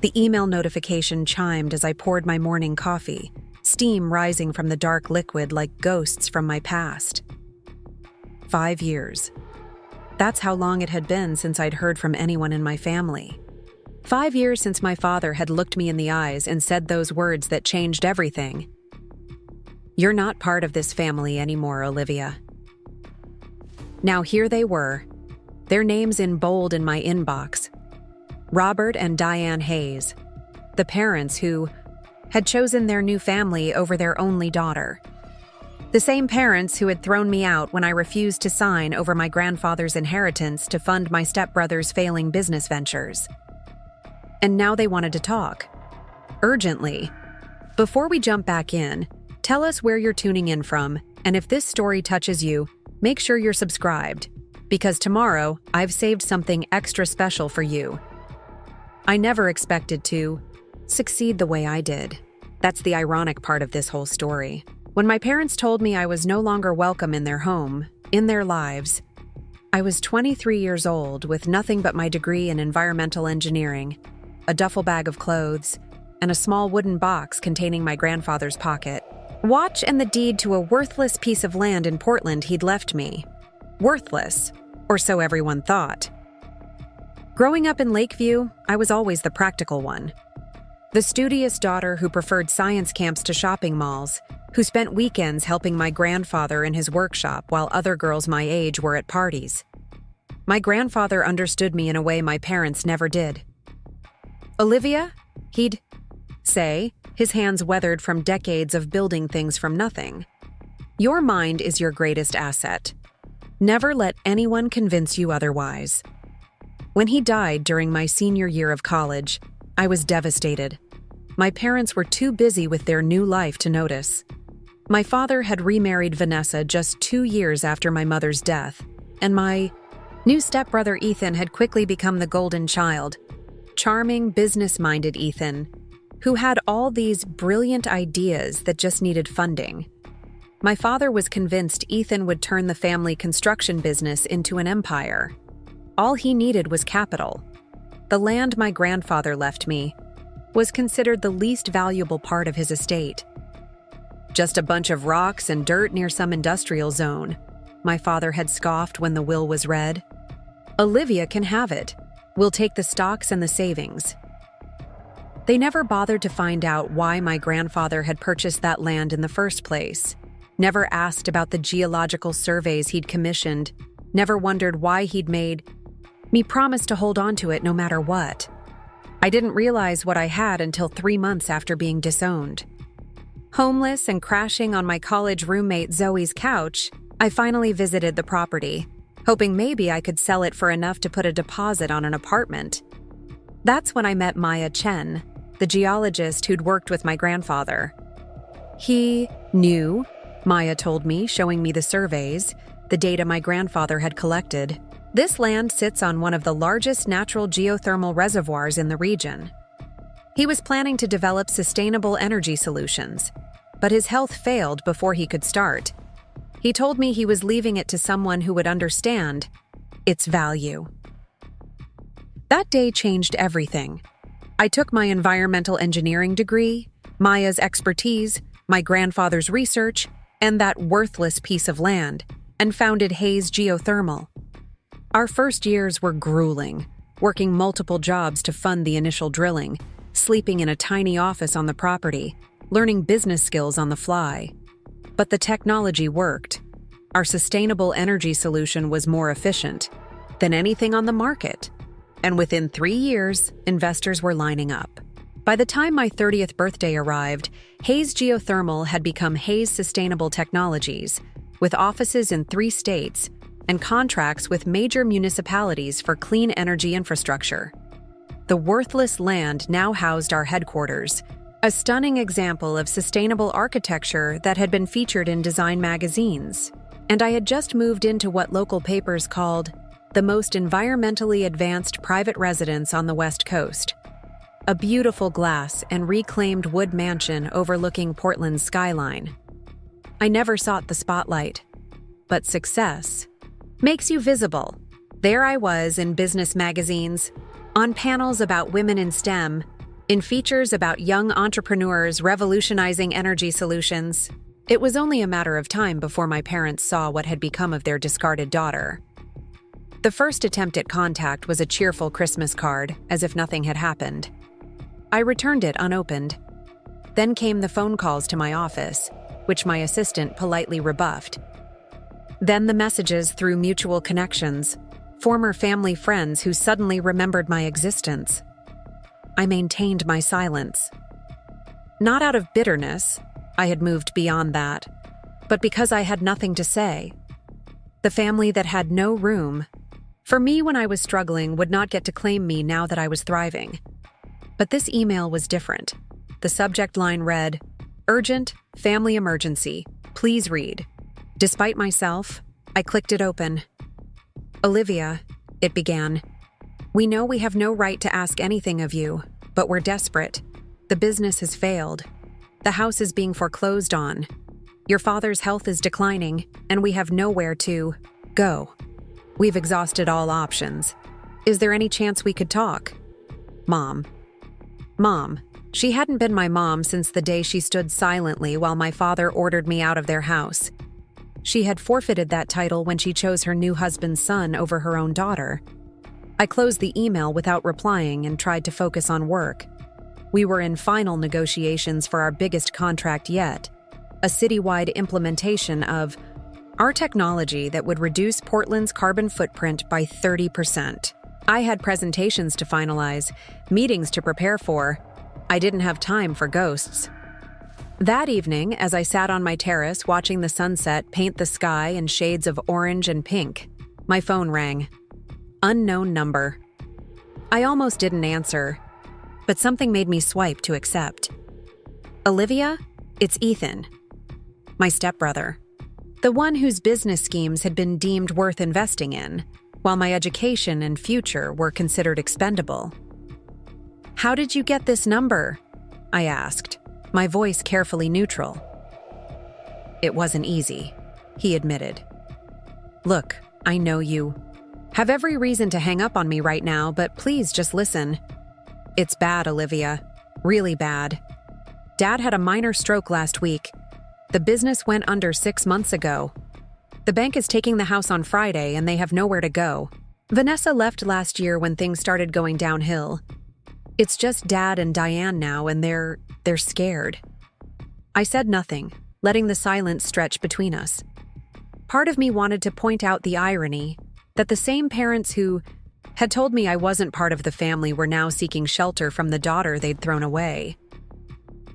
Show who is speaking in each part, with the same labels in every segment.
Speaker 1: The email notification chimed as I poured my morning coffee, steam rising from the dark liquid like ghosts from my past. 5 years. That's how long it had been since I'd heard from anyone in my family. 5 years since my father had looked me in the eyes and said those words that changed everything. "You're not part of this family anymore, Olivia." Now here they were, their names in bold in my inbox. Robert and Diane Hayes, the parents who had chosen their new family over their only daughter. The same parents who had thrown me out when I refused to sign over my grandfather's inheritance to fund my stepbrother's failing business ventures. And now they wanted to talk. Urgently. Before we jump back in, tell us where you're tuning in from, and if this story touches you, make sure you're subscribed, because tomorrow I've saved something extra special for you. I never expected to succeed the way I did. That's the ironic part of this whole story. When my parents told me I was no longer welcome in their home, in their lives, I was 23 years old with nothing but my degree in environmental engineering, a duffel bag of clothes, and a small wooden box containing my grandfather's pocket watch and the deed to a worthless piece of land in Portland he'd left me. Worthless, or so everyone thought. Growing up in Lakeview, I was always the practical one. The studious daughter who preferred science camps to shopping malls, who spent weekends helping my grandfather in his workshop while other girls my age were at parties. My grandfather understood me in a way my parents never did. "Olivia?" he'd say, his hands weathered from decades of building things from nothing. "Your mind is your greatest asset. Never let anyone convince you otherwise." When he died during my senior year of college, I was devastated. My parents were too busy with their new life to notice. My father had remarried Vanessa just 2 years after my mother's death, and my new stepbrother Ethan had quickly become the golden child. Charming, business-minded Ethan, who had all these brilliant ideas that just needed funding. My father was convinced Ethan would turn the family construction business into an empire. All he needed was capital. The land my grandfather left me was considered the least valuable part of his estate. Just a bunch of rocks and dirt near some industrial zone, my father had scoffed when the will was read. "Olivia can have it. We'll take the stocks and the savings." They never bothered to find out why my grandfather had purchased that land in the first place, never asked about the geological surveys he'd commissioned, never wondered why he'd made me promise to hold on to it no matter what. I didn't realize what I had until 3 months after being disowned. Homeless and crashing on my college roommate Zoe's couch, I finally visited the property, hoping maybe I could sell it for enough to put a deposit on an apartment. That's when I met Maya Chen, the geologist who'd worked with my grandfather. He knew, Maya told me, showing me the surveys, the data my grandfather had collected. This land sits on one of the largest natural geothermal reservoirs in the region. He was planning to develop sustainable energy solutions, but his health failed before he could start. He told me he was leaving it to someone who would understand its value. That day changed everything. I took my environmental engineering degree, Maya's expertise, my grandfather's research, and that worthless piece of land, and founded Hayes Geothermal. Our first years were grueling, working multiple jobs to fund the initial drilling, sleeping in a tiny office on the property, learning business skills on the fly. But the technology worked. Our sustainable energy solution was more efficient than anything on the market. And within 3 years, investors were lining up. By the time my 30th birthday arrived, Hayes Geothermal had become Hayes Sustainable Technologies, with offices in 3 states and contracts with major municipalities for clean energy infrastructure. The worthless land now housed our headquarters, a stunning example of sustainable architecture that had been featured in design magazines. And I had just moved into what local papers called the most environmentally advanced private residence on the West Coast. A beautiful glass and reclaimed wood mansion overlooking Portland's skyline. I never sought the spotlight, but success makes you visible. There I was in business magazines, on panels about women in STEM, in features about young entrepreneurs revolutionizing energy solutions. It was only a matter of time before my parents saw what had become of their discarded daughter. The first attempt at contact was a cheerful Christmas card, as if nothing had happened. I returned it unopened. Then came the phone calls to my office, which my assistant politely rebuffed. Then the messages through mutual connections, former family friends who suddenly remembered my existence. I maintained my silence. Not out of bitterness, I had moved beyond that, but because I had nothing to say. The family that had no room for me when I was struggling would not get to claim me now that I was thriving. But this email was different. The subject line read, "Urgent, family emergency. Please read." Despite myself, I clicked it open. "Olivia," it began, "we know we have no right to ask anything of you, but we're desperate. The business has failed. The house is being foreclosed on. Your father's health is declining, and we have nowhere to go. We've exhausted all options. Is there any chance we could talk? Mom." Mom. She hadn't been my mom since the day she stood silently while my father ordered me out of their house. She had forfeited that title when she chose her new husband's son over her own daughter. I closed the email without replying and tried to focus on work. We were in final negotiations for our biggest contract yet, a citywide implementation of our technology that would reduce Portland's carbon footprint by 30%. I had presentations to finalize, meetings to prepare for. I didn't have time for ghosts. That evening, as I sat on my terrace watching the sunset paint the sky in shades of orange and pink, my phone rang. Unknown number. I almost didn't answer, but something made me swipe to accept. "Olivia, it's Ethan, my stepbrother. The one whose business schemes had been deemed worth investing in, while my education and future were considered expendable." "How did you get this number?" I asked, my voice carefully neutral. "It wasn't easy," he admitted. "Look, I know you have every reason to hang up on me right now, but please just listen. It's bad, Olivia. Really bad. Dad had a minor stroke last week. The business went under 6 months ago. The bank is taking the house on Friday and they have nowhere to go. Vanessa left last year when things started going downhill. It's just Dad and Diane now and they're scared." I said nothing, letting the silence stretch between us. Part of me wanted to point out the irony that the same parents who had told me I wasn't part of the family were now seeking shelter from the daughter they'd thrown away.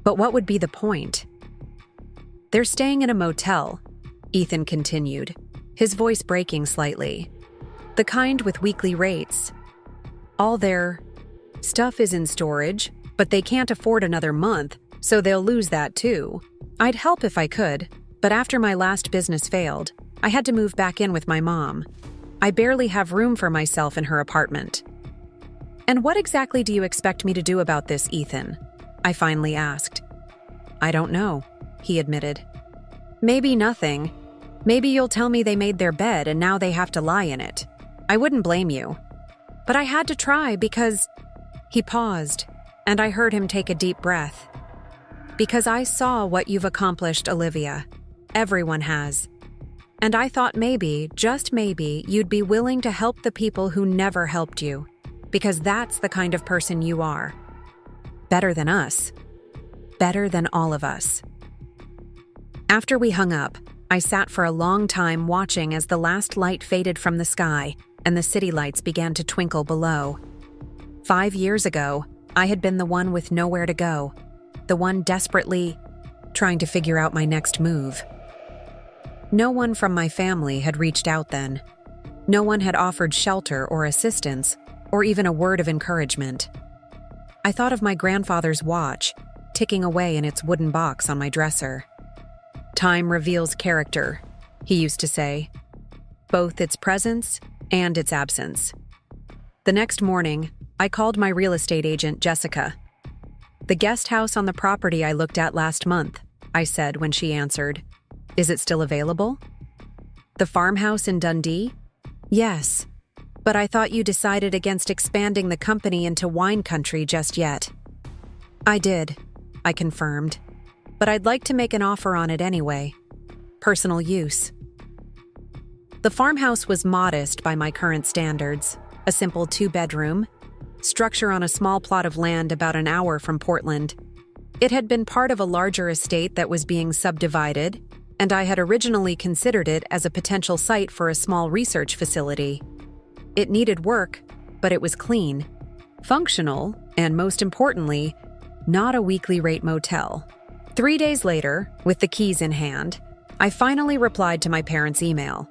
Speaker 1: But what would be the point? "They're staying in a motel," Ethan continued, his voice breaking slightly. "The kind with weekly rates. All their stuff is in storage, but they can't afford another month, so they'll lose that too. I'd help if I could, but after my last business failed, I had to move back in with my mom. I barely have room for myself in her apartment." "And what exactly do you expect me to do about this, Ethan?" I finally asked. "I don't know," he admitted. "Maybe nothing. Maybe you'll tell me they made their bed and now they have to lie in it. I wouldn't blame you. But I had to try because..." He paused, and I heard him take a deep breath. "Because I saw what you've accomplished, Olivia. Everyone has. And I thought maybe, just maybe, you'd be willing to help the people who never helped you. Because that's the kind of person you are. Better than us. Better than all of us." After we hung up, I sat for a long time watching as the last light faded from the sky and the city lights began to twinkle below. 5 years ago, I had been the one with nowhere to go, the one desperately trying to figure out my next move. No one from my family had reached out then. No one had offered shelter or assistance, or even a word of encouragement. I thought of my grandfather's watch, ticking away in its wooden box on my dresser. "Time reveals character," he used to say. "Both its presence and its absence." The next morning, I called my real estate agent, Jessica. "The guest house on the property I looked at last month," I said when she answered. "Is it still available?" "The farmhouse in Dundee?" "Yes, but I thought you decided against expanding the company into wine country just yet." I did, I confirmed. But I'd like to make an offer on it anyway. Personal use. The farmhouse was modest by my current standards. A simple 2-bedroom, structure on a small plot of land about an hour from Portland. It had been part of a larger estate that was being subdivided, and I had originally considered it as a potential site for a small research facility. It needed work, but it was clean, functional, and most importantly, not a weekly rate motel. 3 days later, with the keys in hand, I finally replied to my parents' email.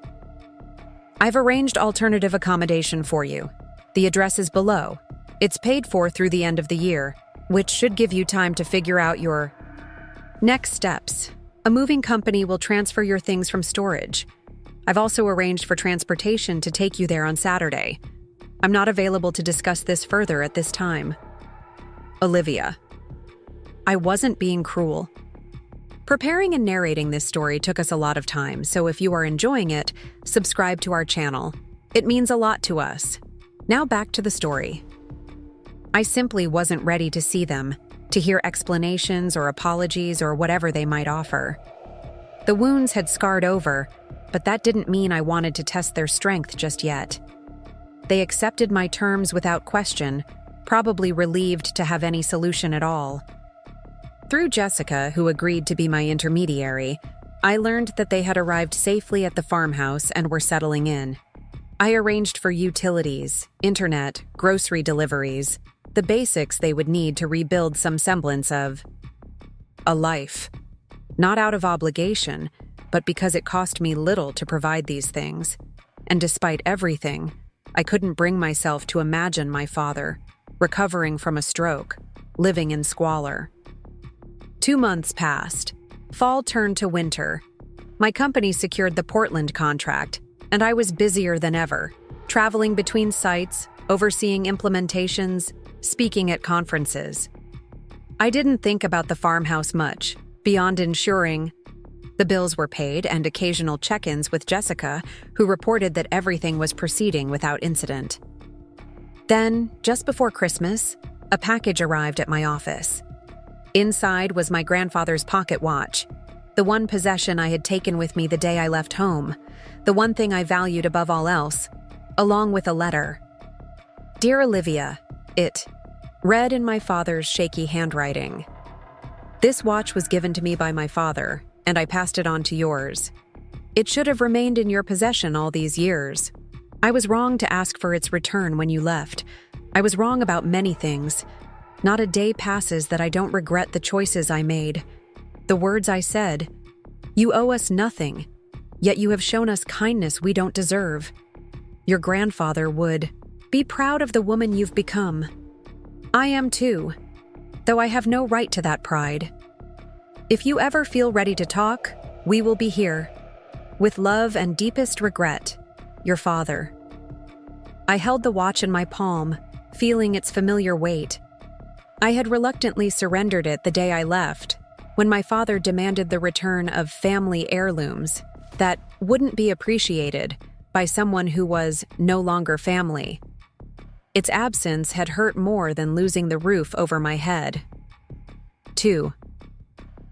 Speaker 1: I've arranged alternative accommodation for you. The address is below. It's paid for through the end of the year, which should give you time to figure out your next steps. A moving company will transfer your things from storage. I've also arranged for transportation to take you there on Saturday. I'm not available to discuss this further at this time. Olivia. I wasn't being cruel. Preparing and narrating this story took us a lot of time, so if you are enjoying it, subscribe to our channel. It means a lot to us. Now back to the story. I simply wasn't ready to see them, to hear explanations or apologies or whatever they might offer. The wounds had scarred over, but that didn't mean I wanted to test their strength just yet. They accepted my terms without question, probably relieved to have any solution at all. Through Jessica, who agreed to be my intermediary, I learned that they had arrived safely at the farmhouse and were settling in. I arranged for utilities, internet, grocery deliveries, the basics they would need to rebuild some semblance of a life. Not out of obligation, but because it cost me little to provide these things. And despite everything, I couldn't bring myself to imagine my father, recovering from a stroke, living in squalor. 2 months passed. Fall turned to winter. My company secured the Portland contract, and I was busier than ever, traveling between sites, overseeing implementations, speaking at conferences. I didn't think about the farmhouse much, beyond ensuring the bills were paid and occasional check-ins with Jessica, who reported that everything was proceeding without incident. Then, just before Christmas, a package arrived at my office. Inside was my grandfather's pocket watch, the one possession I had taken with me the day I left home, the one thing I valued above all else, along with a letter. Dear Olivia, it read in my father's shaky handwriting. This watch was given to me by my father, and I passed it on to yours. It should have remained in your possession all these years. I was wrong to ask for its return when you left. I was wrong about many things. Not a day passes that I don't regret the choices I made. The words I said. You owe us nothing, yet you have shown us kindness we don't deserve. Your grandfather would be proud of the woman you've become. I am too, though I have no right to that pride. If you ever feel ready to talk, we will be here. With love and deepest regret, your father. I held the watch in my palm, feeling its familiar weight. I had reluctantly surrendered it the day I left, when my father demanded the return of family heirlooms that wouldn't be appreciated by someone who was no longer family. Its absence had hurt more than losing the roof over my head. 2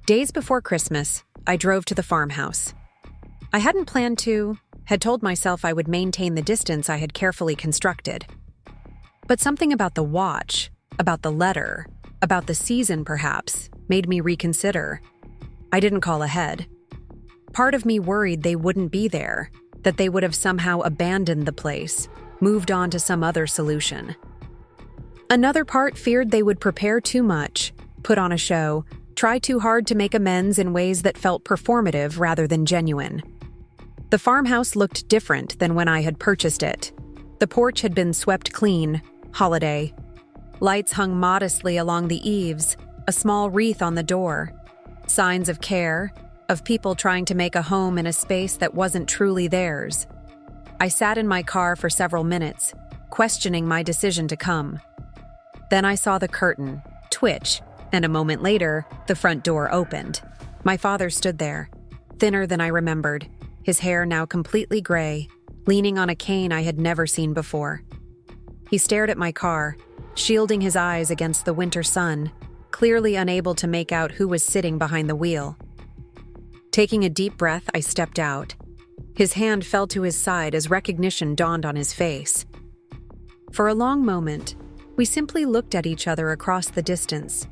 Speaker 1: days before Christmas, I drove to the farmhouse. I hadn't planned to, had told myself I would maintain the distance I had carefully constructed. But something about the watch, about the letter, about the season perhaps, made me reconsider. I didn't call ahead. Part of me worried they wouldn't be there, that they would have somehow abandoned the place, moved on to some other solution. Another part feared they would prepare too much, put on a show, try too hard to make amends in ways that felt performative rather than genuine. The farmhouse looked different than when I had purchased it. The porch had been swept clean, holiday. Lights hung modestly along the eaves, a small wreath on the door. Signs of care, of people trying to make a home in a space that wasn't truly theirs. I sat in my car for several minutes, questioning my decision to come. Then I saw the curtain twitch, and a moment later, the front door opened. My father stood there, thinner than I remembered, his hair now completely gray, leaning on a cane I had never seen before. He stared at my car, shielding his eyes against the winter sun, clearly unable to make out who was sitting behind the wheel. Taking a deep breath, I stepped out. His hand fell to his side as recognition dawned on his face. For a long moment, we simply looked at each other across the distance.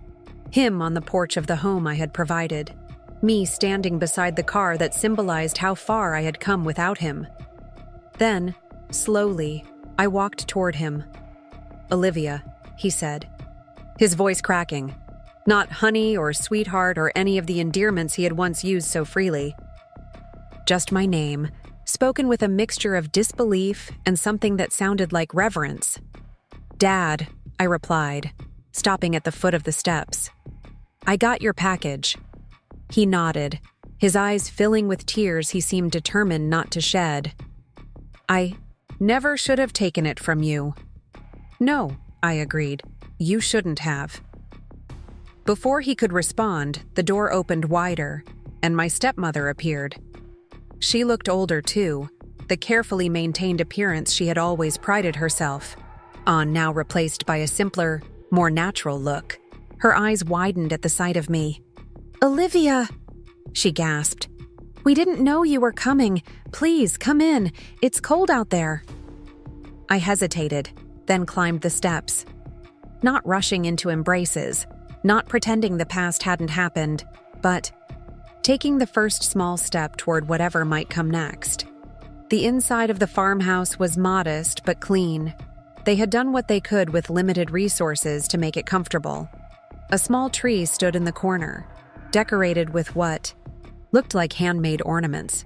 Speaker 1: Him on the porch of the home I had provided, me standing beside the car that symbolized how far I had come without him. Then, slowly, I walked toward him. "Olivia," he said, his voice cracking. Not honey or sweetheart or any of the endearments he had once used so freely. Just my name, spoken with a mixture of disbelief and something that sounded like reverence. "Dad," I replied, stopping at the foot of the steps. "I got your package." He nodded, his eyes filling with tears he seemed determined not to shed. "I never should have taken it from you." "No," I agreed, "you shouldn't have." Before he could respond, the door opened wider, and my stepmother appeared. She looked older too, the carefully maintained appearance she had always prided herself on now replaced by a simpler, more natural look. Her eyes widened at the sight of me. "Olivia!" she gasped. "We didn't know you were coming. Please, come in. It's cold out there." I hesitated, then climbed the steps. Not rushing into embraces, not pretending the past hadn't happened, but taking the first small step toward whatever might come next. The inside of the farmhouse was modest but clean. They had done what they could with limited resources to make it comfortable. A small tree stood in the corner, decorated with what looked like handmade ornaments.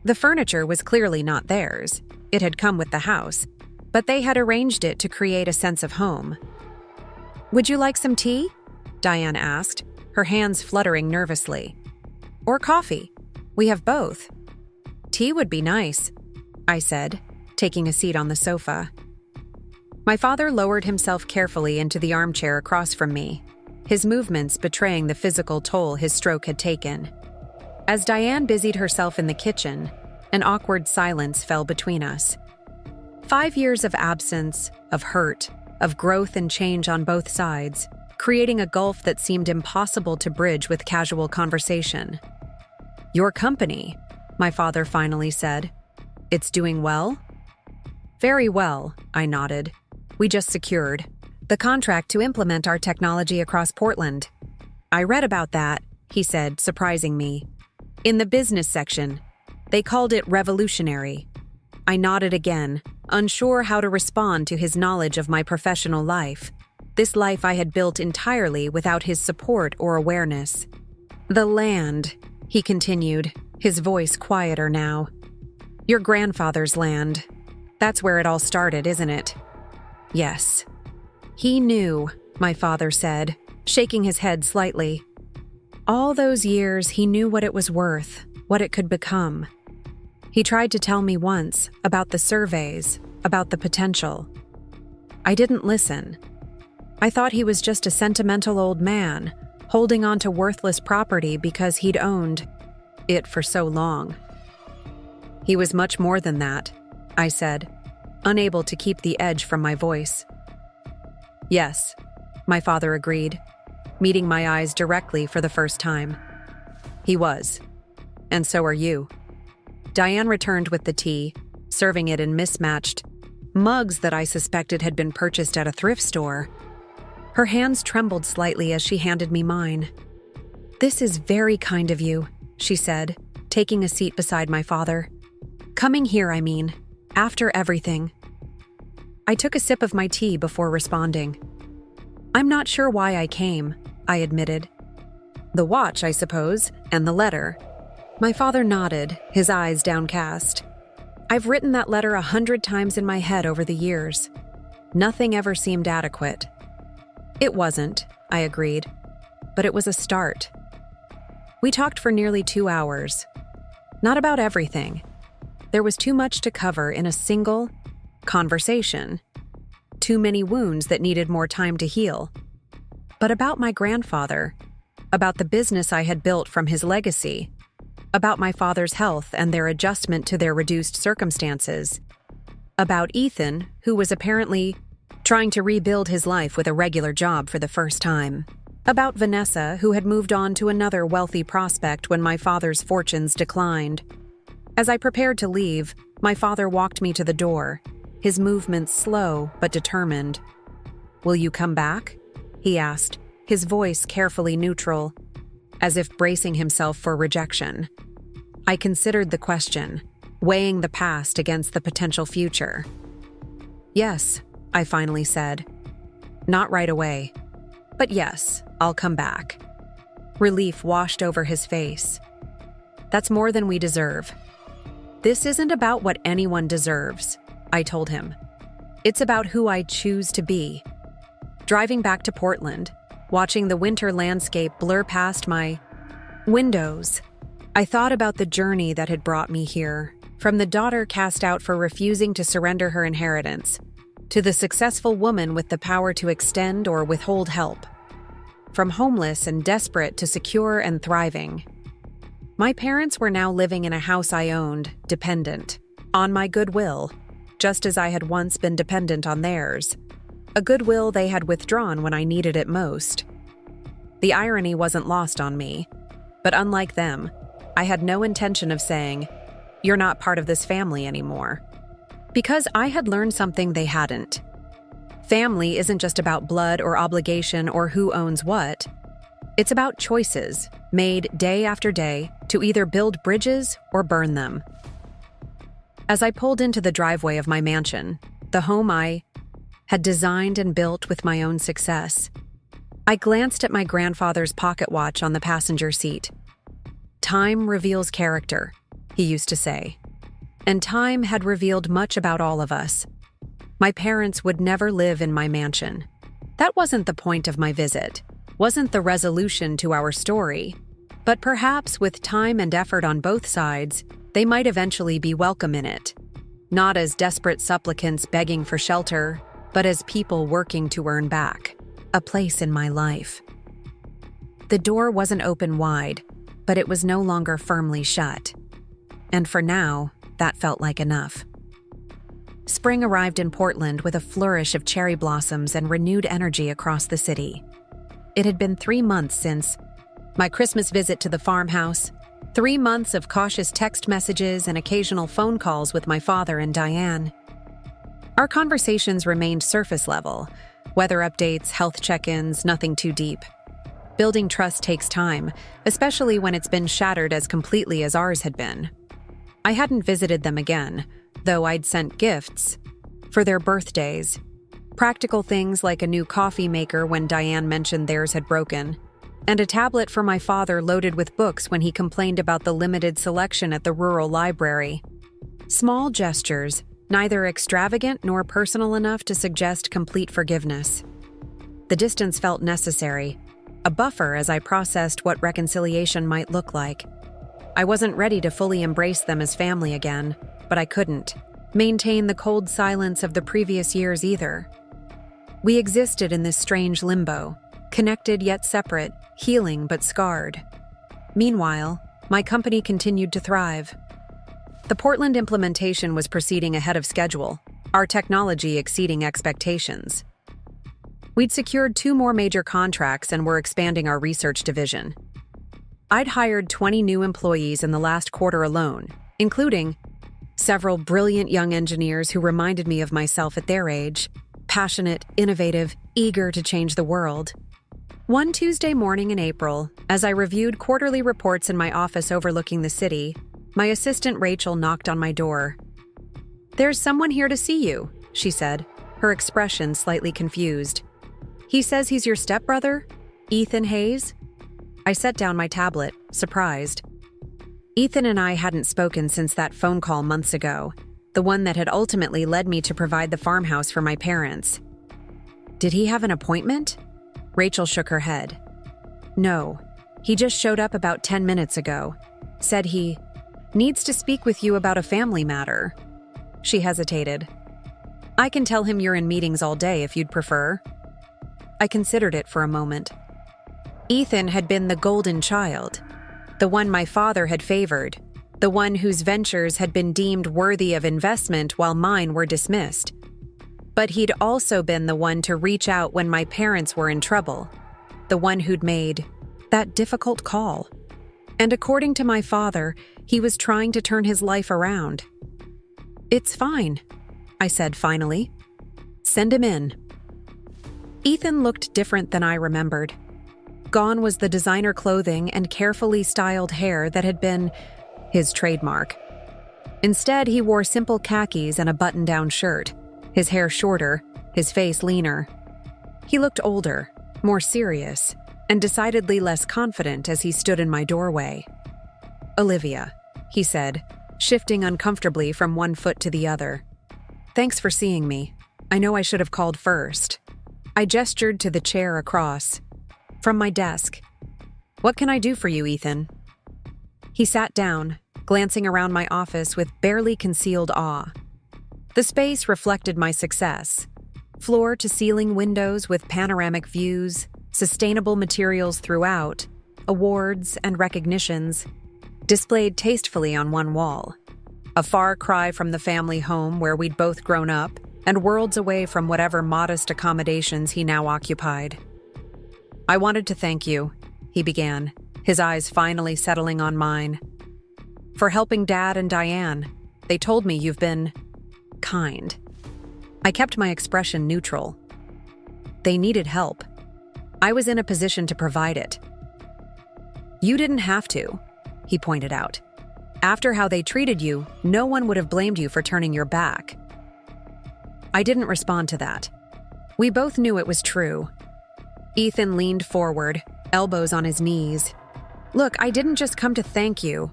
Speaker 1: The furniture was clearly not theirs. It had come with the house, but they had arranged it to create a sense of home. "Would you like some tea?" Diane asked, her hands fluttering nervously. "Or coffee? We have both." "Tea would be nice," I said, taking a seat on the sofa. My father lowered himself carefully into the armchair across from me, his movements betraying the physical toll his stroke had taken. As Diane busied herself in the kitchen, an awkward silence fell between us. 5 years of absence, of hurt, of growth and change on both sides, creating a gulf that seemed impossible to bridge with casual conversation. "Your company," my father finally said. "It's doing well?" "Very well," I nodded. "We just secured the contract to implement our technology across Portland." "I read about that," he said, surprising me. "In the business section. They called it revolutionary." I nodded again, unsure how to respond to his knowledge of my professional life. This life I had built entirely without his support or awareness. "The land," he continued, his voice quieter now. "Your grandfather's land. That's where it all started, isn't it?" "Yes." "He knew," my father said, shaking his head slightly. "All those years he knew what it was worth, what it could become. He tried to tell me once about the surveys, about the potential. I didn't listen. I thought he was just a sentimental old man, holding on to worthless property because he'd owned it for so long." "He was much more than that," I said, unable to keep the edge from my voice. "Yes," my father agreed, meeting my eyes directly for the first time. "He was. And so are you." Diane returned with the tea, serving it in mismatched mugs that I suspected had been purchased at a thrift store. Her hands trembled slightly as she handed me mine. "This is very kind of you," she said, taking a seat beside my father. "Coming here, I mean, after everything." I took a sip of my tea before responding. "I'm not sure why I came," I admitted. "The watch, I suppose, and the letter." My father nodded, his eyes downcast. "I've written that letter 100 times in my head over the years. Nothing ever seemed adequate." "It wasn't," I agreed, "but it was a start." We talked for nearly 2 hours. Not about everything. There was too much to cover in a single conversation. Too many wounds that needed more time to heal. But about my grandfather, about the business I had built from his legacy, about my father's health and their adjustment to their reduced circumstances, about Ethan, who was apparently trying to rebuild his life with a regular job for the first time. About Vanessa, who had moved on to another wealthy prospect when my father's fortunes declined. As I prepared to leave, my father walked me to the door, his movements slow but determined. "Will you come back?" he asked, his voice carefully neutral, as if bracing himself for rejection. I considered the question, weighing the past against the potential future. "Yes," I finally said. "Not right away. But yes, I'll come back." Relief washed over his face. "That's more than we deserve." "This isn't about what anyone deserves," I told him. "It's about who I choose to be." Driving back to Portland, watching the winter landscape blur past my windows, I thought about the journey that had brought me here, from the daughter cast out for refusing to surrender her inheritance, to the successful woman with the power to extend or withhold help. From homeless and desperate to secure and thriving. My parents were now living in a house I owned, dependent, on my goodwill, just as I had once been dependent on theirs. A goodwill they had withdrawn when I needed it most. The irony wasn't lost on me, but unlike them, I had no intention of saying, "You're not part of this family anymore." Because I had learned something they hadn't. Family isn't just about blood or obligation or who owns what. It's about choices made day after day to either build bridges or burn them. As I pulled into the driveway of my mansion, the home I had designed and built with my own success, I glanced at my grandfather's pocket watch on the passenger seat. "Time reveals character," he used to say. And time had revealed much about all of us. My parents would never live in my mansion. That wasn't the point of my visit, wasn't the resolution to our story. But perhaps with time and effort on both sides, they might eventually be welcome in it. Not as desperate supplicants begging for shelter, but as people working to earn back a place in my life. The door wasn't open wide, but it was no longer firmly shut. And for now, that felt like enough. Spring arrived in Portland with a flourish of cherry blossoms and renewed energy across the city. It had been 3 months since my Christmas visit to the farmhouse, 3 months of cautious text messages and occasional phone calls with my father and Diane. Our conversations remained surface level, weather updates, health check-ins, nothing too deep. Building trust takes time, especially when it's been shattered as completely as ours had been. I hadn't visited them again, though I'd sent gifts for their birthdays. Practical things like a new coffee maker when Diane mentioned theirs had broken, and a tablet for my father loaded with books when he complained about the limited selection at the rural library. Small gestures, neither extravagant nor personal enough to suggest complete forgiveness. The distance felt necessary, a buffer as I processed what reconciliation might look like. I wasn't ready to fully embrace them as family again, but I couldn't maintain the cold silence of the previous years either. We existed in this strange limbo, connected yet separate, healing but scarred. Meanwhile, my company continued to thrive. The Portland implementation was proceeding ahead of schedule, our technology exceeding expectations. We'd secured 2 more major contracts and were expanding our research division. I'd hired 20 new employees in the last quarter alone, including several brilliant young engineers who reminded me of myself at their age, passionate, innovative, eager to change the world. One Tuesday morning in April, as I reviewed quarterly reports in my office overlooking the city, my assistant Rachel knocked on my door. "There's someone here to see you," she said, her expression slightly confused. "He says he's your stepbrother, Ethan Hayes?" I set down my tablet, surprised. Ethan and I hadn't spoken since that phone call months ago, the one that had ultimately led me to provide the farmhouse for my parents. Did he have an appointment? Rachel shook her head. No, he just showed up about 10 minutes ago. Said he needs to speak with you about a family matter. She hesitated. I can tell him you're in meetings all day if you'd prefer. I considered it for a moment. Ethan had been the golden child, the one my father had favored, the one whose ventures had been deemed worthy of investment while mine were dismissed. But he'd also been the one to reach out when my parents were in trouble, the one who'd made that difficult call. And according to my father, he was trying to turn his life around. "It's fine," I said finally. "Send him in." Ethan looked different than I remembered. Gone was the designer clothing and carefully styled hair that had been his trademark. Instead, he wore simple khakis and a button-down shirt, his hair shorter, his face leaner. He looked older, more serious, and decidedly less confident as he stood in my doorway. "Olivia," he said, shifting uncomfortably from one foot to the other. "Thanks for seeing me. I know I should have called first." I gestured to the chair across from my desk. "What can I do for you, Ethan?" He sat down, glancing around my office with barely concealed awe. The space reflected my success. Floor-to-ceiling windows with panoramic views, sustainable materials throughout, awards and recognitions, displayed tastefully on one wall. A far cry from the family home where we'd both grown up, and worlds away from whatever modest accommodations he now occupied. "I wanted to thank you," he began, his eyes finally settling on mine. "For helping Dad and Diane. They told me you've been kind." I kept my expression neutral. They needed help. I was in a position to provide it. "You didn't have to," he pointed out. "After how they treated you, no one would have blamed you for turning your back." I didn't respond to that. We both knew it was true. Ethan leaned forward, elbows on his knees. "Look, I didn't just come to thank you.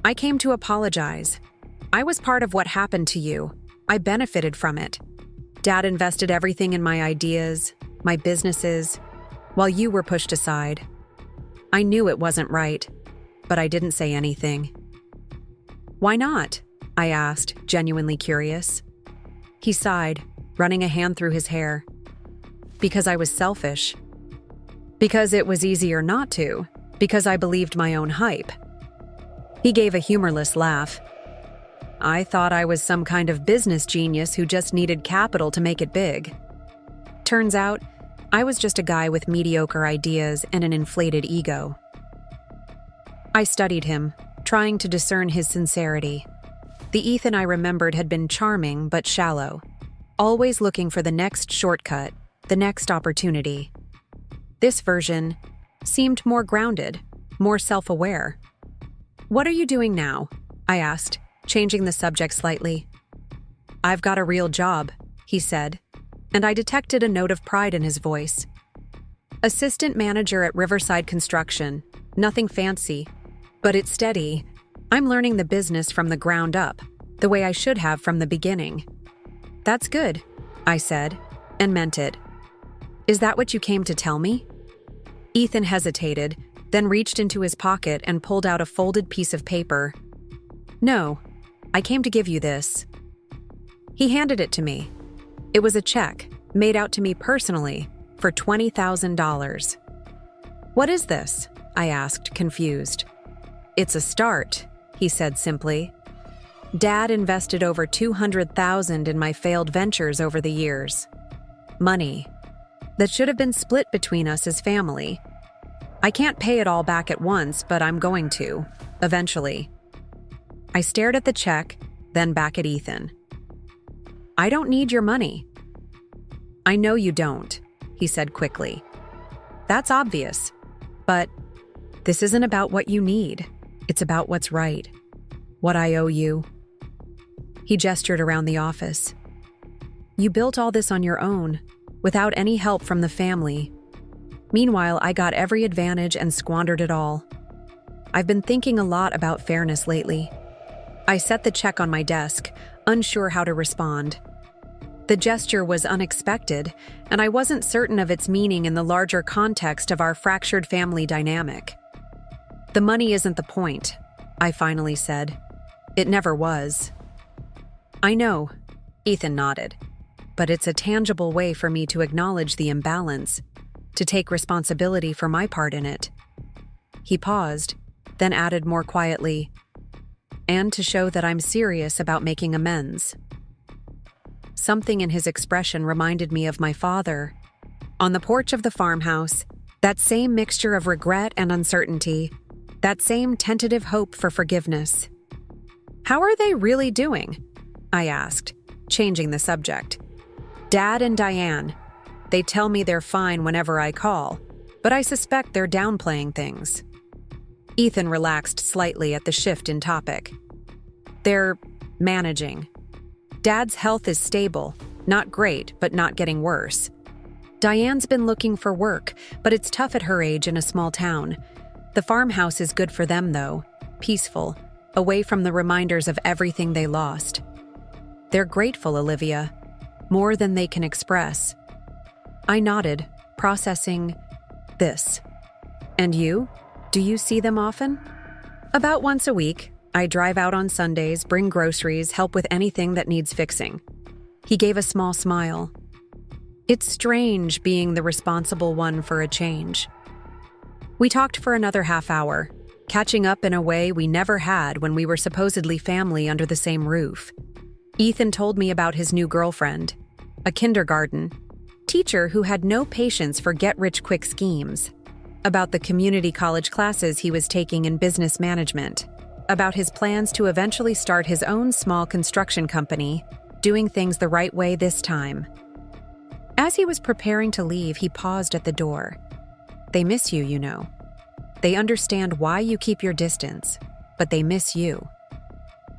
Speaker 1: I came to apologize. I was part of what happened to you. I benefited from it. Dad invested everything in my ideas, my businesses, while you were pushed aside. I knew it wasn't right, but I didn't say anything." "Why not?" I asked, genuinely curious. He sighed, running a hand through his hair. "Because I was selfish. Because it was easier not to. Because I believed my own hype." He gave a humorless laugh. "I thought I was some kind of business genius who just needed capital to make it big. Turns out, I was just a guy with mediocre ideas and an inflated ego." I studied him, trying to discern his sincerity. The Ethan I remembered had been charming but shallow, always looking for the next shortcut, the next opportunity. This version seemed more grounded, more self-aware. "What are you doing now?" I asked, changing the subject slightly. "I've got a real job," he said, and I detected a note of pride in his voice. "Assistant manager at Riverside Construction. Nothing fancy, but it's steady. I'm learning the business from the ground up, the way I should have from the beginning." "That's good," I said, and meant it. "Is that what you came to tell me?" Ethan hesitated, then reached into his pocket and pulled out a folded piece of paper. "No, I came to give you this." He handed it to me. It was a check, made out to me personally, for $20,000. "What is this?" I asked, confused. "It's a start," he said simply. "Dad invested over $200,000 in my failed ventures over the years. Money that should have been split between us as family. I can't pay it all back at once, but I'm going to, eventually." I stared at the check, then back at Ethan. "I don't need your money." "I know you don't," he said quickly. "That's obvious. But this isn't about what you need. It's about what's right. What I owe you." He gestured around the office. "You built all this on your own, without any help from the family. Meanwhile, I got every advantage and squandered it all. I've been thinking a lot about fairness lately." I set the check on my desk, unsure how to respond. The gesture was unexpected, and I wasn't certain of its meaning in the larger context of our fractured family dynamic. "The money isn't the point," I finally said. "It never was." "I know," Ethan nodded, "but it's a tangible way for me to acknowledge the imbalance, to take responsibility for my part in it." He paused, then added more quietly, "And to show that I'm serious about making amends." Something in his expression reminded me of my father. On the porch of the farmhouse, That same mixture of regret and uncertainty, that same tentative hope for forgiveness. "How are they really doing?" I asked, changing the subject. "Dad and Diane. They tell me they're fine whenever I call, but I suspect they're downplaying things." Ethan relaxed slightly at the shift in topic. "They're managing. Dad's health is stable, not great, but not getting worse. Diane's been looking for work, but it's tough at her age in a small town. The farmhouse is good for them, though, peaceful, away from the reminders of everything they lost. They're grateful, Olivia, more than they can express." I nodded, processing this. "And you? Do you see them often?" "About once a week. I drive out on Sundays, bring groceries, help with anything that needs fixing." He gave a small smile. "It's strange being the responsible one for a change." We talked for another half hour, catching up in a way we never had when we were supposedly family under the same roof. Ethan told me about his new girlfriend, a kindergarten teacher who had no patience for get-rich-quick schemes, about the community college classes he was taking in business management, about his plans to eventually start his own small construction company, doing things the right way this time. As he was preparing to leave, he paused at the door. "They miss you, you know. They understand why you keep your distance, but they miss you."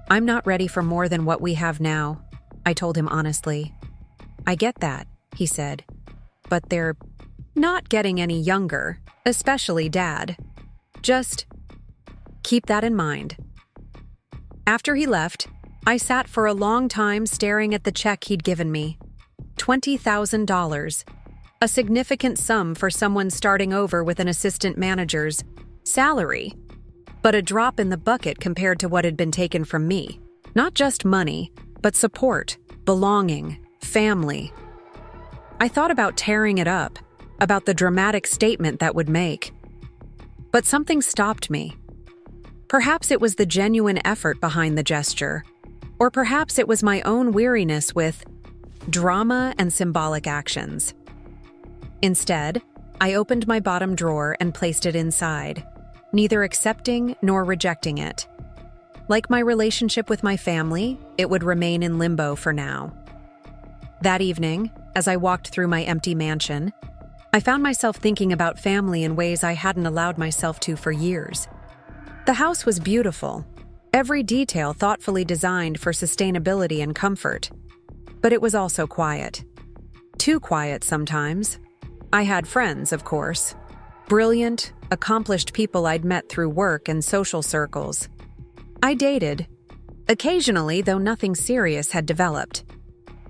Speaker 1: "I'm not ready for more than what we have now," I told him honestly. "I get that," he said, "but they're not getting any younger, especially Dad. Just keep that in mind." After he left, I sat for a long time staring at the check he'd given me. $20,000, a significant sum for someone starting over with an assistant manager's salary, but a drop in the bucket compared to what had been taken from me. Not just money, but support, belonging, family. I thought about tearing it up, about the dramatic statement that would make. But something stopped me. Perhaps it was the genuine effort behind the gesture, or perhaps it was my own weariness with drama and symbolic actions. Instead, I opened my bottom drawer and placed it inside, neither accepting nor rejecting it. Like my relationship with my family, it would remain in limbo for now. That evening, as I walked through my empty mansion, I found myself thinking about family in ways I hadn't allowed myself to for years. The house was beautiful, every detail thoughtfully designed for sustainability and comfort. But it was also quiet. Too quiet sometimes. I had friends, of course. Brilliant, accomplished people I'd met through work and social circles. I dated. Occasionally, though nothing serious had developed.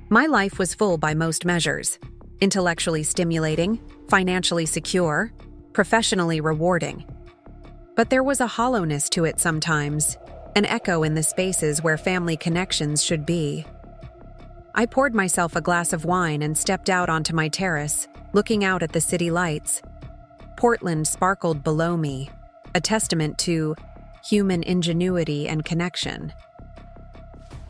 Speaker 1: My life was full by most measures. Intellectually stimulating, financially secure, professionally rewarding. But there was a hollowness to it sometimes, an echo in the spaces where family connections should be. I poured myself a glass of wine and stepped out onto my terrace, looking out at the city lights. Portland sparkled below me, a testament to human ingenuity and connection.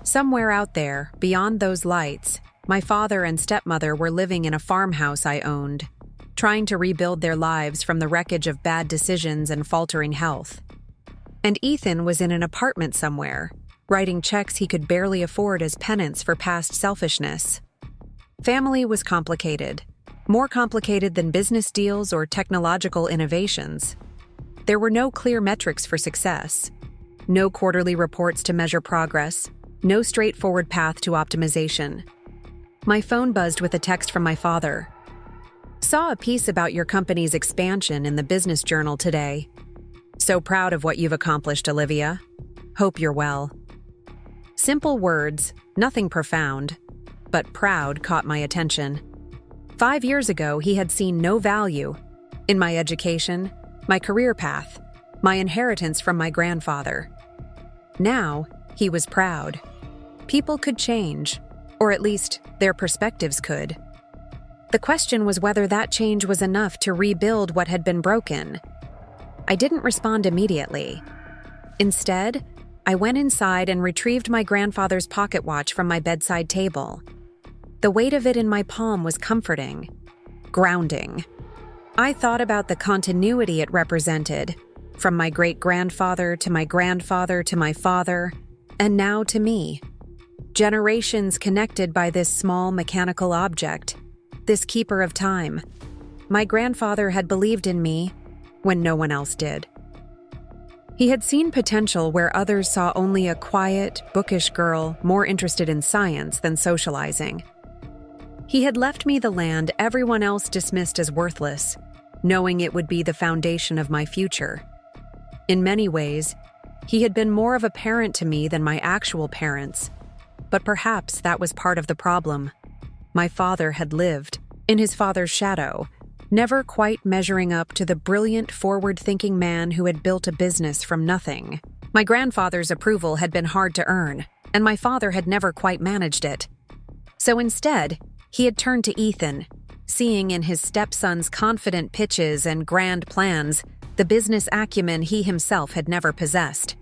Speaker 1: Somewhere out there, beyond those lights, my father and stepmother were living in a farmhouse I owned, trying to rebuild their lives from the wreckage of bad decisions and faltering health. And Ethan was in an apartment somewhere, writing checks he could barely afford as penance for past selfishness. Family was complicated, more complicated than business deals or technological innovations. There were no clear metrics for success, no quarterly reports to measure progress, no straightforward path to optimization. My phone buzzed with a text from my father. "Saw a piece about your company's expansion in the Business Journal today. So proud of what you've accomplished, Olivia. Hope you're well." Simple words, nothing profound, but proud caught my attention. 5 years ago, he had seen no value in my education, my career path, my inheritance from my grandfather. Now, he was proud. People could change, or at least their perspectives could. The question was whether that change was enough to rebuild what had been broken. I didn't respond immediately. Instead, I went inside and retrieved my grandfather's pocket watch from my bedside table. The weight of it in my palm was comforting, grounding. I thought about the continuity it represented, from my great-grandfather to my grandfather to my father, and now to me. Generations connected by this small mechanical object, this keeper of time. My grandfather had believed in me when no one else did. He had seen potential where others saw only a quiet, bookish girl more interested in science than socializing. He had left me the land everyone else dismissed as worthless, knowing it would be the foundation of my future. In many ways, he had been more of a parent to me than my actual parents, but perhaps that was part of the problem. My father had lived in his father's shadow, never quite measuring up to the brilliant, forward-thinking man who had built a business from nothing. My grandfather's approval had been hard to earn, and my father had never quite managed it. So instead, he had turned to Ethan, seeing in his stepson's confident pitches and grand plans the business acumen he himself had never possessed.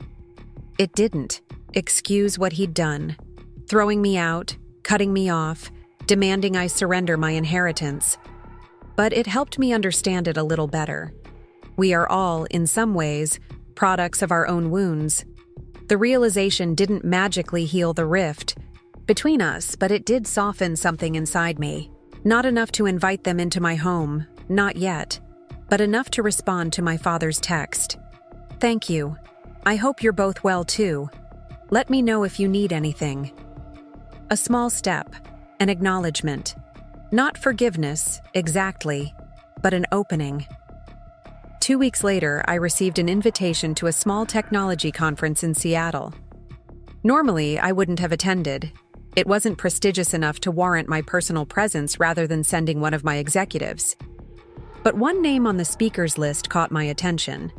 Speaker 1: It didn't excuse what he'd done, throwing me out, cutting me off, demanding I surrender my inheritance. But it helped me understand it a little better. We are all, in some ways, products of our own wounds. The realization didn't magically heal the rift between us, but it did soften something inside me. Not enough to invite them into my home, not yet, but enough to respond to my father's text. Thank you. I hope you're both well too. Let me know if you need anything. A small step, an acknowledgement. Not forgiveness, exactly, but an opening. 2 weeks later, I received an invitation to a small technology conference in Seattle. Normally, I wouldn't have attended. It wasn't prestigious enough to warrant my personal presence rather than sending one of my executives. But one name on the speakers list caught my attention.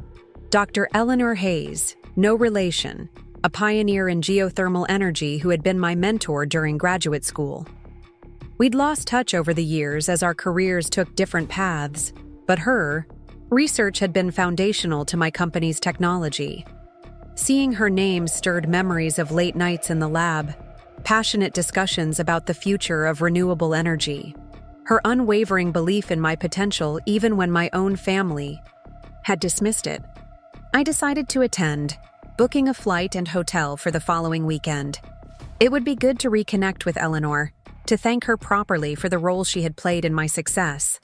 Speaker 1: Dr. Eleanor Hayes, no relation, a pioneer in geothermal energy who had been my mentor during graduate school. We'd lost touch over the years as our careers took different paths, but her research had been foundational to my company's technology. Seeing her name stirred memories of late nights in the lab, passionate discussions about the future of renewable energy. Her unwavering belief in my potential even when my own family had dismissed it. I decided to attend, booking a flight and hotel for the following weekend. It would be good to reconnect with Eleanor, to thank her properly for the role she had played in my success,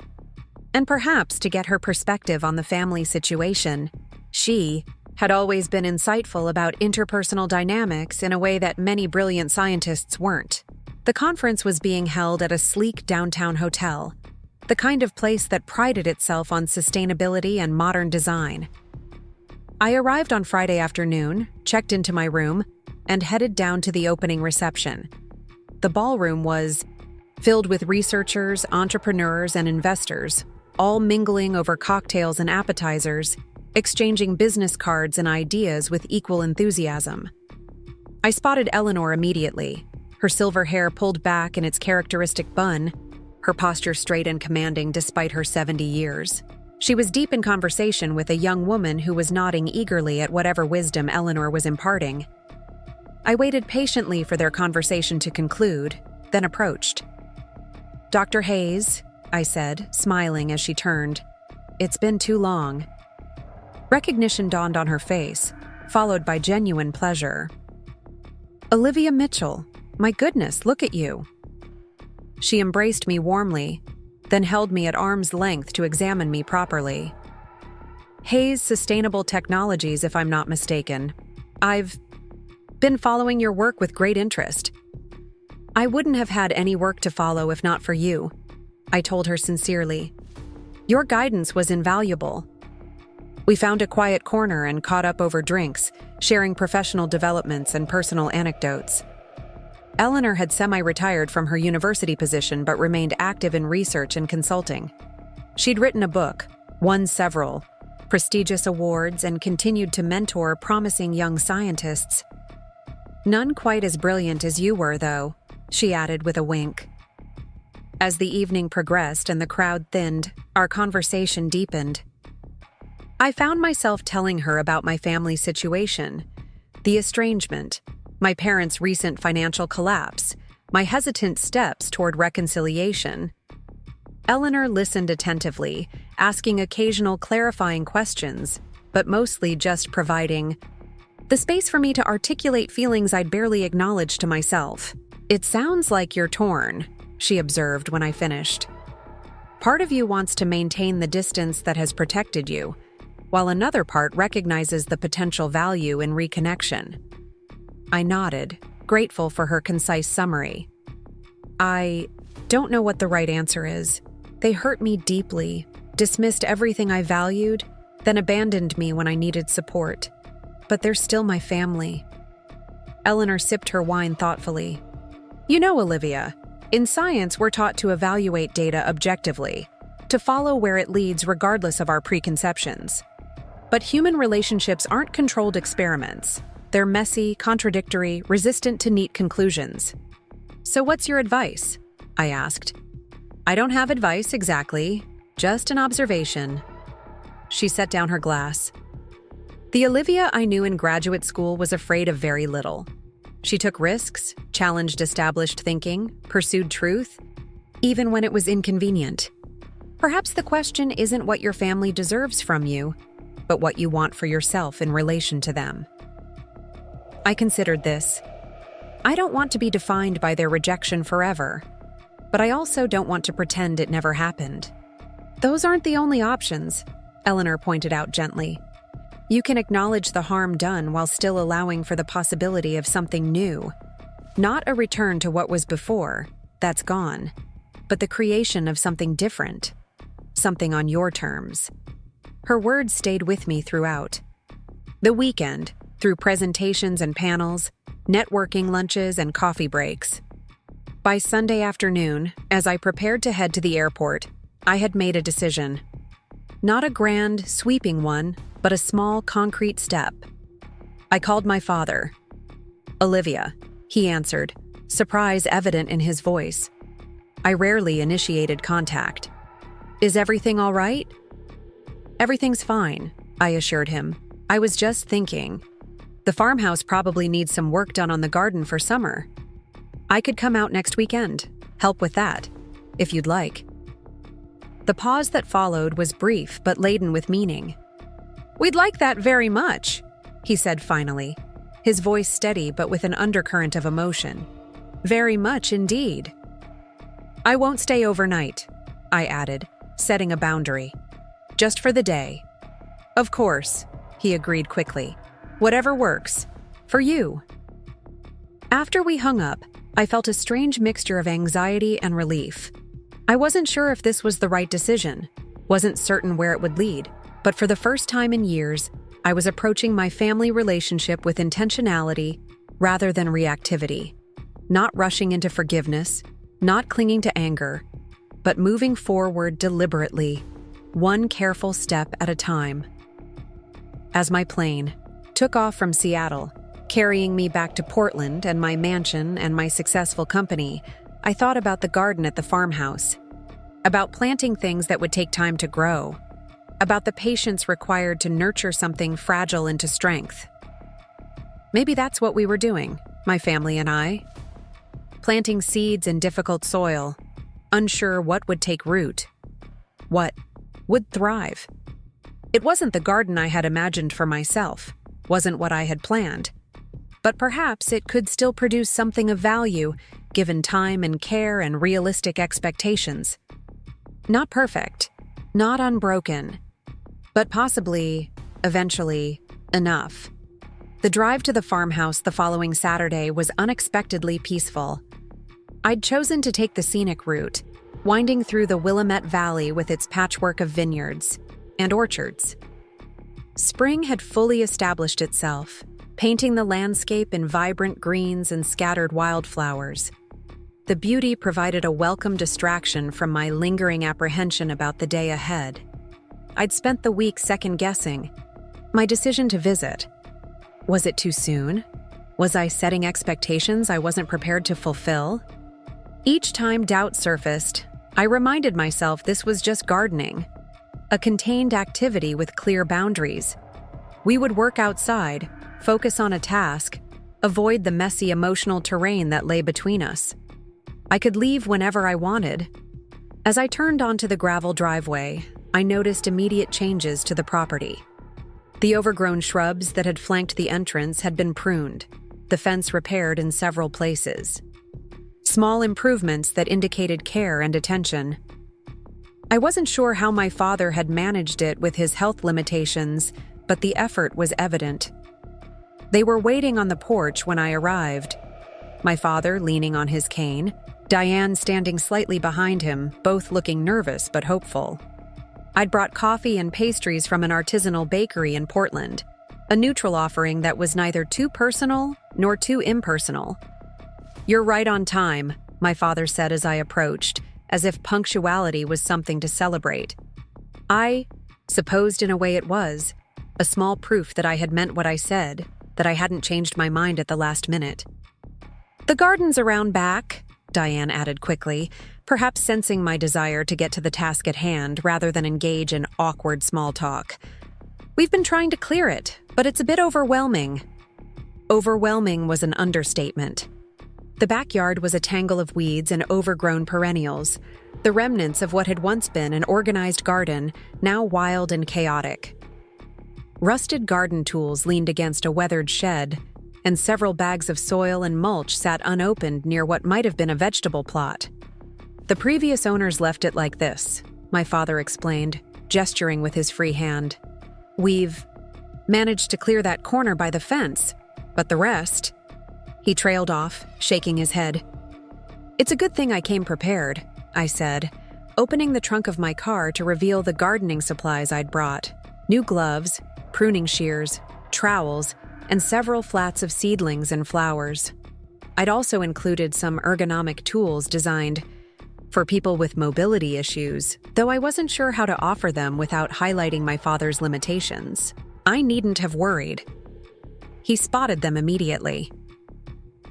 Speaker 1: and perhaps to get her perspective on the family situation. She had always been insightful about interpersonal dynamics in a way that many brilliant scientists weren't. The conference was being held at a sleek downtown hotel, the kind of place that prided itself on sustainability and modern design. I arrived on Friday afternoon, checked into my room, and headed down to the opening reception. The ballroom was filled with researchers, entrepreneurs, and investors, all mingling over cocktails and appetizers, exchanging business cards and ideas with equal enthusiasm. I spotted Eleanor immediately, her silver hair pulled back in its characteristic bun, her posture straight and commanding despite her 70 years. She was deep in conversation with a young woman who was nodding eagerly at whatever wisdom Eleanor was imparting. I waited patiently for their conversation to conclude, then approached. "Dr. Hayes," I said, smiling as she turned. "It's been too long." Recognition dawned on her face, followed by genuine pleasure. "Olivia Mitchell, my goodness, look at you." She embraced me warmly, then held me at arm's length to examine me properly. "Hayes Sustainable Technologies, if I'm not mistaken. I've been following your work with great interest." "I wouldn't have had any work to follow if not for you," I told her sincerely. "Your guidance was invaluable." We found a quiet corner and caught up over drinks, sharing professional developments and personal anecdotes. Eleanor had semi-retired from her university position but remained active in research and consulting. She'd written a book, won several prestigious awards, and continued to mentor promising young scientists. "None quite as brilliant as you were, though," she added with a wink. As the evening progressed and the crowd thinned, our conversation deepened. I found myself telling her about my family situation, the estrangement, my parents' recent financial collapse, my hesitant steps toward reconciliation. Eleanor listened attentively, asking occasional clarifying questions, but mostly just providing the space for me to articulate feelings I'd barely acknowledged to myself. "It sounds like you're torn," she observed when I finished. "Part of you wants to maintain the distance that has protected you, while another part recognizes the potential value in reconnection." I nodded, grateful for her concise summary. "I don't know what the right answer is. They hurt me deeply, dismissed everything I valued, then abandoned me when I needed support. But they're still my family." Eleanor sipped her wine thoughtfully. "You know, Olivia, in science we're taught to evaluate data objectively, to follow where it leads regardless of our preconceptions. But human relationships aren't controlled experiments. They're messy, contradictory, resistant to neat conclusions. So what's your advice?" I asked. "I don't have advice exactly, just an observation." She set down her glass. The Olivia I knew in graduate school was afraid of very little. She took risks, challenged established thinking, pursued truth, even when it was inconvenient. Perhaps the question isn't what your family deserves from you, but what you want for yourself in relation to them. I considered this. I don't want to be defined by their rejection forever, but I also don't want to pretend it never happened. "Those aren't the only options," Eleanor pointed out gently. "You can acknowledge the harm done while still allowing for the possibility of something new. Not a return to what was before, that's gone, but the creation of something different, something on your terms." Her words stayed with me throughout. The weekend, through presentations and panels, networking lunches and coffee breaks. By Sunday afternoon, as I prepared to head to the airport, I had made a decision. Not a grand, sweeping one, but a small, concrete step. I called my father. "Olivia," he answered, surprise evident in his voice. I rarely initiated contact. "Is everything all right?" "Everything's fine," I assured him. "I was just thinking. The farmhouse probably needs some work done on the garden for summer. I could come out next weekend, help with that, if you'd like." The pause that followed was brief but laden with meaning. "We'd like that very much," he said finally, his voice steady but with an undercurrent of emotion. "Very much indeed." "I won't stay overnight," I added, setting a boundary. "Just for the day." "Of course," he agreed quickly. "Whatever works. For you." After we hung up, I felt a strange mixture of anxiety and relief. I wasn't sure if this was the right decision, wasn't certain where it would lead, but for the first time in years, I was approaching my family relationship with intentionality rather than reactivity. Not rushing into forgiveness, not clinging to anger, but moving forward deliberately, one careful step at a time. As my plane took off from Seattle, carrying me back to Portland and my mansion and my successful company, I thought about the garden at the farmhouse, about planting things that would take time to grow, about the patience required to nurture something fragile into strength. Maybe that's what we were doing, my family and I. Planting seeds in difficult soil, unsure what would take root, what would thrive. It wasn't the garden I had imagined for myself, wasn't what I had planned. But perhaps it could still produce something of value, given time and care and realistic expectations. Not perfect, not unbroken, but possibly, eventually, enough. The drive to the farmhouse the following Saturday was unexpectedly peaceful. I'd chosen to take the scenic route, winding through the Willamette Valley with its patchwork of vineyards and orchards. Spring had fully established itself, painting the landscape in vibrant greens and scattered wildflowers. The beauty provided a welcome distraction from my lingering apprehension about the day ahead. I'd spent the week second-guessing my decision to visit. Was it too soon? Was I setting expectations I wasn't prepared to fulfill? Each time doubt surfaced, I reminded myself this was just gardening, a contained activity with clear boundaries. We would work outside, focus on a task, avoid the messy emotional terrain that lay between us. I could leave whenever I wanted. As I turned onto the gravel driveway, I noticed immediate changes to the property. The overgrown shrubs that had flanked the entrance had been pruned, the fence repaired in several places. Small improvements that indicated care and attention. I wasn't sure how my father had managed it with his health limitations, but the effort was evident. They were waiting on the porch when I arrived. My father leaning on his cane, Diane standing slightly behind him, both looking nervous but hopeful. I'd brought coffee and pastries from an artisanal bakery in Portland, a neutral offering that was neither too personal nor too impersonal. "You're right on time," my father said as I approached, as if punctuality was something to celebrate. I supposed in a way it was, a small proof that I had meant what I said, that I hadn't changed my mind at the last minute. "The garden's around back," Diane added quickly, perhaps sensing my desire to get to the task at hand rather than engage in awkward small talk. "We've been trying to clear it, but it's a bit overwhelming." Overwhelming was an understatement. The backyard was a tangle of weeds and overgrown perennials, the remnants of what had once been an organized garden, now wild and chaotic. Rusted garden tools leaned against a weathered shed, and several bags of soil and mulch sat unopened near what might have been a vegetable plot. "The previous owners left it like this," my father explained, gesturing with his free hand. "We've managed to clear that corner by the fence, but the rest..." He trailed off, shaking his head. "It's a good thing I came prepared," I said, opening the trunk of my car to reveal the gardening supplies I'd brought. New gloves, pruning shears, trowels, and several flats of seedlings and flowers. I'd also included some ergonomic tools designed for people with mobility issues, though I wasn't sure how to offer them without highlighting my father's limitations. I needn't have worried. He spotted them immediately.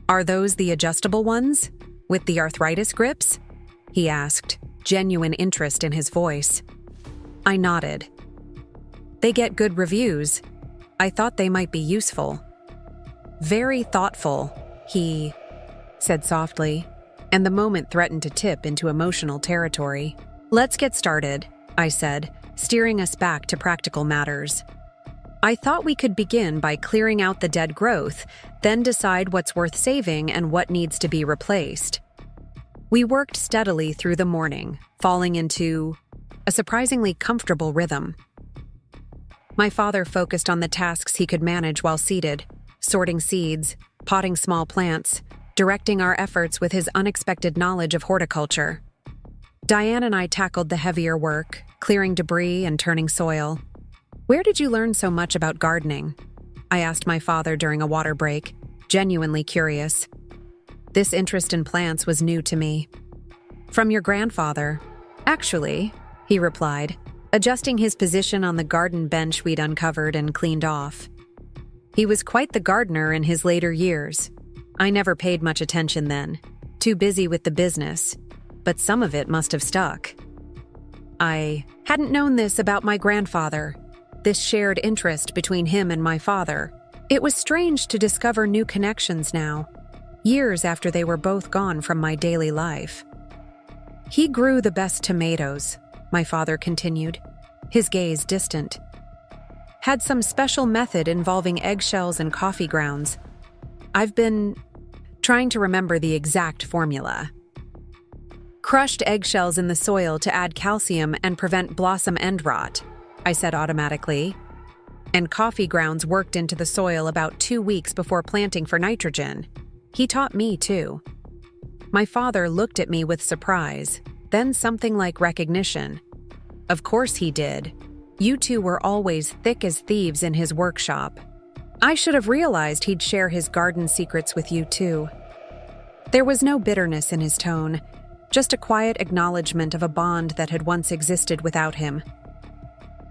Speaker 1: "Are those the adjustable ones, with the arthritis grips?" he asked, genuine interest in his voice. I nodded. "They get good reviews. I thought they might be useful." "Very thoughtful," he said softly, and the moment threatened to tip into emotional territory. "Let's get started," I said, steering us back to practical matters. "I thought we could begin by clearing out the dead growth, then decide what's worth saving and what needs to be replaced." We worked steadily through the morning, falling into a surprisingly comfortable rhythm. My father focused on the tasks he could manage while seated, sorting seeds, potting small plants, directing our efforts with his unexpected knowledge of horticulture. Diane and I tackled the heavier work, clearing debris and turning soil. "Where did you learn so much about gardening?" I asked my father during a water break, genuinely curious. This interest in plants was new to me. "From your grandfather." "Actually," he replied, adjusting his position on the garden bench we'd uncovered and cleaned off. "He was quite the gardener in his later years. I never paid much attention then, too busy with the business, but some of it must have stuck." I hadn't known this about my grandfather, this shared interest between him and my father. It was strange to discover new connections now, years after they were both gone from my daily life. "He grew the best tomatoes," my father continued, his gaze distant. "Had some special method involving eggshells and coffee grounds. I've been trying to remember the exact formula. Crushed eggshells in the soil to add calcium and prevent blossom end rot," I said automatically. "And coffee grounds worked into the soil about 2 weeks before planting for nitrogen. He taught me too." My father looked at me with surprise, then something like recognition. "Of course he did. You two were always thick as thieves in his workshop. I should have realized he'd share his garden secrets with you too." There was no bitterness in his tone, just a quiet acknowledgement of a bond that had once existed without him.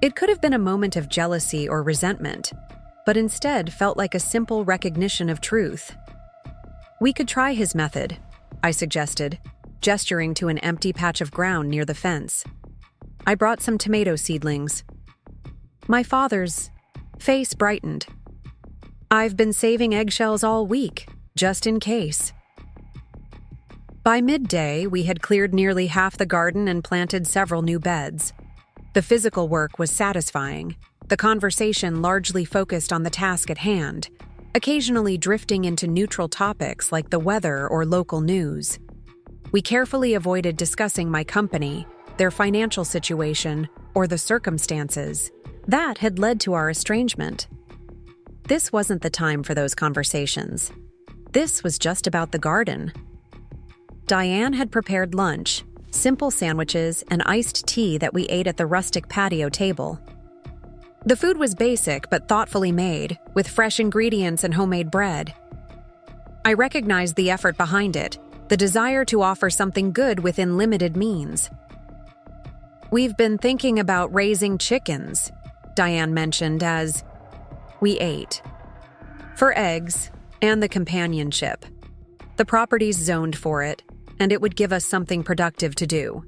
Speaker 1: It could have been a moment of jealousy or resentment, but instead felt like a simple recognition of truth. "We could try his method," I suggested, gesturing to an empty patch of ground near the fence. I brought some tomato seedlings. My father's face brightened. "I've been saving eggshells all week, just in case." By midday, we had cleared nearly half the garden and planted several new beds. The physical work was satisfying, the conversation largely focused on the task at hand, occasionally drifting into neutral topics like the weather or local news. We carefully avoided discussing my company, their financial situation, or the circumstances. That had led to our estrangement. This wasn't the time for those conversations. This was just about the garden. Diane had prepared lunch, simple sandwiches, and iced tea that we ate at the rustic patio table. The food was basic but thoughtfully made, with fresh ingredients and homemade bread. I recognized the effort behind it, the desire to offer something good within limited means. "We've been thinking about raising chickens," Diane mentioned as we ate. "For eggs and the companionship. The property's zoned for it, and it would give us something productive to do."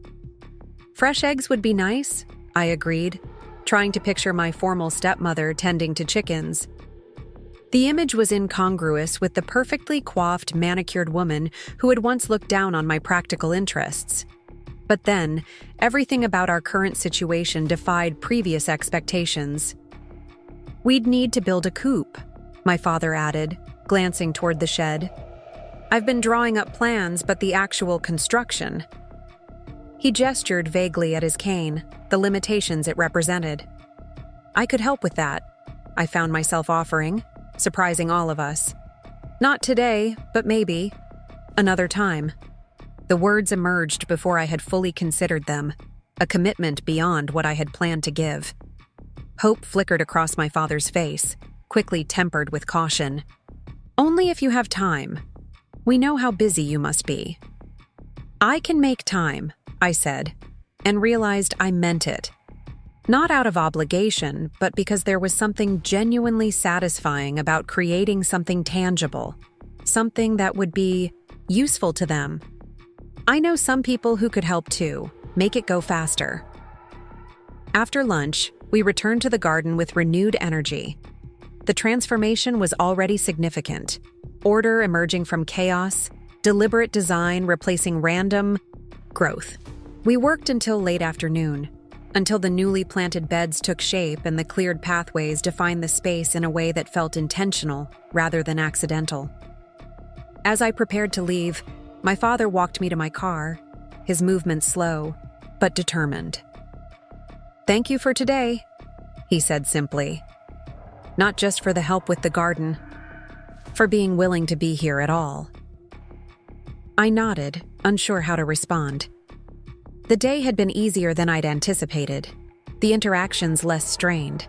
Speaker 1: "Fresh eggs would be nice," I agreed, trying to picture my formal stepmother tending to chickens. The image was incongruous with the perfectly coiffed, manicured woman who had once looked down on my practical interests. But then, everything about our current situation defied previous expectations. "We'd need to build a coop," my father added, glancing toward the shed. "I've been drawing up plans, but the actual construction..." He gestured vaguely at his cane, the limitations it represented. "I could help with that," I found myself offering, surprising all of us. "Not today, but maybe. Another time." The words emerged before I had fully considered them, a commitment beyond what I had planned to give. Hope flickered across my father's face, quickly tempered with caution. "Only if you have time. We know how busy you must be." "I can make time," I said, and realized I meant it. Not out of obligation, but because there was something genuinely satisfying about creating something tangible, something that would be useful to them. I know some people who could help too, make it go faster. After lunch, we returned to the garden with renewed energy. The transformation was already significant. Order emerging from chaos, deliberate design replacing random growth. We worked until late afternoon, until the newly planted beds took shape and the cleared pathways defined the space in a way that felt intentional rather than accidental. As I prepared to leave, my father walked me to my car, his movements slow, but determined. "Thank you for today," he said simply. Not just for the help with the garden, for being willing to be here at all. I nodded, unsure how to respond. The day had been easier than I'd anticipated, the interactions less strained.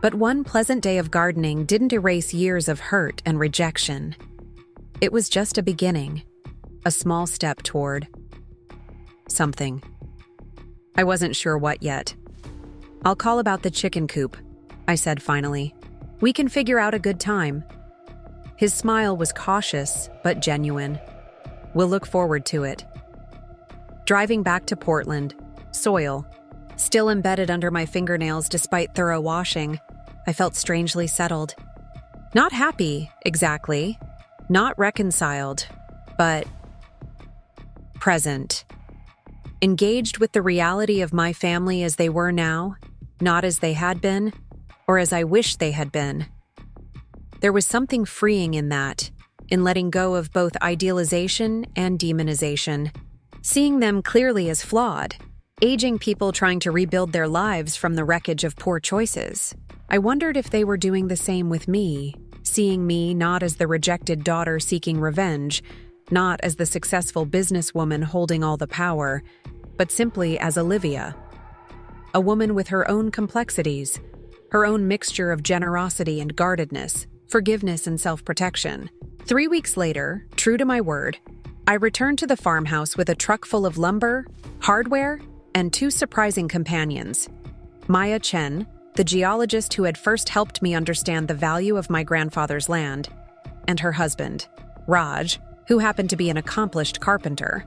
Speaker 1: But one pleasant day of gardening didn't erase years of hurt and rejection. It was just a beginning, a small step toward something. I wasn't sure what yet. "I'll call about the chicken coop," I said finally. "We can figure out a good time." His smile was cautious but genuine. "We'll look forward to it." Driving back to Portland, soil, still embedded under my fingernails despite thorough washing, I felt strangely settled. Not happy, exactly. Not reconciled, but present. Engaged with the reality of my family as they were now, not as they had been, or as I wished they had been. There was something freeing in that, in letting go of both idealization and demonization, seeing them clearly as flawed, aging people trying to rebuild their lives from the wreckage of poor choices. I wondered if they were doing the same with me, seeing me not as the rejected daughter seeking revenge, not as the successful businesswoman holding all the power, but simply as Olivia. A woman with her own complexities, her own mixture of generosity and guardedness, forgiveness and self-protection. 3 weeks later, true to my word, I returned to the farmhouse with a truck full of lumber, hardware, and 2 surprising companions. Maya Chen, the geologist who had first helped me understand the value of my grandfather's land, and her husband, Raj, who happened to be an accomplished carpenter.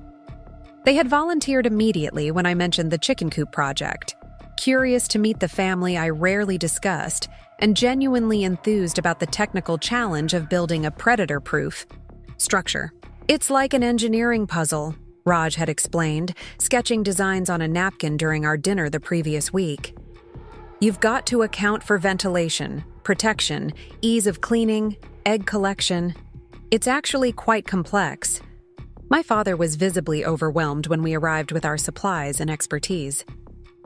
Speaker 1: They had volunteered immediately when I mentioned the chicken coop project, curious to meet the family I rarely discussed, and genuinely enthused about the technical challenge of building a predator-proof structure. "It's like an engineering puzzle," Raj had explained, sketching designs on a napkin during our dinner the previous week. You've got to account for ventilation, protection, ease of cleaning, egg collection. It's actually quite complex. My father was visibly overwhelmed when we arrived with our supplies and expertise.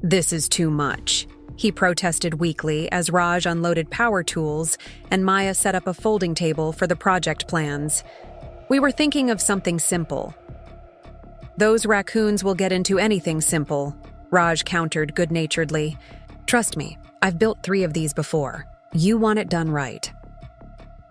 Speaker 1: This is too much, he protested weakly as Raj unloaded power tools and Maya set up a folding table for the project plans. We were thinking of something simple. Those raccoons will get into anything simple, Raj countered good-naturedly. Trust me, I've built 3 of these before. You want it done right.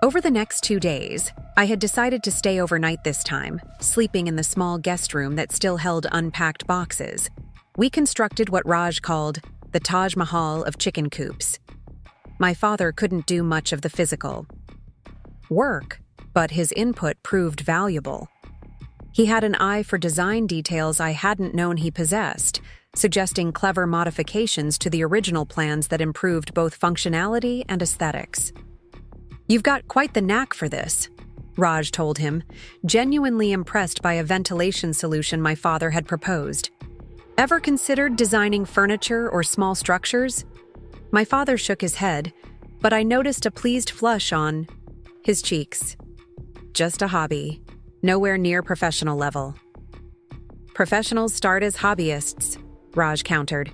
Speaker 1: Over the next 2 days, I had decided to stay overnight this time, sleeping in the small guest room that still held unpacked boxes. We constructed what Raj called the Taj Mahal of chicken coops. My father couldn't do much of the physical work, but his input proved valuable. He had an eye for design details I hadn't known he possessed, suggesting clever modifications to the original plans that improved both functionality and aesthetics. You've got quite the knack for this, Raj told him, genuinely impressed by a ventilation solution my father had proposed. Ever considered designing furniture or small structures? My father shook his head, but I noticed a pleased flush on his cheeks. Just a hobby, nowhere near professional level. Professionals start as hobbyists, Raj countered.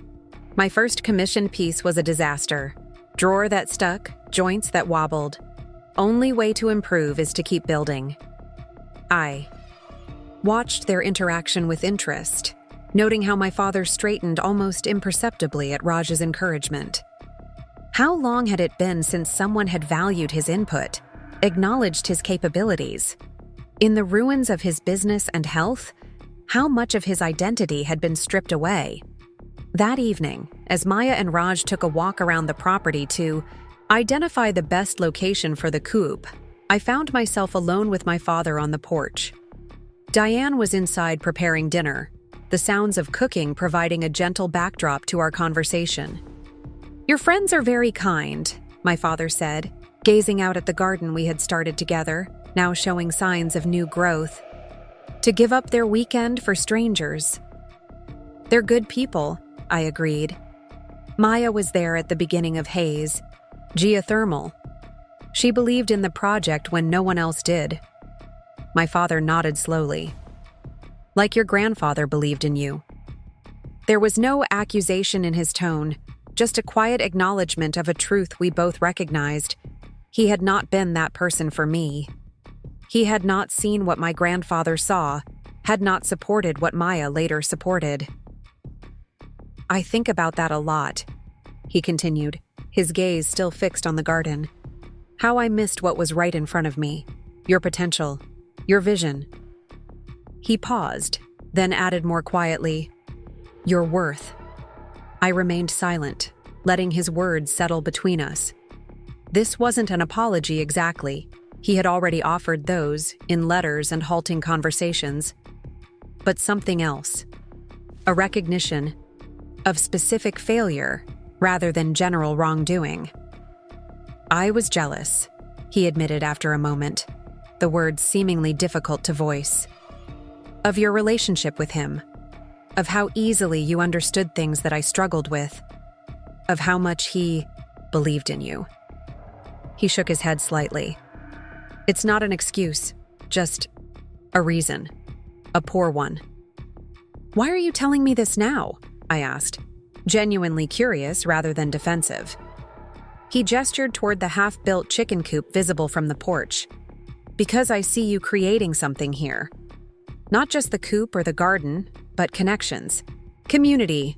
Speaker 1: My first commissioned piece was a disaster. Drawer that stuck, joints that wobbled. Only way to improve is to keep building. I watched their interaction with interest, noting how my father straightened almost imperceptibly at Raj's encouragement. How long had it been since someone had valued his input, acknowledged his capabilities? In the ruins of his business and health, how much of his identity had been stripped away? That evening, as Maya and Raj took a walk around the property to identify the best location for the coop, I found myself alone with my father on the porch. Diane was inside preparing dinner, the sounds of cooking providing a gentle backdrop to our conversation. Your friends are very kind, my father said, gazing out at the garden we had started together, now showing signs of new growth. To give up their weekend for strangers. They're good people, I agreed. Maya was there at the beginning of Haze. Geothermal. She believed in the project when no one else did. My father nodded slowly. Like your grandfather believed in you. There was no accusation in his tone, just a quiet acknowledgement of a truth we both recognized. He had not been that person for me. He had not seen what my grandfather saw, had not supported what Maya later supported. I think about that a lot, he continued, his gaze still fixed on the garden. How I missed what was right in front of me. Your potential. Your vision. He paused, then added more quietly, your worth. I remained silent, letting his words settle between us. This wasn't an apology exactly. He had already offered those in letters and halting conversations. But something else. A recognition of specific failure rather than general wrongdoing. I was jealous, he admitted after a moment, the words seemingly difficult to voice. Of your relationship with him. Of how easily you understood things that I struggled with. Of how much he believed in you. He shook his head slightly. It's not an excuse, just a reason. A poor one. Why are you telling me this now? I asked, genuinely curious rather than defensive. He gestured toward the half-built chicken coop visible from the porch. Because I see you creating something here. Not just the coop or the garden, but connections. Community.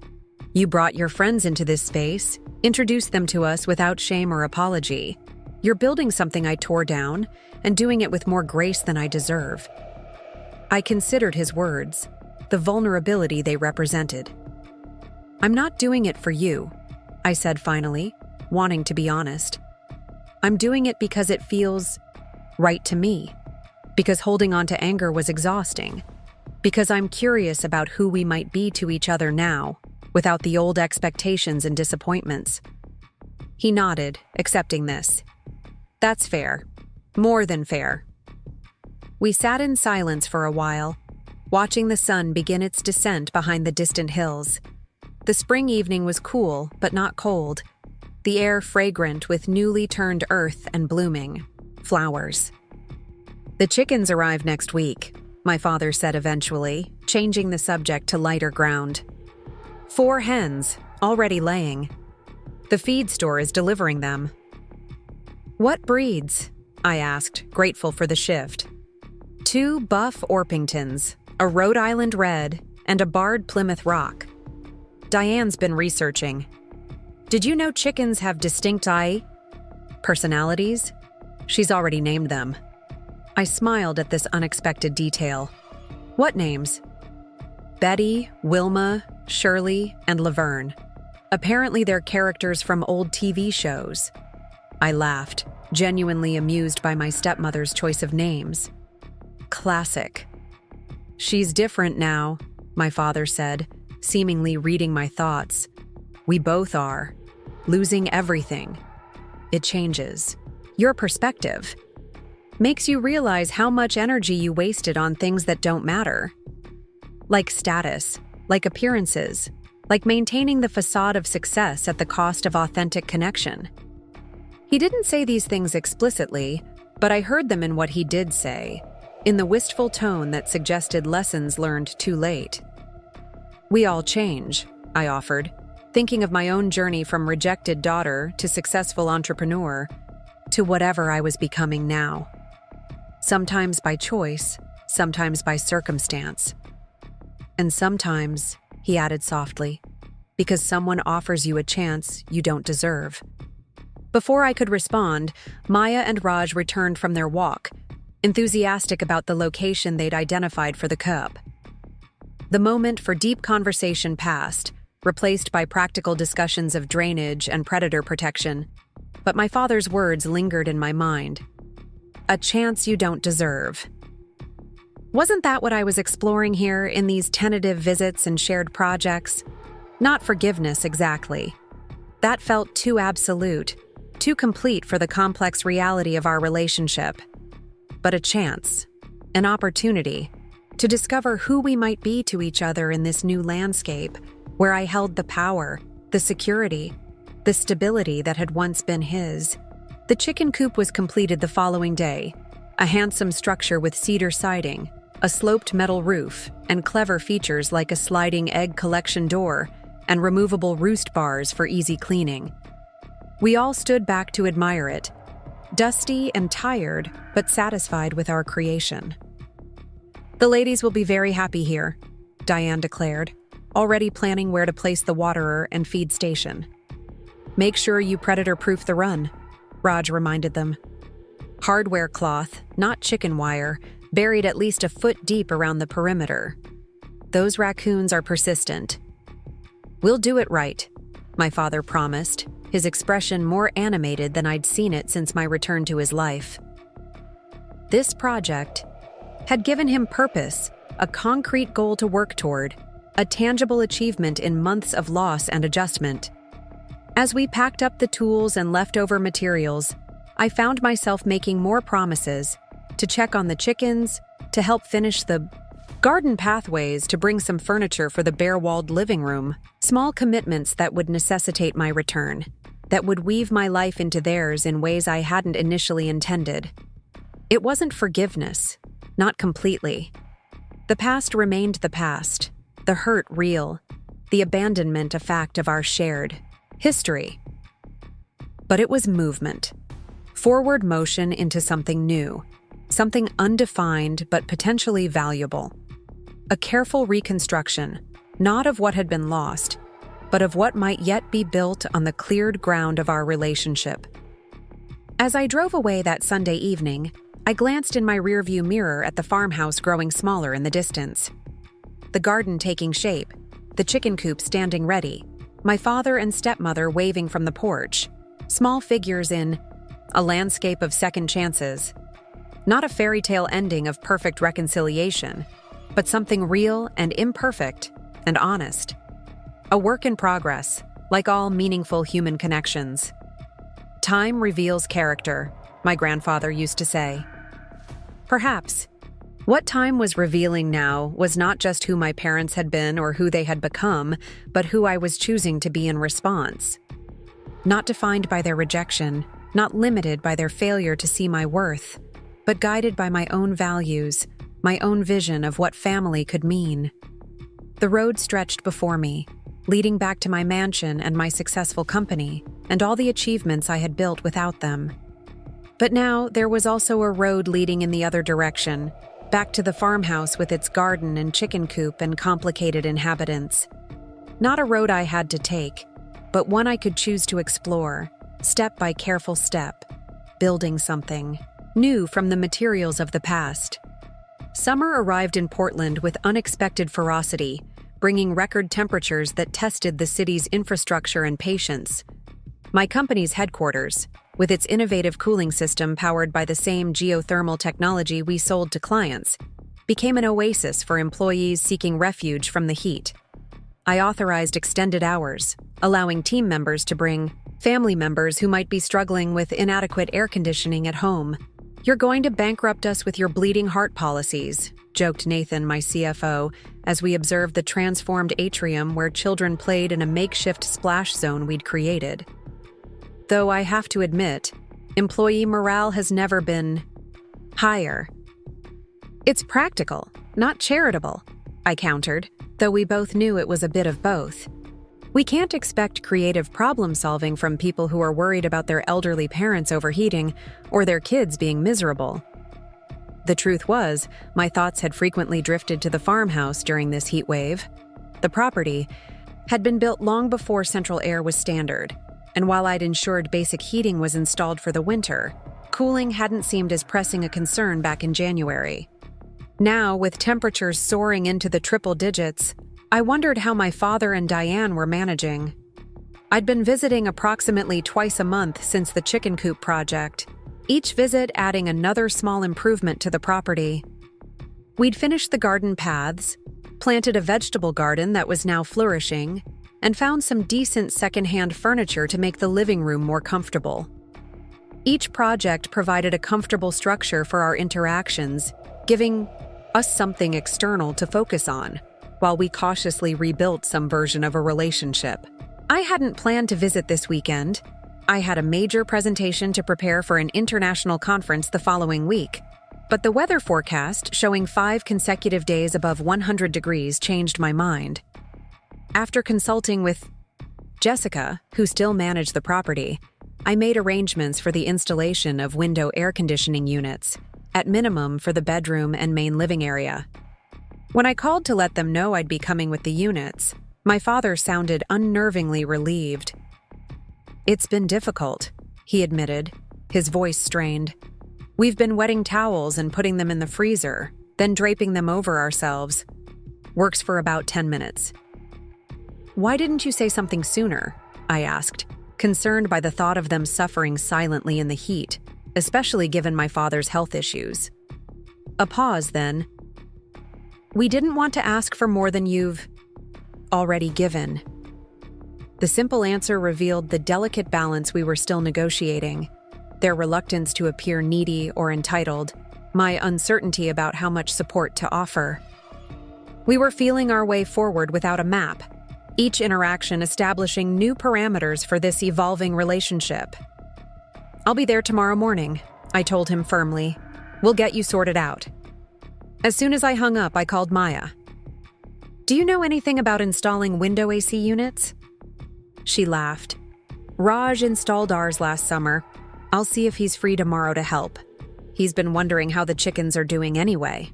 Speaker 1: You brought your friends into this space, introduced them to us without shame or apology. You're building something I tore down, and doing it with more grace than I deserve. I considered his words, the vulnerability they represented. I'm not doing it for you, I said finally, wanting to be honest. I'm doing it because it feels right to me, because holding on to anger was exhausting, because I'm curious about who we might be to each other now, without the old expectations and disappointments. He nodded, accepting this. That's fair. More than fair. We sat in silence for a while, watching the sun begin its descent behind the distant hills. The spring evening was cool, but not cold. The air fragrant with newly turned earth and blooming flowers. "The chickens arrive next week," my father said eventually, changing the subject to lighter ground. "4 hens, already laying. The feed store is delivering them." "What breeds?" I asked, grateful for the shift. "2 buff Orpingtons, a Rhode Island Red, and a barred Plymouth Rock." Diane's been researching. "Did you know chickens have distinct personalities?" She's already named them. I smiled at this unexpected detail. "What names?" "Betty, Wilma, Shirley, and Laverne. Apparently they're characters from old TV shows." I laughed, genuinely amused by my stepmother's choice of names. "Classic." "She's different now," my father said, seemingly reading my thoughts. "We both are. Losing everything. It changes. Your perspective. Makes you realize how much energy you wasted on things that don't matter. Like status, like appearances, like maintaining the facade of success at the cost of authentic connection." He didn't say these things explicitly, but I heard them in what he did say, in the wistful tone that suggested lessons learned too late. "We all change," I offered, thinking of my own journey from rejected daughter to successful entrepreneur, to whatever I was becoming now. Sometimes by choice, sometimes by circumstance. And sometimes, he added softly, because someone offers you a chance you don't deserve. Before I could respond, Maya and Raj returned from their walk, enthusiastic about the location they'd identified for the cup. The moment for deep conversation passed, replaced by practical discussions of drainage and predator protection, but my father's words lingered in my mind. A chance you don't deserve. Wasn't that what I was exploring here in these tentative visits and shared projects? Not forgiveness exactly. That felt too absolute, too complete for the complex reality of our relationship. But a chance, an opportunity, to discover who we might be to each other in this new landscape, where I held the power, the security, the stability that had once been his. The chicken coop was completed the following day, a handsome structure with cedar siding, a sloped metal roof, and clever features like a sliding egg collection door and removable roost bars for easy cleaning. We all stood back to admire it, dusty and tired, but satisfied with our creation. "The ladies will be very happy here," Diane declared, already planning where to place the waterer and feed station. "Make sure you predator-proof the run," Raj reminded them. "Hardware cloth, not chicken wire, buried at least a foot deep around the perimeter. Those raccoons are persistent." "We'll do it right," my father promised, his expression more animated than I'd seen it since my return to his life. This project had given him purpose, a concrete goal to work toward, a tangible achievement in months of loss and adjustment. As we packed up the tools and leftover materials, I found myself making more promises, to check on the chickens, to help finish the garden pathways, to bring some furniture for the bare-walled living room. Small commitments that would necessitate my return, that would weave my life into theirs in ways I hadn't initially intended. It wasn't forgiveness, not completely. The past remained the past, the hurt real, the abandonment a fact of our shared history. But it was movement, forward motion into something new, something undefined but potentially valuable. A careful reconstruction, not of what had been lost, but of what might yet be built on the cleared ground of our relationship. As I drove away that Sunday evening, I glanced in my rearview mirror at the farmhouse growing smaller in the distance. The garden taking shape, the chicken coop standing ready, my father and stepmother waving from the porch, small figures in a landscape of second chances. Not a fairy tale ending of perfect reconciliation, but something real and imperfect and honest. A work in progress, like all meaningful human connections. Time reveals character, my grandfather used to say. Perhaps, What time was revealing now was not just who my parents had been or who they had become, but who I was choosing to be in response. Not defined by their rejection, not limited by their failure to see my worth, but guided by my own values, my own vision of what family could mean. The road stretched before me, leading back to my mansion and my successful company, and all the achievements I had built without them. But now there was also a road leading in the other direction, back to the farmhouse with its garden and chicken coop and complicated inhabitants. Not a road I had to take, but one I could choose to explore, step by careful step, building something new from the materials of the past. Summer arrived in Portland with unexpected ferocity, bringing record temperatures that tested the city's infrastructure and patience. My company's headquarters, with its innovative cooling system powered by the same geothermal technology we sold to clients, became an oasis for employees seeking refuge from the heat. I authorized extended hours, allowing team members to bring family members who might be struggling with inadequate air conditioning at home. "You're going to bankrupt us with your bleeding heart policies," joked Nathan, my CFO, as we observed the transformed atrium where children played in a makeshift splash zone we'd created. Though I have to admit, employee morale has never been higher. "It's practical, not charitable," I countered, though we both knew it was a bit of both. We can't expect creative problem-solving from people who are worried about their elderly parents overheating or their kids being miserable. The truth was, my thoughts had frequently drifted to the farmhouse during this heat wave. The property had been built long before central air was standard, and while I'd ensured basic heating was installed for the winter, cooling hadn't seemed as pressing a concern back in January. Now, with temperatures soaring into the triple digits, I wondered how my father and Diane were managing. I'd been visiting approximately twice a month since the chicken coop project, each visit adding another small improvement to the property. We'd finished the garden paths, planted a vegetable garden that was now flourishing, and found some decent secondhand furniture to make the living room more comfortable. Each project provided a comfortable structure for our interactions, giving us something external to focus on, while we cautiously rebuilt some version of a relationship. I hadn't planned to visit this weekend. I had a major presentation to prepare for an international conference the following week, but the weather forecast showing 5 consecutive days above 100 degrees changed my mind. After consulting with Jessica, who still managed the property, I made arrangements for the installation of window air conditioning units, at minimum for the bedroom and main living area. When I called to let them know I'd be coming with the units, my father sounded unnervingly relieved. "It's been difficult," he admitted, his voice strained. "We've been wetting towels and putting them in the freezer, then draping them over ourselves. Works for about 10 minutes. "Why didn't you say something sooner?" I asked, concerned by the thought of them suffering silently in the heat, especially given my father's health issues. A pause, then. "We didn't want to ask for more than you've already given." The simple answer revealed the delicate balance we were still negotiating, their reluctance to appear needy or entitled, my uncertainty about how much support to offer. We were feeling our way forward without a map, each interaction establishing new parameters for this evolving relationship. "I'll be there tomorrow morning," I told him firmly. "We'll get you sorted out." As soon as I hung up, I called Maya. "Do you know anything about installing window AC units?" She laughed. "Raj installed ours last summer. I'll see if he's free tomorrow to help. He's been wondering how the chickens are doing anyway."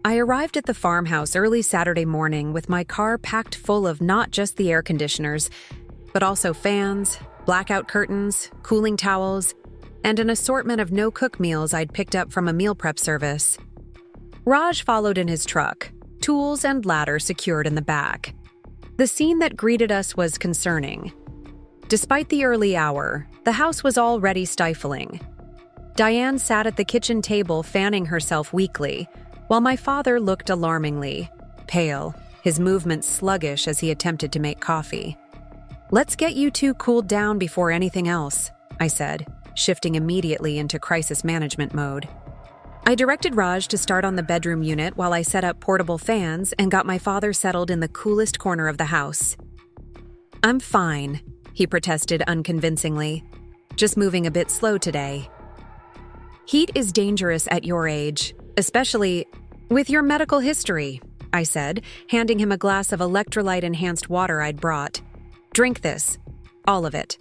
Speaker 1: I arrived at the farmhouse early Saturday morning with my car packed full of not just the air conditioners, but also fans, blackout curtains, cooling towels, and an assortment of no-cook meals I'd picked up from a meal prep service. Raj followed in his truck, tools and ladder secured in the back. The scene that greeted us was concerning. Despite the early hour, the house was already stifling. Diane sat at the kitchen table fanning herself weakly, while my father looked alarmingly pale, his movements sluggish as he attempted to make coffee. "Let's get you two cooled down before anything else," I said, shifting immediately into crisis management mode. I directed Raj to start on the bedroom unit while I set up portable fans and got my father settled in the coolest corner of the house. "I'm fine," he protested unconvincingly. "Just moving a bit slow today." "Heat is dangerous at your age, especially with your medical history," I said, handing him a glass of electrolyte-enhanced water I'd brought. "Drink this. All of it."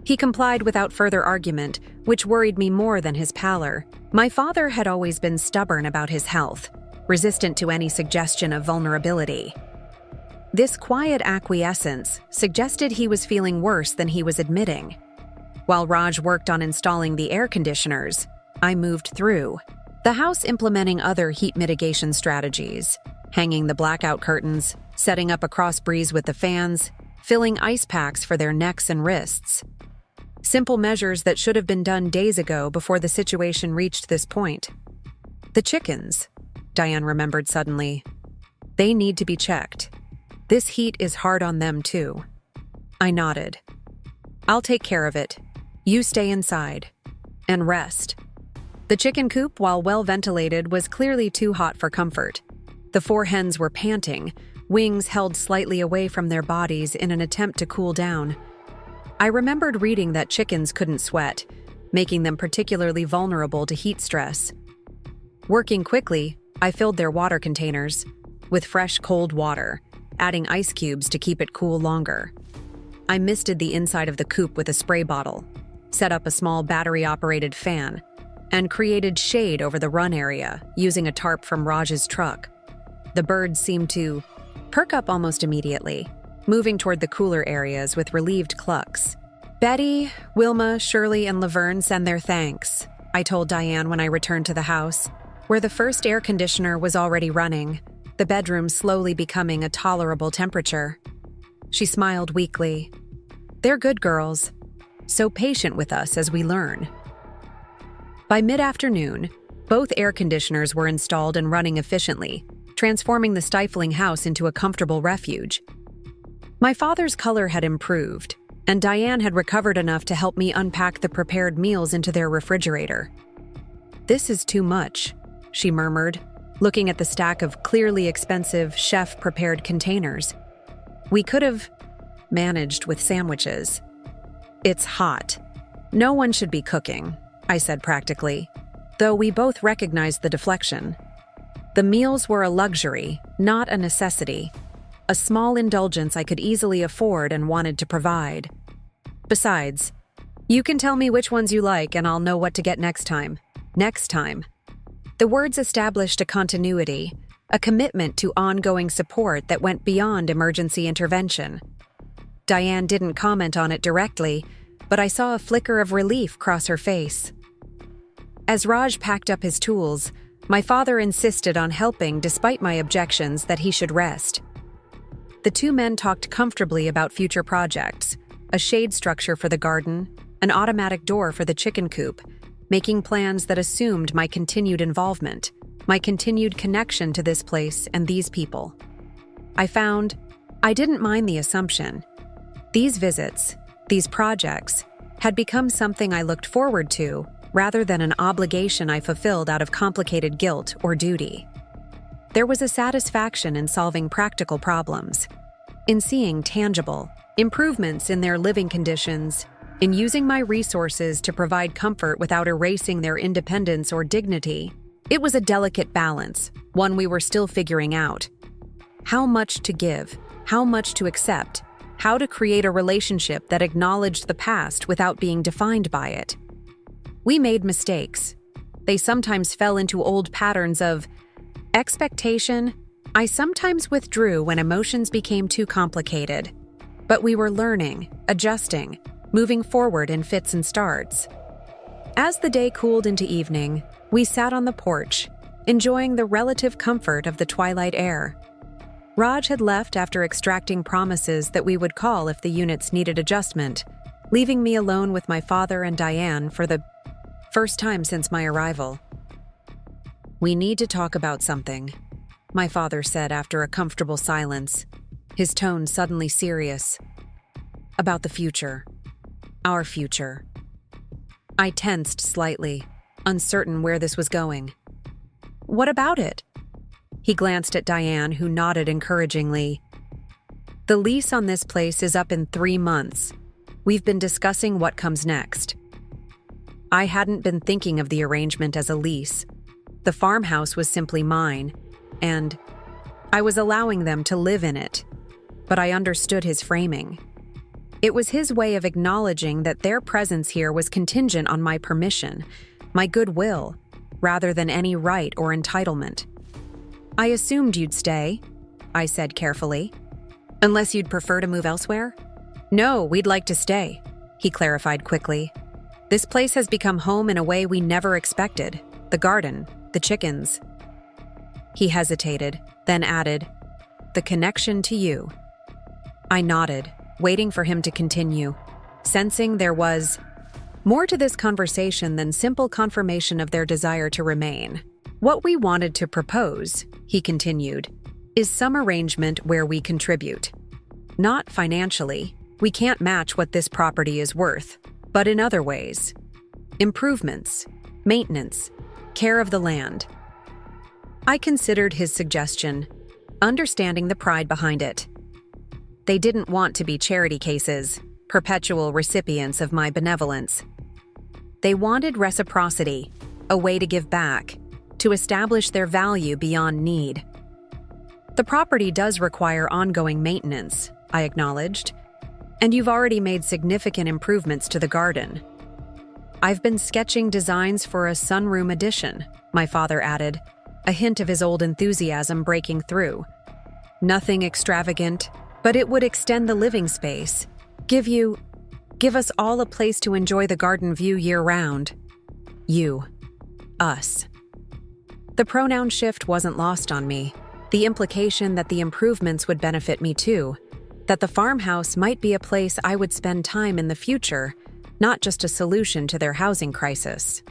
Speaker 1: He complied without further argument, which worried me more than his pallor. My father had always been stubborn about his health, resistant to any suggestion of vulnerability. This quiet acquiescence suggested he was feeling worse than he was admitting. While Raj worked on installing the air conditioners, I moved through the house implementing other heat mitigation strategies, hanging the blackout curtains, setting up a cross breeze with the fans, filling ice packs for their necks and wrists. Simple measures that should have been done days ago before the situation reached this point. "The chickens," Diane remembered suddenly. "They need to be checked. This heat is hard on them too." I nodded. "I'll take care of it. You stay inside. And rest." The chicken coop, while well ventilated, was clearly too hot for comfort. The 4 hens were panting, wings held slightly away from their bodies in an attempt to cool down. I remembered reading that chickens couldn't sweat, making them particularly vulnerable to heat stress. Working quickly, I filled their water containers with fresh cold water, adding ice cubes to keep it cool longer. I misted the inside of the coop with a spray bottle, set up a small battery-operated fan, and created shade over the run area using a tarp from Raj's truck. The birds seemed to perk up almost immediately, moving toward the cooler areas with relieved clucks. "Betty, Wilma, Shirley, and Laverne send their thanks," I told Diane when I returned to the house, where the first air conditioner was already running, the bedroom slowly becoming a tolerable temperature. She smiled weakly. "They're good girls, so patient with us as we learn." By mid-afternoon, both air conditioners were installed and running efficiently, transforming the stifling house into a comfortable refuge. My father's color had improved, and Diane had recovered enough to help me unpack the prepared meals into their refrigerator. "This is too much," she murmured, looking at the stack of clearly expensive chef-prepared containers. "We could have managed with sandwiches." "It's hot. No one should be cooking," I said practically, though we both recognized the deflection. The meals were a luxury, not a necessity, a small indulgence I could easily afford and wanted to provide. Besides, "You can tell me which ones you like and I'll know what to get next time." Next time. The words established a continuity, a commitment to ongoing support that went beyond emergency intervention. Diane didn't comment on it directly, but I saw a flicker of relief cross her face. As Raj packed up his tools, my father insisted on helping despite my objections that he should rest. The 2 men talked comfortably about future projects, a shade structure for the garden, an automatic door for the chicken coop, making plans that assumed my continued involvement, my continued connection to this place and these people. I found I didn't mind the assumption. These visits, these projects, had become something I looked forward to rather than an obligation I fulfilled out of complicated guilt or duty. There was a satisfaction in solving practical problems, in seeing tangible improvements in their living conditions, in using my resources to provide comfort without erasing their independence or dignity. It was a delicate balance, one we were still figuring out. How much to give, how much to accept, how to create a relationship that acknowledged the past without being defined by it. We made mistakes. They sometimes fell into old patterns of expectation. I sometimes withdrew when emotions became too complicated. But we were learning, adjusting, moving forward in fits and starts. As the day cooled into evening, we sat on the porch, enjoying the relative comfort of the twilight air. Raj had left after extracting promises that we would call if the units needed adjustment, leaving me alone with my father and Diane for the first time since my arrival. "We need to talk about something," my father said after a comfortable silence, his tone suddenly serious. "About the future. Our future." I tensed slightly, uncertain where this was going. "What about it?" He glanced at Diane, who nodded encouragingly. "The lease on this place is up in 3 months. We've been discussing what comes next." I hadn't been thinking of the arrangement as a lease. The farmhouse was simply mine, and I was allowing them to live in it. But I understood his framing. It was his way of acknowledging that their presence here was contingent on my permission, my goodwill, rather than any right or entitlement. "I assumed you'd stay," I said carefully. "Unless you'd prefer to move elsewhere?" "No, we'd like to stay," he clarified quickly. "This place has become home in a way we never expected. The garden, the chickens." He hesitated, then added, "The connection to you." I nodded, waiting for him to continue, sensing there was more to this conversation than simple confirmation of their desire to remain. "What we wanted to propose," he continued, "is some arrangement where we contribute. Not financially, we can't match what this property is worth, but in other ways. Improvements, maintenance, care of the land." I considered his suggestion, understanding the pride behind it. They didn't want to be charity cases, perpetual recipients of my benevolence. They wanted reciprocity, a way to give back, to establish their value beyond need. "The property does require ongoing maintenance," I acknowledged, "and you've already made significant improvements to the garden." "I've been sketching designs for a sunroom addition," my father added, a hint of his old enthusiasm breaking through. "Nothing extravagant, but it would extend the living space, give us all a place to enjoy the garden view year-round." You. Us. The pronoun shift wasn't lost on me. The implication that the improvements would benefit me too, that the farmhouse might be a place I would spend time in the future, not just a solution to their housing crisis.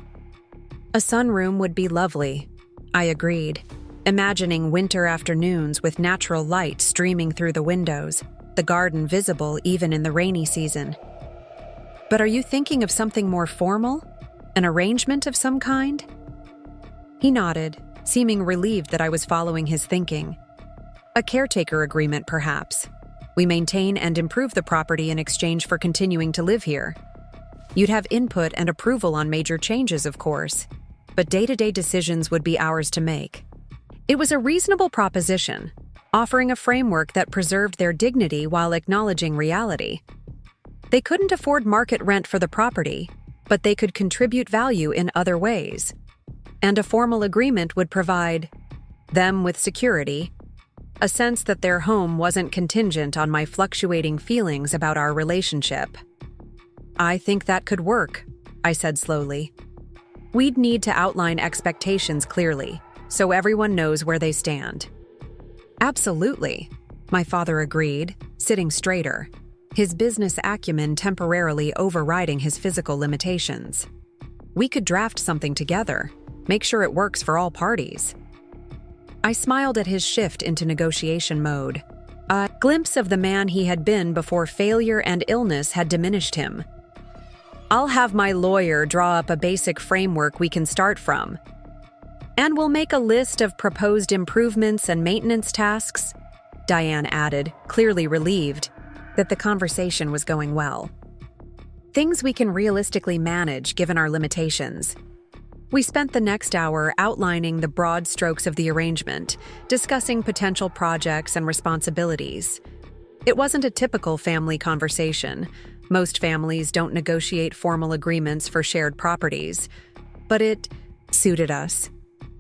Speaker 1: "A sunroom would be lovely," I agreed, imagining winter afternoons with natural light streaming through the windows, the garden visible even in the rainy season. "But are you thinking of something more formal? An arrangement of some kind?" He nodded, seeming relieved that I was following his thinking. "A caretaker agreement, perhaps. We maintain and improve the property in exchange for continuing to live here. You'd have input and approval on major changes, of course, but day-to-day decisions would be ours to make." It was a reasonable proposition, offering a framework that preserved their dignity while acknowledging reality. They couldn't afford market rent for the property, but they could contribute value in other ways. And a formal agreement would provide them with security, a sense that their home wasn't contingent on my fluctuating feelings about our relationship. "I think that could work," I said slowly. "We'd need to outline expectations clearly, so everyone knows where they stand." "Absolutely," my father agreed, sitting straighter, his business acumen temporarily overriding his physical limitations. "We could draft something together, make sure it works for all parties." I smiled at his shift into negotiation mode, a glimpse of the man he had been before failure and illness had diminished him. "I'll have my lawyer draw up a basic framework we can start from. And we'll make a list of proposed improvements and maintenance tasks," Diane added, clearly relieved that the conversation was going well. "Things we can realistically manage given our limitations." We spent the next hour outlining the broad strokes of the arrangement, discussing potential projects and responsibilities. It wasn't a typical family conversation. Most families don't negotiate formal agreements for shared properties, but it suited us,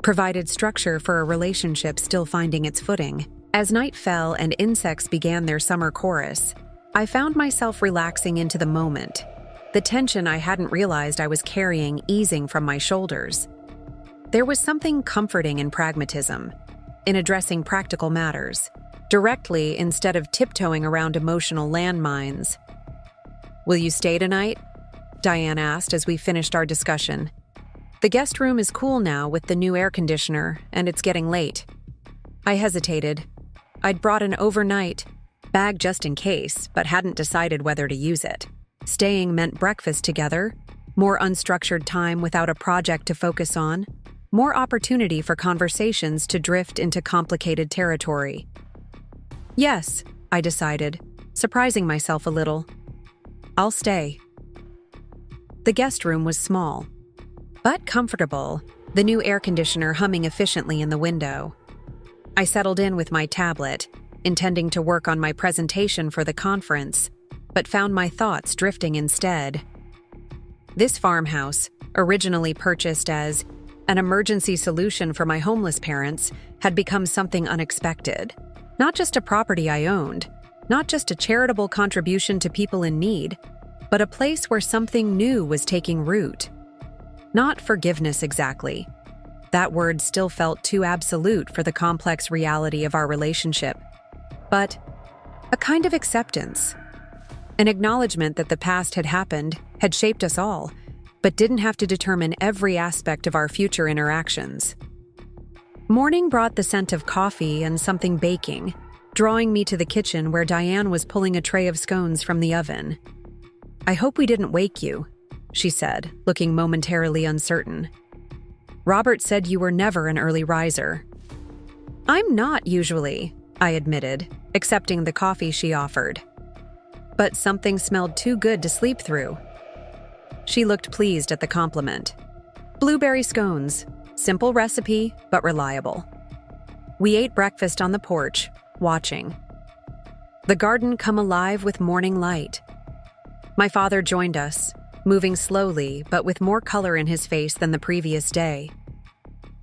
Speaker 1: provided structure for a relationship still finding its footing. As night fell and insects began their summer chorus, I found myself relaxing into the moment, the tension I hadn't realized I was carrying easing from my shoulders. There was something comforting in pragmatism, in addressing practical matters, directly instead of tiptoeing around emotional landmines. "Will you stay tonight?" Diane asked as we finished our discussion. "The guest room is cool now with the new air conditioner, and it's getting late." I hesitated. I'd brought an overnight bag just in case, but hadn't decided whether to use it. Staying meant breakfast together, More unstructured time without a project to focus on. More opportunity for conversations to drift into complicated territory. Yes, I decided, surprising myself a little. I'll stay. The guest room was small, but comfortable, the new air conditioner humming efficiently in the window. I settled in with my tablet, intending to work on my presentation for the conference, but found my thoughts drifting instead. This farmhouse, originally purchased as an emergency solution for my homeless parents, had become something unexpected. Not just a property I owned, not just a charitable contribution to people in need, but a place where something new was taking root. Not forgiveness exactly. That word still felt too absolute for the complex reality of our relationship. But a kind of acceptance. An acknowledgement that the past had happened, had shaped us all, but didn't have to determine every aspect of our future interactions. Morning brought the scent of coffee and something baking, drawing me to the kitchen where Diane was pulling a tray of scones from the oven. "I hope we didn't wake you," she said, looking momentarily uncertain. "Robert said you were never an early riser." "I'm not usually," I admitted, accepting the coffee she offered. But something smelled too good to sleep through. She looked pleased at the compliment. Blueberry scones, simple recipe, but reliable. We ate breakfast on the porch, watching the garden come alive with morning light. My father joined us, moving slowly but with more color in his face than the previous day.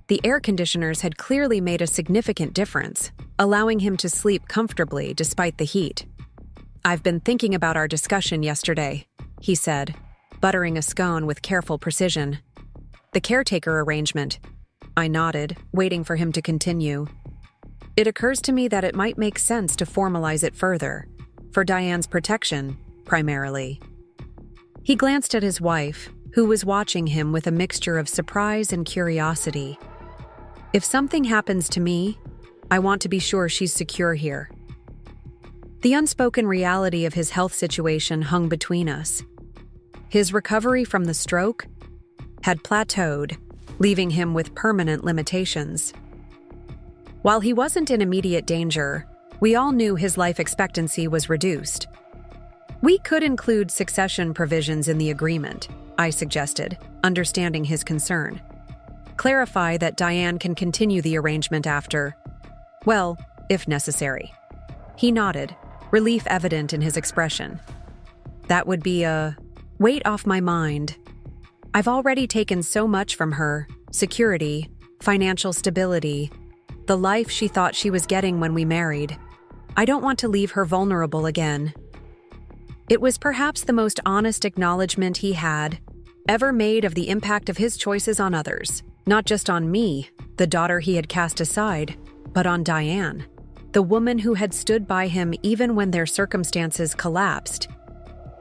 Speaker 1: The air conditioners had clearly made a significant difference, allowing him to sleep comfortably despite the heat. "I've been thinking about our discussion yesterday," he said, buttering a scone with careful precision. "The caretaker arrangement." I nodded, waiting for him to continue. "It occurs to me that it might make sense to formalize it further, for Diane's protection, primarily." He glanced at his wife, who was watching him with a mixture of surprise and curiosity. "If something happens to me, I want to be sure she's secure here." The unspoken reality of his health situation hung between us. His recovery from the stroke had plateaued, leaving him with permanent limitations. While he wasn't in immediate danger, we all knew his life expectancy was reduced. "We could include succession provisions in the agreement," I suggested, understanding his concern. "Clarify that Diane can continue the arrangement after, well, if necessary." He nodded, relief evident in his expression. "That would be a weight off my mind. I've already taken so much from her: security, financial stability, the life she thought she was getting when we married. I don't want to leave her vulnerable again." It was perhaps the most honest acknowledgement he had ever made of the impact of his choices on others, not just on me, the daughter he had cast aside, but on Diane, the woman who had stood by him even when their circumstances collapsed.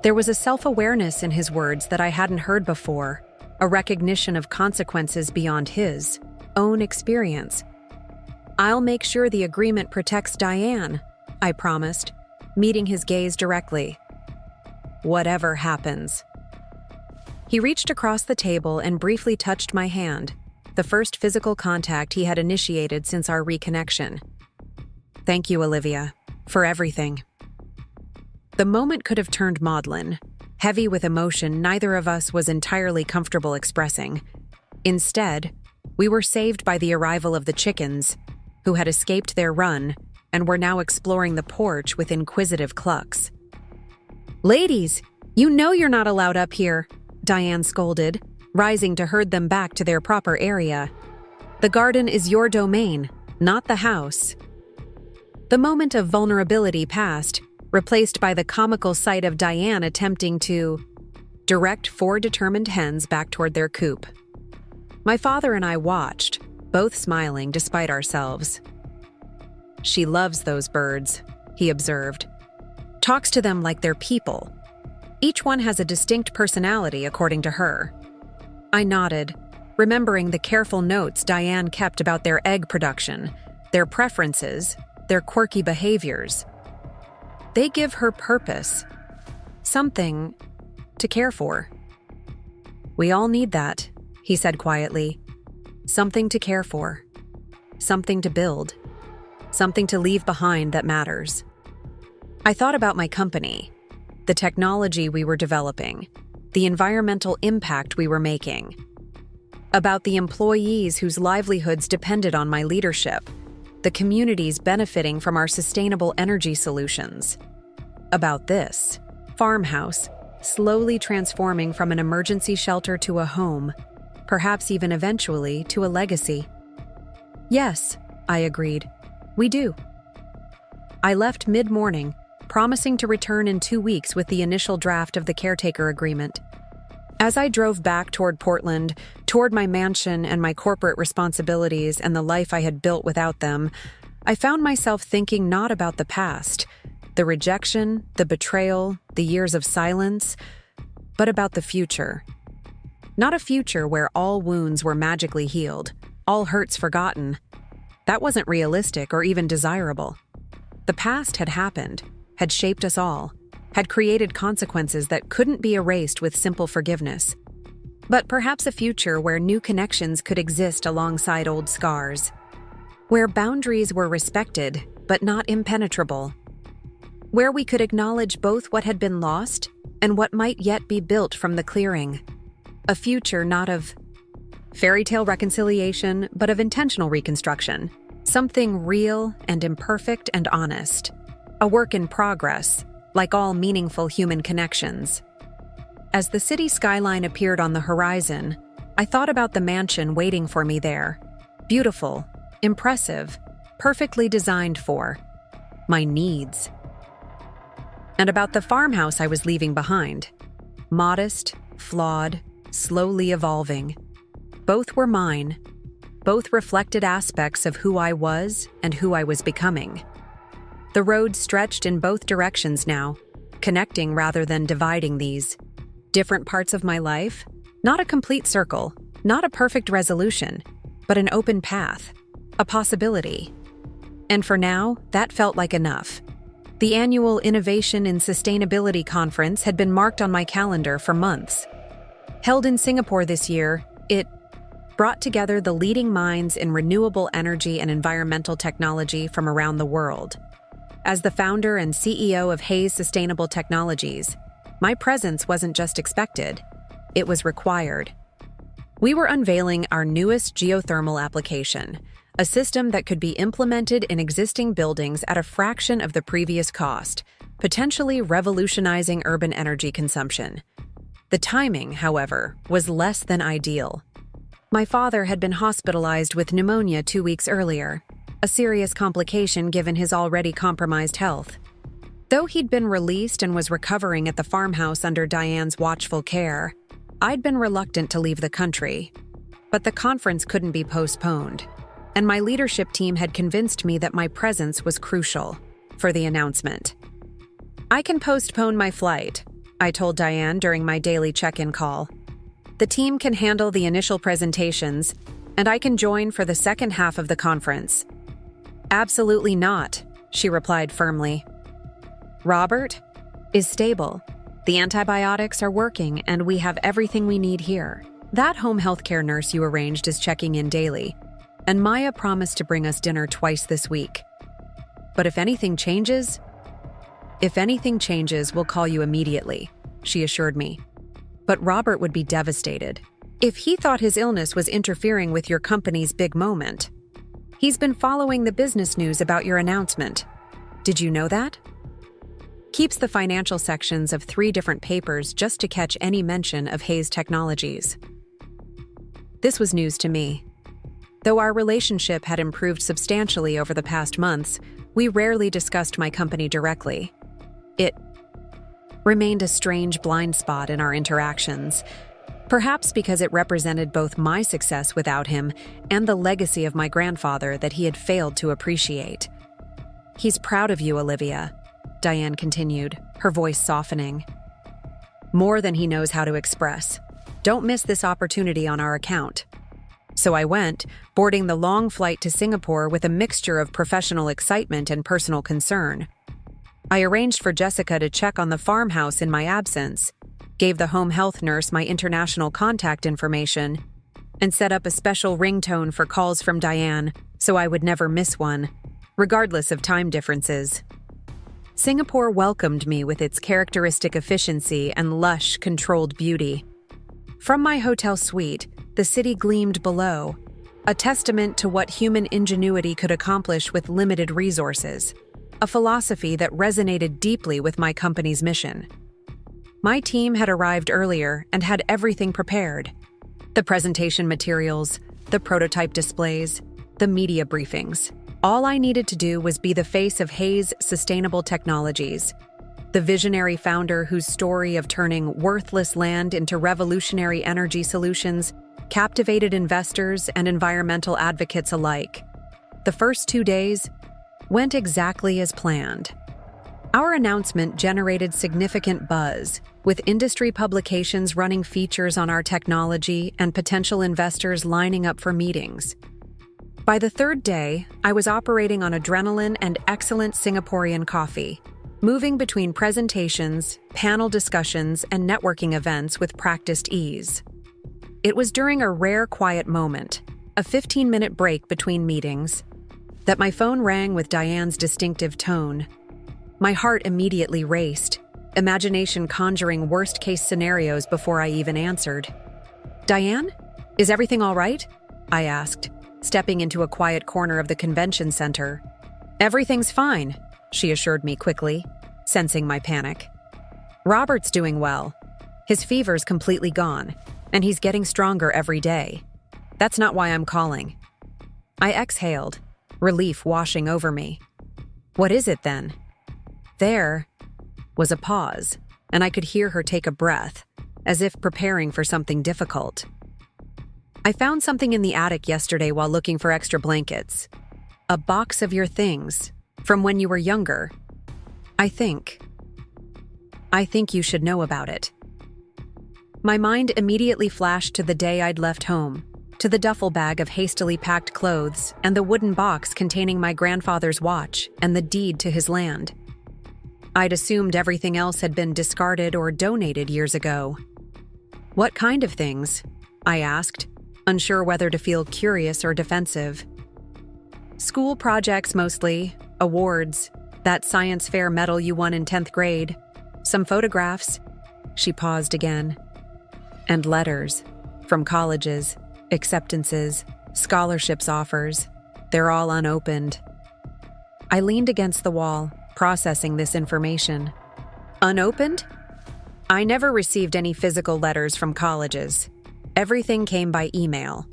Speaker 1: There was a self-awareness in his words that I hadn't heard before, a recognition of consequences beyond his own experience. "I'll make sure the agreement protects Diane," I promised, meeting his gaze directly. "Whatever happens." He reached across the table and briefly touched my hand, the first physical contact he had initiated since our reconnection. "Thank you, Olivia, for everything." The moment could have turned maudlin, heavy with emotion neither of us was entirely comfortable expressing. Instead, we were saved by the arrival of the chickens, who had escaped their run and were now exploring the porch with inquisitive clucks. "Ladies, you know you're not allowed up here," Diane scolded, rising to herd them back to their proper area. "The garden is your domain, not the house." The moment of vulnerability passed, replaced by the comical sight of Diane attempting to direct 4 determined hens back toward their coop. My father and I watched, both smiling despite ourselves. "She loves those birds," he observed. "Talks to them like they're people. Each one has a distinct personality, according to her." I nodded, remembering the careful notes Diane kept about their egg production, their preferences, their quirky behaviors. They give her purpose, something to care for. We all need that, he said quietly. Something to care for. Something to build. Something to leave behind that matters. I thought about my company, the technology we were developing, the environmental impact we were making, about the employees whose livelihoods depended on my leadership, the communities benefiting from our sustainable energy solutions, about this farmhouse slowly transforming from an emergency shelter to a home, perhaps even eventually to a legacy. Yes, I agreed. We do. I left mid-morning, promising to return in 2 weeks with the initial draft of the caretaker agreement. As I drove back toward Portland, toward my mansion and my corporate responsibilities and the life I had built without them, I found myself thinking not about the past, the rejection, the betrayal, the years of silence, but about the future. Not a future where all wounds were magically healed, all hurts forgotten. That wasn't realistic or even desirable. The past had happened, had shaped us all, had created consequences that couldn't be erased with simple forgiveness. But perhaps a future where new connections could exist alongside old scars, where boundaries were respected but not impenetrable, where we could acknowledge both what had been lost and what might yet be built from the clearing. A future not of fairy tale reconciliation, but of intentional reconstruction, something real and imperfect and honest, a work in progress, like all meaningful human connections. As the city skyline appeared on the horizon, I thought about the mansion waiting for me there. Beautiful, impressive, perfectly designed for my needs. And about the farmhouse I was leaving behind. Modest, flawed, slowly evolving. Both were mine. Both reflected aspects of who I was and who I was becoming. The road stretched in both directions now, connecting rather than dividing these different parts of my life. Not a complete circle, not a perfect resolution, but an open path, a possibility. And for now, that felt like enough. The annual Innovation in Sustainability Conference had been marked on my calendar for months. Held in Singapore this year, it brought together the leading minds in renewable energy and environmental technology from around the world. As the founder and CEO of Hayes Sustainable Technologies, my presence wasn't just expected, it was required. We were unveiling our newest geothermal application, a system that could be implemented in existing buildings at a fraction of the previous cost, potentially revolutionizing urban energy consumption. The timing, however, was less than ideal. My father had been hospitalized with pneumonia 2 weeks earlier, a serious complication given his already compromised health. Though he'd been released and was recovering at the farmhouse under Diane's watchful care, I'd been reluctant to leave the country. But the conference couldn't be postponed, and my leadership team had convinced me that my presence was crucial for the announcement. I can postpone my flight, I told Diane during my daily check-in call. The team can handle the initial presentations, and I can join for the second half of the conference. Absolutely not, she replied firmly. Robert is stable. The antibiotics are working, and we have everything we need here. That home healthcare nurse you arranged is checking in daily, and Maya promised to bring us dinner twice this week. But if anything changes, we'll call you immediately, she assured me. But Robert would be devastated if he thought his illness was interfering with your company's big moment. He's been following the business news about your announcement. Did you know that? Keeps the financial sections of 3 different papers just to catch any mention of Hayes Technologies. This was news to me. Though our relationship had improved substantially over the past months, we rarely discussed my company directly. It remained a strange blind spot in our interactions, perhaps because it represented both my success without him and the legacy of my grandfather that he had failed to appreciate. He's proud of you, Olivia, Diane continued, her voice softening. More than he knows how to express. Don't miss this opportunity on our account. So I went, boarding the long flight to Singapore with a mixture of professional excitement and personal concern. I arranged for Jessica to check on the farmhouse in my absence, gave the home health nurse my international contact information, and set up a special ringtone for calls from Diane so I would never miss one, regardless of time differences. Singapore welcomed me with its characteristic efficiency and lush, controlled beauty. From my hotel suite, the city gleamed below, a testament to what human ingenuity could accomplish with limited resources, a philosophy that resonated deeply with my company's mission. My team had arrived earlier and had everything prepared: the presentation materials, the prototype displays, the media briefings. All I needed to do was be the face of Hayes Sustainable Technologies, the visionary founder whose story of turning worthless land into revolutionary energy solutions captivated investors and environmental advocates alike. The first 2 days went exactly as planned. Our announcement generated significant buzz, with industry publications running features on our technology and potential investors lining up for meetings. By the third day, I was operating on adrenaline and excellent Singaporean coffee, moving between presentations, panel discussions, and networking events with practiced ease. It was during a rare quiet moment, a 15-minute break between meetings, that my phone rang with Diane's distinctive tone. My heart immediately raced, imagination conjuring worst-case scenarios before I even answered. "Diane? Is everything all right?" I asked, stepping into a quiet corner of the convention center. "Everything's fine," she assured me quickly, sensing my panic. "Robert's doing well. His fever's completely gone, and he's getting stronger every day. That's not why I'm calling." I exhaled, relief washing over me. "What is it then?" There was a pause, and I could hear her take a breath, as if preparing for something difficult. "I found something in the attic yesterday while looking for extra blankets. A box of your things, from when you were younger. I think you should know about it." My mind immediately flashed to the day I'd left home, to the duffel bag of hastily packed clothes and the wooden box containing my grandfather's watch and the deed to his land. I'd assumed everything else had been discarded or donated years ago. "What kind of things?" I asked, unsure whether to feel curious or defensive. "School projects mostly, awards, that science fair medal you won in 10th grade, some photographs." She paused again. "And letters, from colleges, acceptances, scholarships offers. They're all unopened." I leaned against the wall, processing this information. "Unopened? I never received any physical letters from colleges. Everything came by email."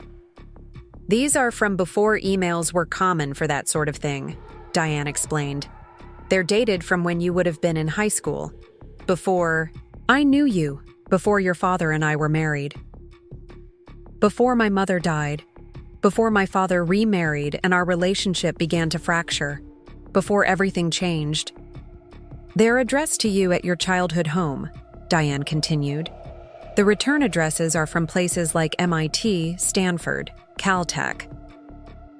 Speaker 1: "These are from before emails were common for that sort of thing," Diane explained. "They're dated from when you would have been in high school. Before I knew you, before your father and I were married. Before my mother died. Before my father remarried and our relationship began to fracture. Before everything changed. They're addressed to you at your childhood home," Diane continued. "The return addresses are from places like MIT, Stanford, Caltech.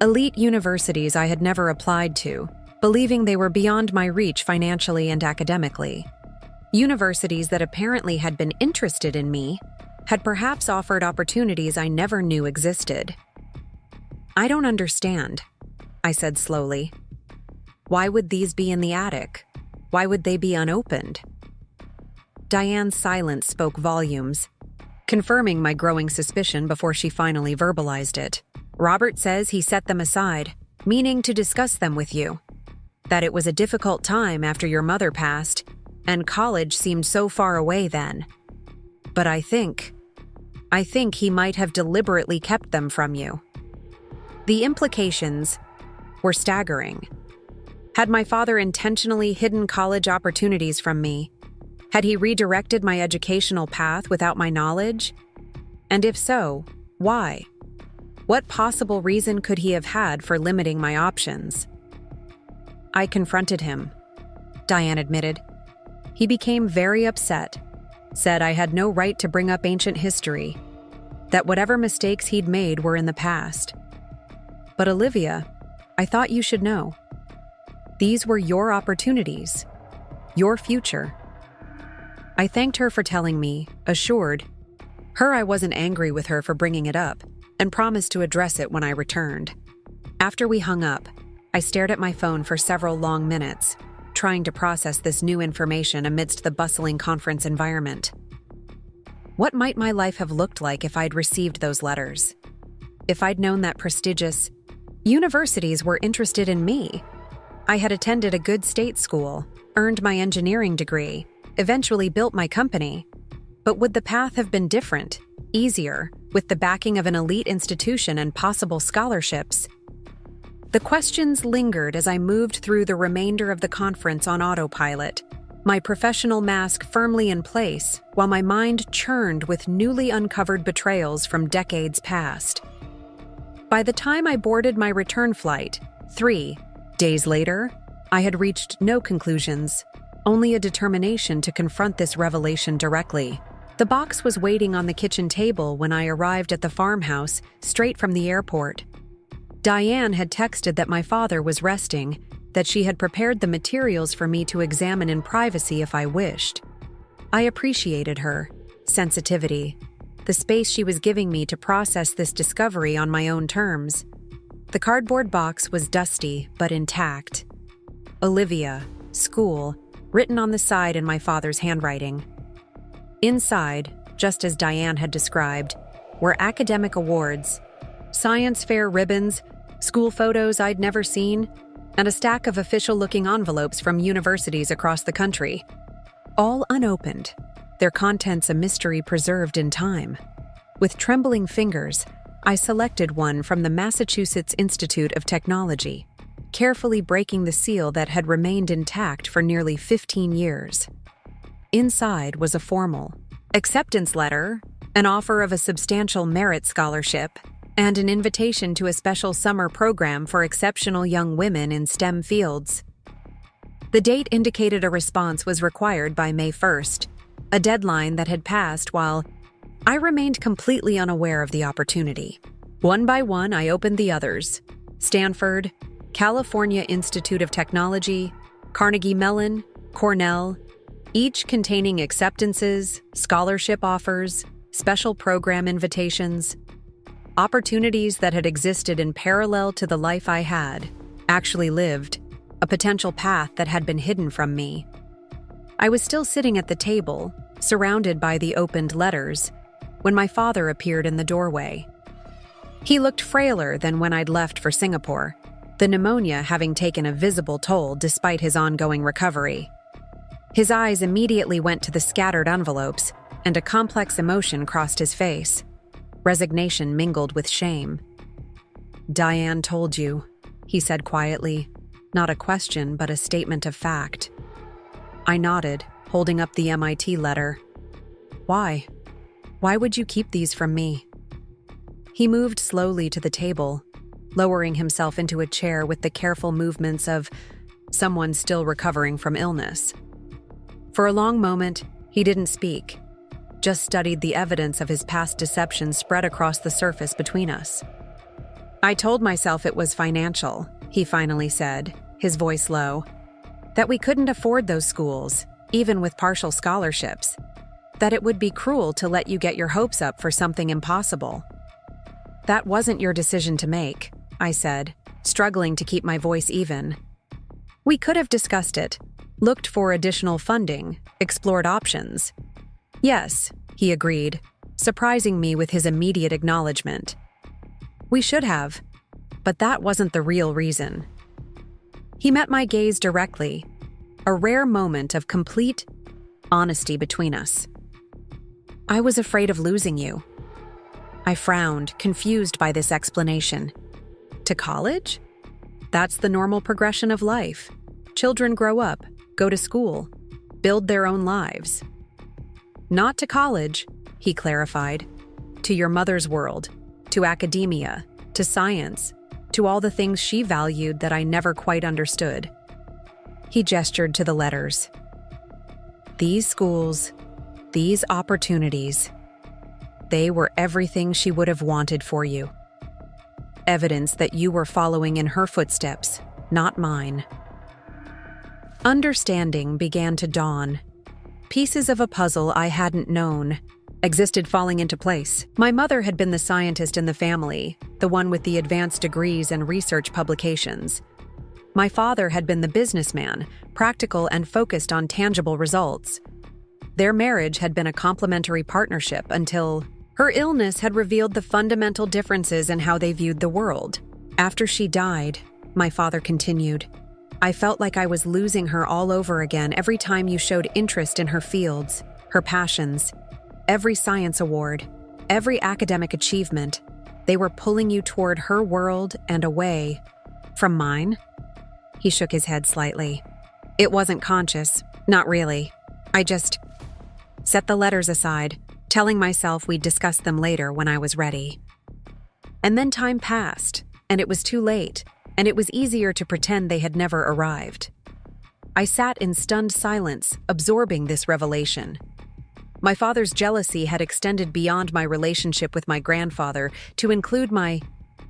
Speaker 1: Elite universities I had never applied to, believing they were beyond my reach financially and academically. Universities that apparently had been interested in me, had perhaps offered opportunities I never knew existed." "I don't understand," I said slowly. "Why would these be in the attic? Why would they be unopened?" Diane's silence spoke volumes, confirming my growing suspicion before she finally verbalized it. "Robert says he set them aside, meaning to discuss them with you. That it was a difficult time after your mother passed, and college seemed so far away then. But I think he might have deliberately kept them from you." The implications were staggering. Had my father intentionally hidden college opportunities from me? Had he redirected my educational path without my knowledge? And if so, why? What possible reason could he have had for limiting my options? "I confronted him," Diane admitted. "He became very upset, said I had no right to bring up ancient history, that whatever mistakes he'd made were in the past. But Olivia, I thought you should know. These were your opportunities, your future." I thanked her for telling me, assured her I wasn't angry with her for bringing it up, and promised to address it when I returned. After we hung up, I stared at my phone for several long minutes, trying to process this new information amidst the bustling conference environment. What might my life have looked like if I'd received those letters? If I'd known that prestigious universities were interested in me? I had attended a good state school, earned my engineering degree, eventually built my company. But would the path have been different, easier, with the backing of an elite institution and possible scholarships? The questions lingered as I moved through the remainder of the conference on autopilot, my professional mask firmly in place, while my mind churned with newly uncovered betrayals from decades past. By the time I boarded my return flight, 3 days later, I had reached no conclusions, only a determination to confront this revelation directly. The box was waiting on the kitchen table when I arrived at the farmhouse, straight from the airport. Diane had texted that my father was resting, that she had prepared the materials for me to examine in privacy if I wished. I appreciated her sensitivity, the space she was giving me to process this discovery on my own terms. The cardboard box was dusty but intact. Olivia, school, written on the side in my father's handwriting. Inside, just as Diane had described, were academic awards, science fair ribbons, school photos I'd never seen, and a stack of official-looking envelopes from universities across the country. All unopened, their contents a mystery preserved in time. With trembling fingers, I selected one from the Massachusetts Institute of Technology, carefully breaking the seal that had remained intact for nearly 15 years. Inside was a formal acceptance letter, an offer of a substantial merit scholarship, and an invitation to a special summer program for exceptional young women in STEM fields. The date indicated a response was required by May 1st, a deadline that had passed while I remained completely unaware of the opportunity. One by one, I opened the others: Stanford, California Institute of Technology, Carnegie Mellon, Cornell, each containing acceptances, scholarship offers, special program invitations, opportunities that had existed in parallel to the life I had actually lived, a potential path that had been hidden from me. I was still sitting at the table, surrounded by the opened letters, when my father appeared in the doorway. He looked frailer than when I'd left for Singapore, the pneumonia having taken a visible toll despite his ongoing recovery. His eyes immediately went to the scattered envelopes, and a complex emotion crossed his face. Resignation mingled with shame. "Diane told you," he said quietly, not a question but a statement of fact. I nodded, holding up the MIT letter. "Why? Why would you keep these from me?" He moved slowly to the table, lowering himself into a chair with the careful movements of someone still recovering from illness. For a long moment, he didn't speak, just studied the evidence of his past deception spread across the surface between us. "I told myself it was financial," he finally said, his voice low, "that we couldn't afford those schools, even with partial scholarships, that it would be cruel to let you get your hopes up for something impossible." "That wasn't your decision to make," I said, struggling to keep my voice even. "We could have discussed it, looked for additional funding, explored options." "Yes," he agreed, surprising me with his immediate acknowledgement. "We should have, but that wasn't the real reason." He met my gaze directly, a rare moment of complete honesty between us. "I was afraid of losing you." I frowned, confused by this explanation. "To college? That's the normal progression of life. Children grow up, go to school, build their own lives." "Not to college," he clarified. "To your mother's world, to academia, to science, to all the things she valued that I never quite understood." He gestured to the letters. "These schools, these opportunities, they were everything she would have wanted for you. Evidence that you were following in her footsteps, not mine." Understanding began to dawn. Pieces of a puzzle I hadn't known existed falling into place. My mother had been the scientist in the family, the one with the advanced degrees and research publications. My father had been the businessman, practical and focused on tangible results. Their marriage had been a complementary partnership until her illness had revealed the fundamental differences in how they viewed the world. After she died, my father continued, I felt like I was losing her all over again every time you showed interest in her fields, her passions. Every science award, every academic achievement, they were pulling you toward her world and away from mine. He shook his head slightly. It wasn't conscious, not really. I just set the letters aside, telling myself we'd discuss them later when I was ready. And then time passed, and it was too late, and it was easier to pretend they had never arrived. I sat in stunned silence, absorbing this revelation. My father's jealousy had extended beyond my relationship with my grandfather to include my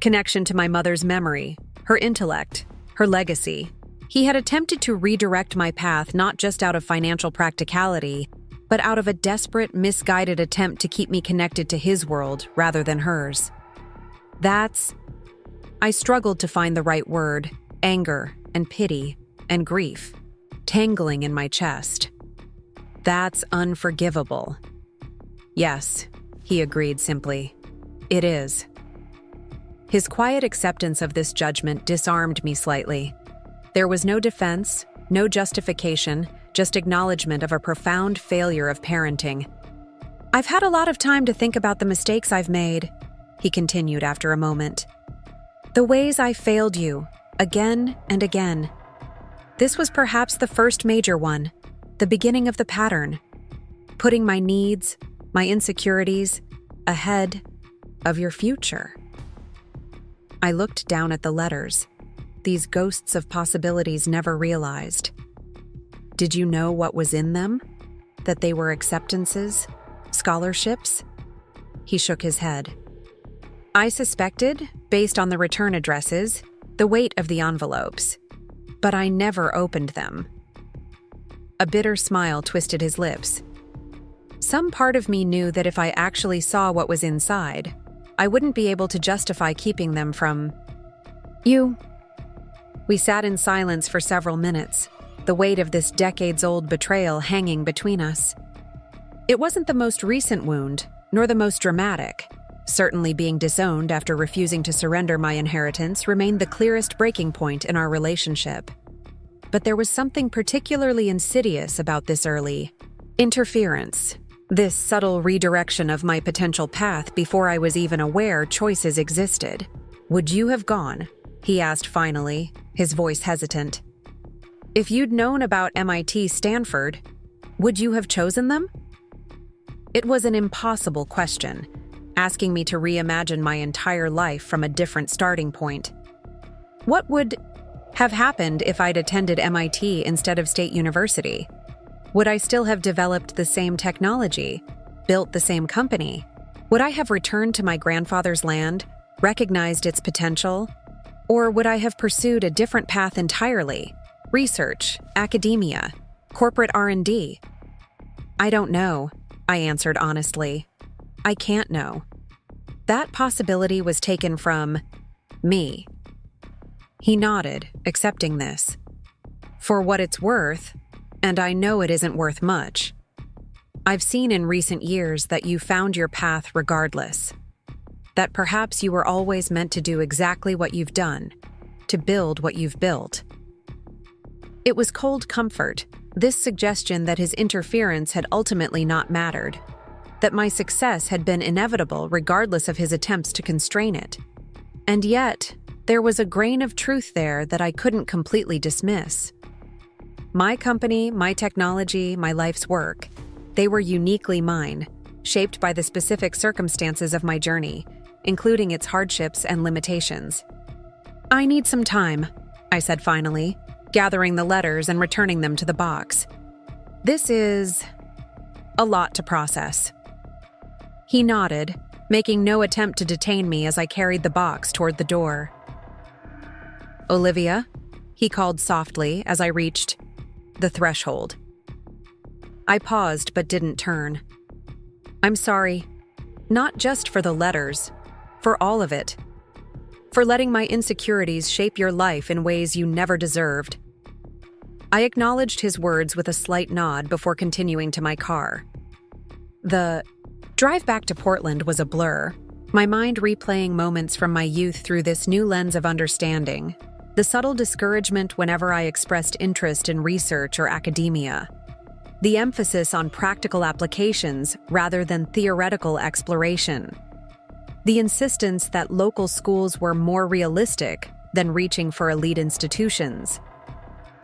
Speaker 1: connection to my mother's memory, her intellect, her legacy. He had attempted to redirect my path not just out of financial practicality, but out of a desperate, misguided attempt to keep me connected to his world rather than hers. I struggled to find the right word, anger and pity and grief, tangling in my chest. That's unforgivable. Yes, he agreed simply. It is. His quiet acceptance of this judgment disarmed me slightly. There was no defense, no justification, just acknowledgement of a profound failure of parenting. I've had a lot of time to think about the mistakes I've made, he continued after a moment. The ways I failed you, again and again. This was perhaps the first major one, the beginning of the pattern, putting my needs, my insecurities, ahead of your future. I looked down at the letters, these ghosts of possibilities never realized. Did you know what was in them? That they were acceptances? Scholarships? He shook his head. I suspected, based on the return addresses, the weight of the envelopes, but I never opened them. A bitter smile twisted his lips. Some part of me knew that if I actually saw what was inside, I wouldn't be able to justify keeping them from you. We sat in silence for several minutes, the weight of this decades-old betrayal hanging between us. It wasn't the most recent wound, nor the most dramatic. Certainly being disowned after refusing to surrender my inheritance remained the clearest breaking point in our relationship. But there was something particularly insidious about this early interference, this subtle redirection of my potential path before I was even aware choices existed. Would you have gone? He asked finally, his voice hesitant. If you'd known about MIT Stanford, would you have chosen them? It was an impossible question, asking me to reimagine my entire life from a different starting point. What would have happened if I'd attended MIT instead of State University? Would I still have developed the same technology, built the same company? Would I have returned to my grandfather's land, recognized its potential? Or would I have pursued a different path entirely? Research, academia, corporate R&D? I don't know, I answered honestly. I can't know. That possibility was taken from me. He nodded, accepting this. For what it's worth, and I know it isn't worth much, I've seen in recent years that you found your path regardless. That perhaps you were always meant to do exactly what you've done, to build what you've built. It was cold comfort, this suggestion that his interference had ultimately not mattered, that my success had been inevitable regardless of his attempts to constrain it. And yet, there was a grain of truth there that I couldn't completely dismiss. My company, my technology, my life's work, they were uniquely mine, shaped by the specific circumstances of my journey, including its hardships and limitations. I need some time, I said finally, gathering the letters and returning them to the box. This is a lot to process. He nodded, making no attempt to detain me as I carried the box toward the door. Olivia, he called softly as I reached the threshold. I paused but didn't turn. I'm sorry. Not just for the letters. For all of it. For letting my insecurities shape your life in ways you never deserved. I acknowledged his words with a slight nod before continuing to my car. The drive back to Portland was a blur, my mind replaying moments from my youth through this new lens of understanding. The subtle discouragement whenever I expressed interest in research or academia. The emphasis on practical applications rather than theoretical exploration. The insistence that local schools were more realistic than reaching for elite institutions.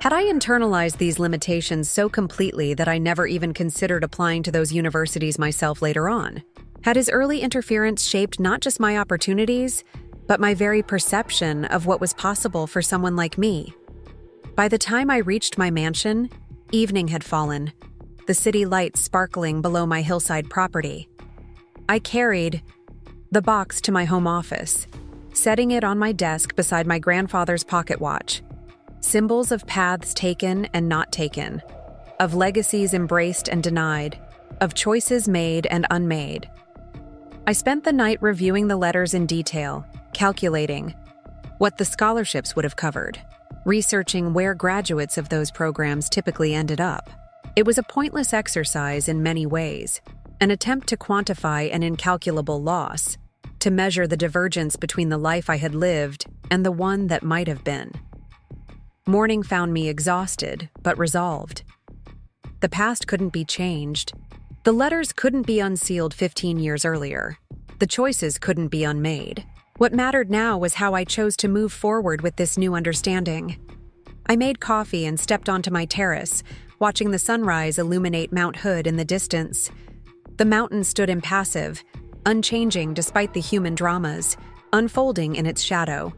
Speaker 1: Had I internalized these limitations so completely that I never even considered applying to those universities myself later on? Had his early interference shaped not just my opportunities, but my very perception of what was possible for someone like me? By the time I reached my mansion, evening had fallen, the city lights sparkling below my hillside property. I carried the box to my home office, setting it on my desk beside my grandfather's pocket watch. Symbols of paths taken and not taken, of legacies embraced and denied, of choices made and unmade. I spent the night reviewing the letters in detail, calculating what the scholarships would have covered, researching where graduates of those programs typically ended up. It was a pointless exercise in many ways, an attempt to quantify an incalculable loss, to measure the divergence between the life I had lived and the one that might have been. Morning found me exhausted, but resolved. The past couldn't be changed. The letters couldn't be unsealed 15 years earlier. The choices couldn't be unmade. What mattered now was how I chose to move forward with this new understanding. I made coffee and stepped onto my terrace, watching the sunrise illuminate Mount Hood in the distance. The mountain stood impassive, unchanging despite the human dramas, unfolding in its shadow.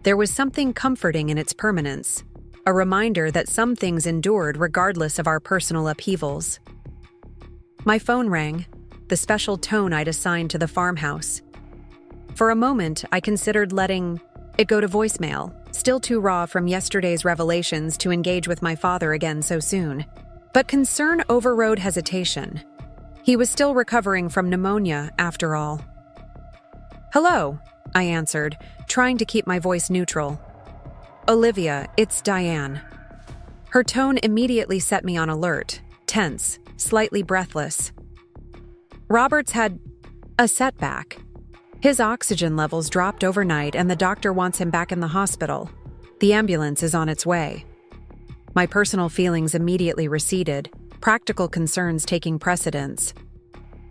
Speaker 1: There was something comforting in its permanence, a reminder that some things endured regardless of our personal upheavals. My phone rang, the special tone I'd assigned to the farmhouse. For a moment, I considered letting it go to voicemail, still too raw from yesterday's revelations to engage with my father again so soon. But concern overrode hesitation. He was still recovering from pneumonia, after all. "Hello," I answered, trying to keep my voice neutral. "Olivia, it's Diane." Her tone immediately set me on alert, tense, slightly breathless. "Robert's had a setback. His oxygen levels dropped overnight and the doctor wants him back in the hospital. The ambulance is on its way." My personal feelings immediately receded, practical concerns taking precedence.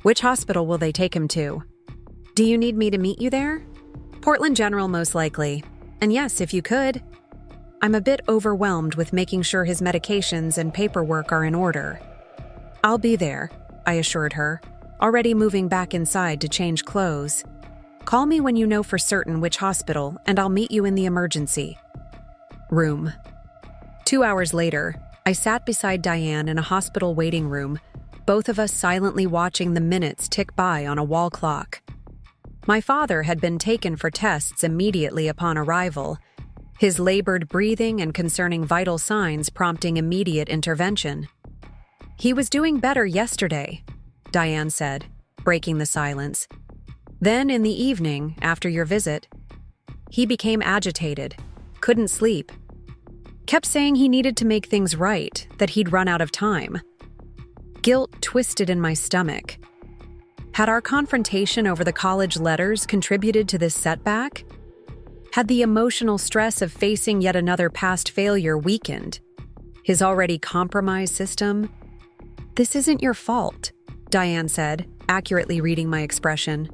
Speaker 1: "Which hospital will they take him to? Do you need me to meet you there?" "Portland General, most likely. And yes, if you could." I'm a bit overwhelmed with making sure his medications and paperwork are in order. "I'll be there," I assured her, already moving back inside to change clothes. "Call me when you know for certain which hospital, and I'll meet you in the emergency room." 2 hours later, I sat beside Diane in a hospital waiting room, both of us silently watching the minutes tick by on a wall clock. My father had been taken for tests immediately upon arrival, his labored breathing and concerning vital signs prompting immediate intervention. "He was doing better yesterday," Diane said, breaking the silence. "Then in the evening, after your visit, he became agitated, couldn't sleep. Kept saying he needed to make things right, that he'd run out of time." Guilt twisted in my stomach. Had our confrontation over the college letters contributed to this setback? Had the emotional stress of facing yet another past failure weakened his already compromised system? "This isn't your fault," Diane said, accurately reading my expression.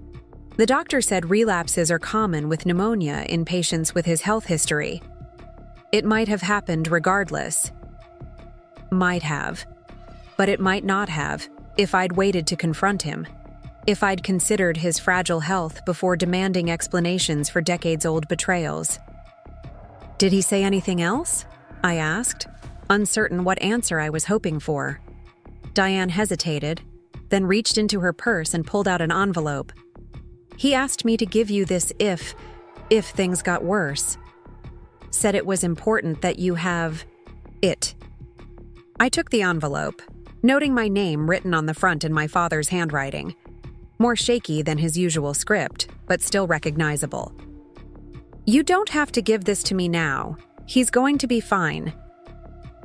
Speaker 1: "The doctor said relapses are common with pneumonia in patients with his health history. It might have happened regardless." Might have. But it might not have, if I'd waited to confront him. If I'd considered his fragile health before demanding explanations for decades-old betrayals. "Did he say anything else?" I asked, uncertain what answer I was hoping for. Diane hesitated, then reached into her purse and pulled out an envelope. "He asked me to give you this if things got worse. Said it was important that you have it." I took the envelope, noting my name written on the front in my father's handwriting. More shaky than his usual script, but still recognizable. "You don't have to give this to me now. He's going to be fine."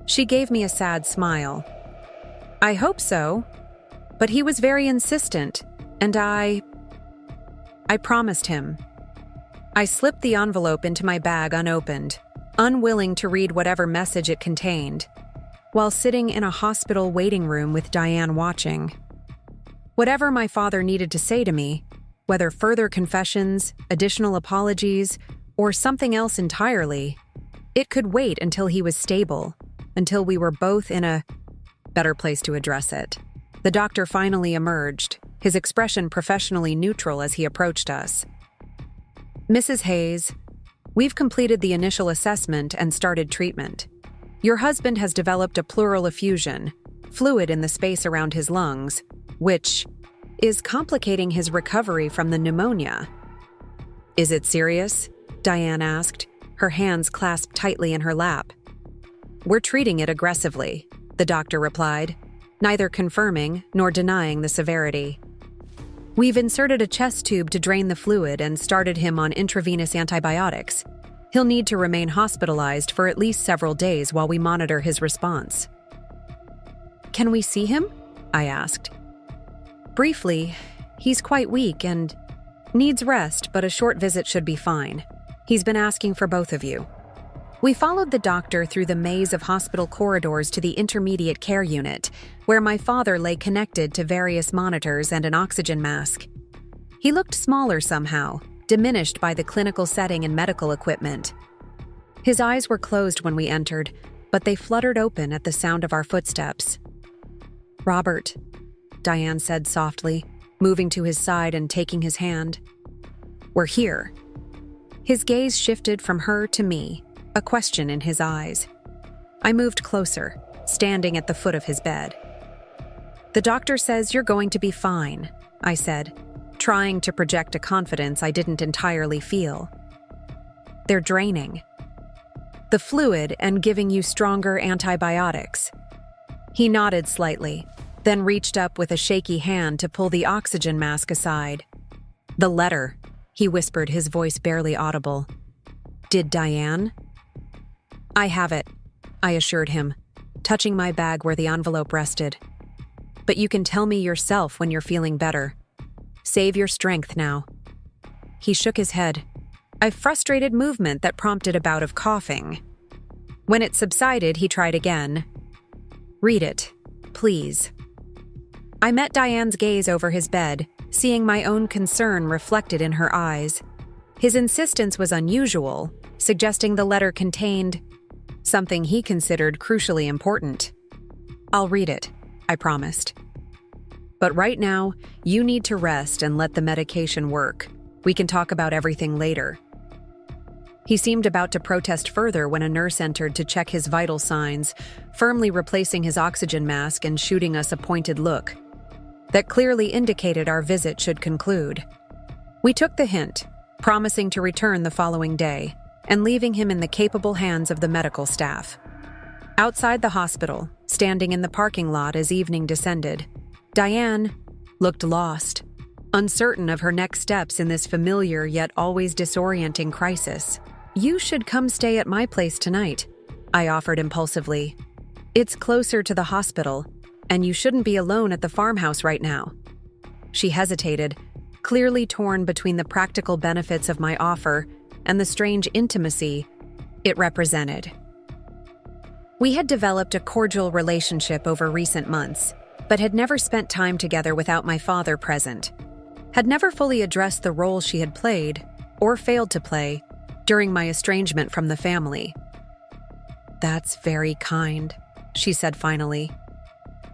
Speaker 1: She gave me a sad smile. "I hope so, but he was very insistent, and I promised him." I slipped the envelope into my bag unopened, unwilling to read whatever message it contained, while sitting in a hospital waiting room with Diane watching. Whatever my father needed to say to me, whether further confessions, additional apologies, or something else entirely, it could wait until he was stable, until we were both in a better place to address it. The doctor finally emerged, his expression professionally neutral as he approached us. "Mrs. Hayes, we've completed the initial assessment and started treatment. Your husband has developed a pleural effusion, fluid in the space around his lungs, which is complicating his recovery from the pneumonia." "Is it serious?" Diane asked, her hands clasped tightly in her lap. "We're treating it aggressively," the doctor replied, neither confirming nor denying the severity. "We've inserted a chest tube to drain the fluid and started him on intravenous antibiotics. He'll need to remain hospitalized for at least several days while we monitor his response." "Can we see him?" I asked. "Briefly, he's quite weak and needs rest, but a short visit should be fine. He's been asking for both of you." We followed the doctor through the maze of hospital corridors to the intermediate care unit, where my father lay connected to various monitors and an oxygen mask. He looked smaller somehow, diminished by the clinical setting and medical equipment. His eyes were closed when we entered, but they fluttered open at the sound of our footsteps. "Robert," Diane said softly, moving to his side and taking his hand. "We're here." His gaze shifted from her to me, a question in his eyes. I moved closer, standing at the foot of his bed. "The doctor says you're going to be fine," I said, trying to project a confidence I didn't entirely feel. "They're draining the fluid and giving you stronger antibiotics." He nodded slightly, then reached up with a shaky hand to pull the oxygen mask aside. "The letter," he whispered, his voice barely audible. "Did Diane?" "I have it," I assured him, touching my bag where the envelope rested. "But you can tell me yourself when you're feeling better. Save your strength now." He shook his head, a frustrated movement that prompted a bout of coughing. When it subsided, he tried again. "Read it, please." I met Diane's gaze over his bed, seeing my own concern reflected in her eyes. His insistence was unusual, suggesting the letter contained something he considered crucially important. "I'll read it," I promised. "But right now, you need to rest and let the medication work. We can talk about everything later." He seemed about to protest further when a nurse entered to check his vital signs, firmly replacing his oxygen mask and shooting us a pointed look that clearly indicated our visit should conclude. We took the hint, promising to return the following day, and leaving him in the capable hands of the medical staff. Outside the hospital, standing in the parking lot as evening descended, Diane looked lost, uncertain of her next steps in this familiar yet always disorienting crisis. "You should come stay at my place tonight," I offered impulsively. "It's closer to the hospital, and you shouldn't be alone at the farmhouse right now." She hesitated, clearly torn between the practical benefits of my offer and the strange intimacy it represented. We had developed a cordial relationship over recent months, but had never spent time together without my father present, had never fully addressed the role she had played, or failed to play, during my estrangement from the family. "That's very kind," she said finally.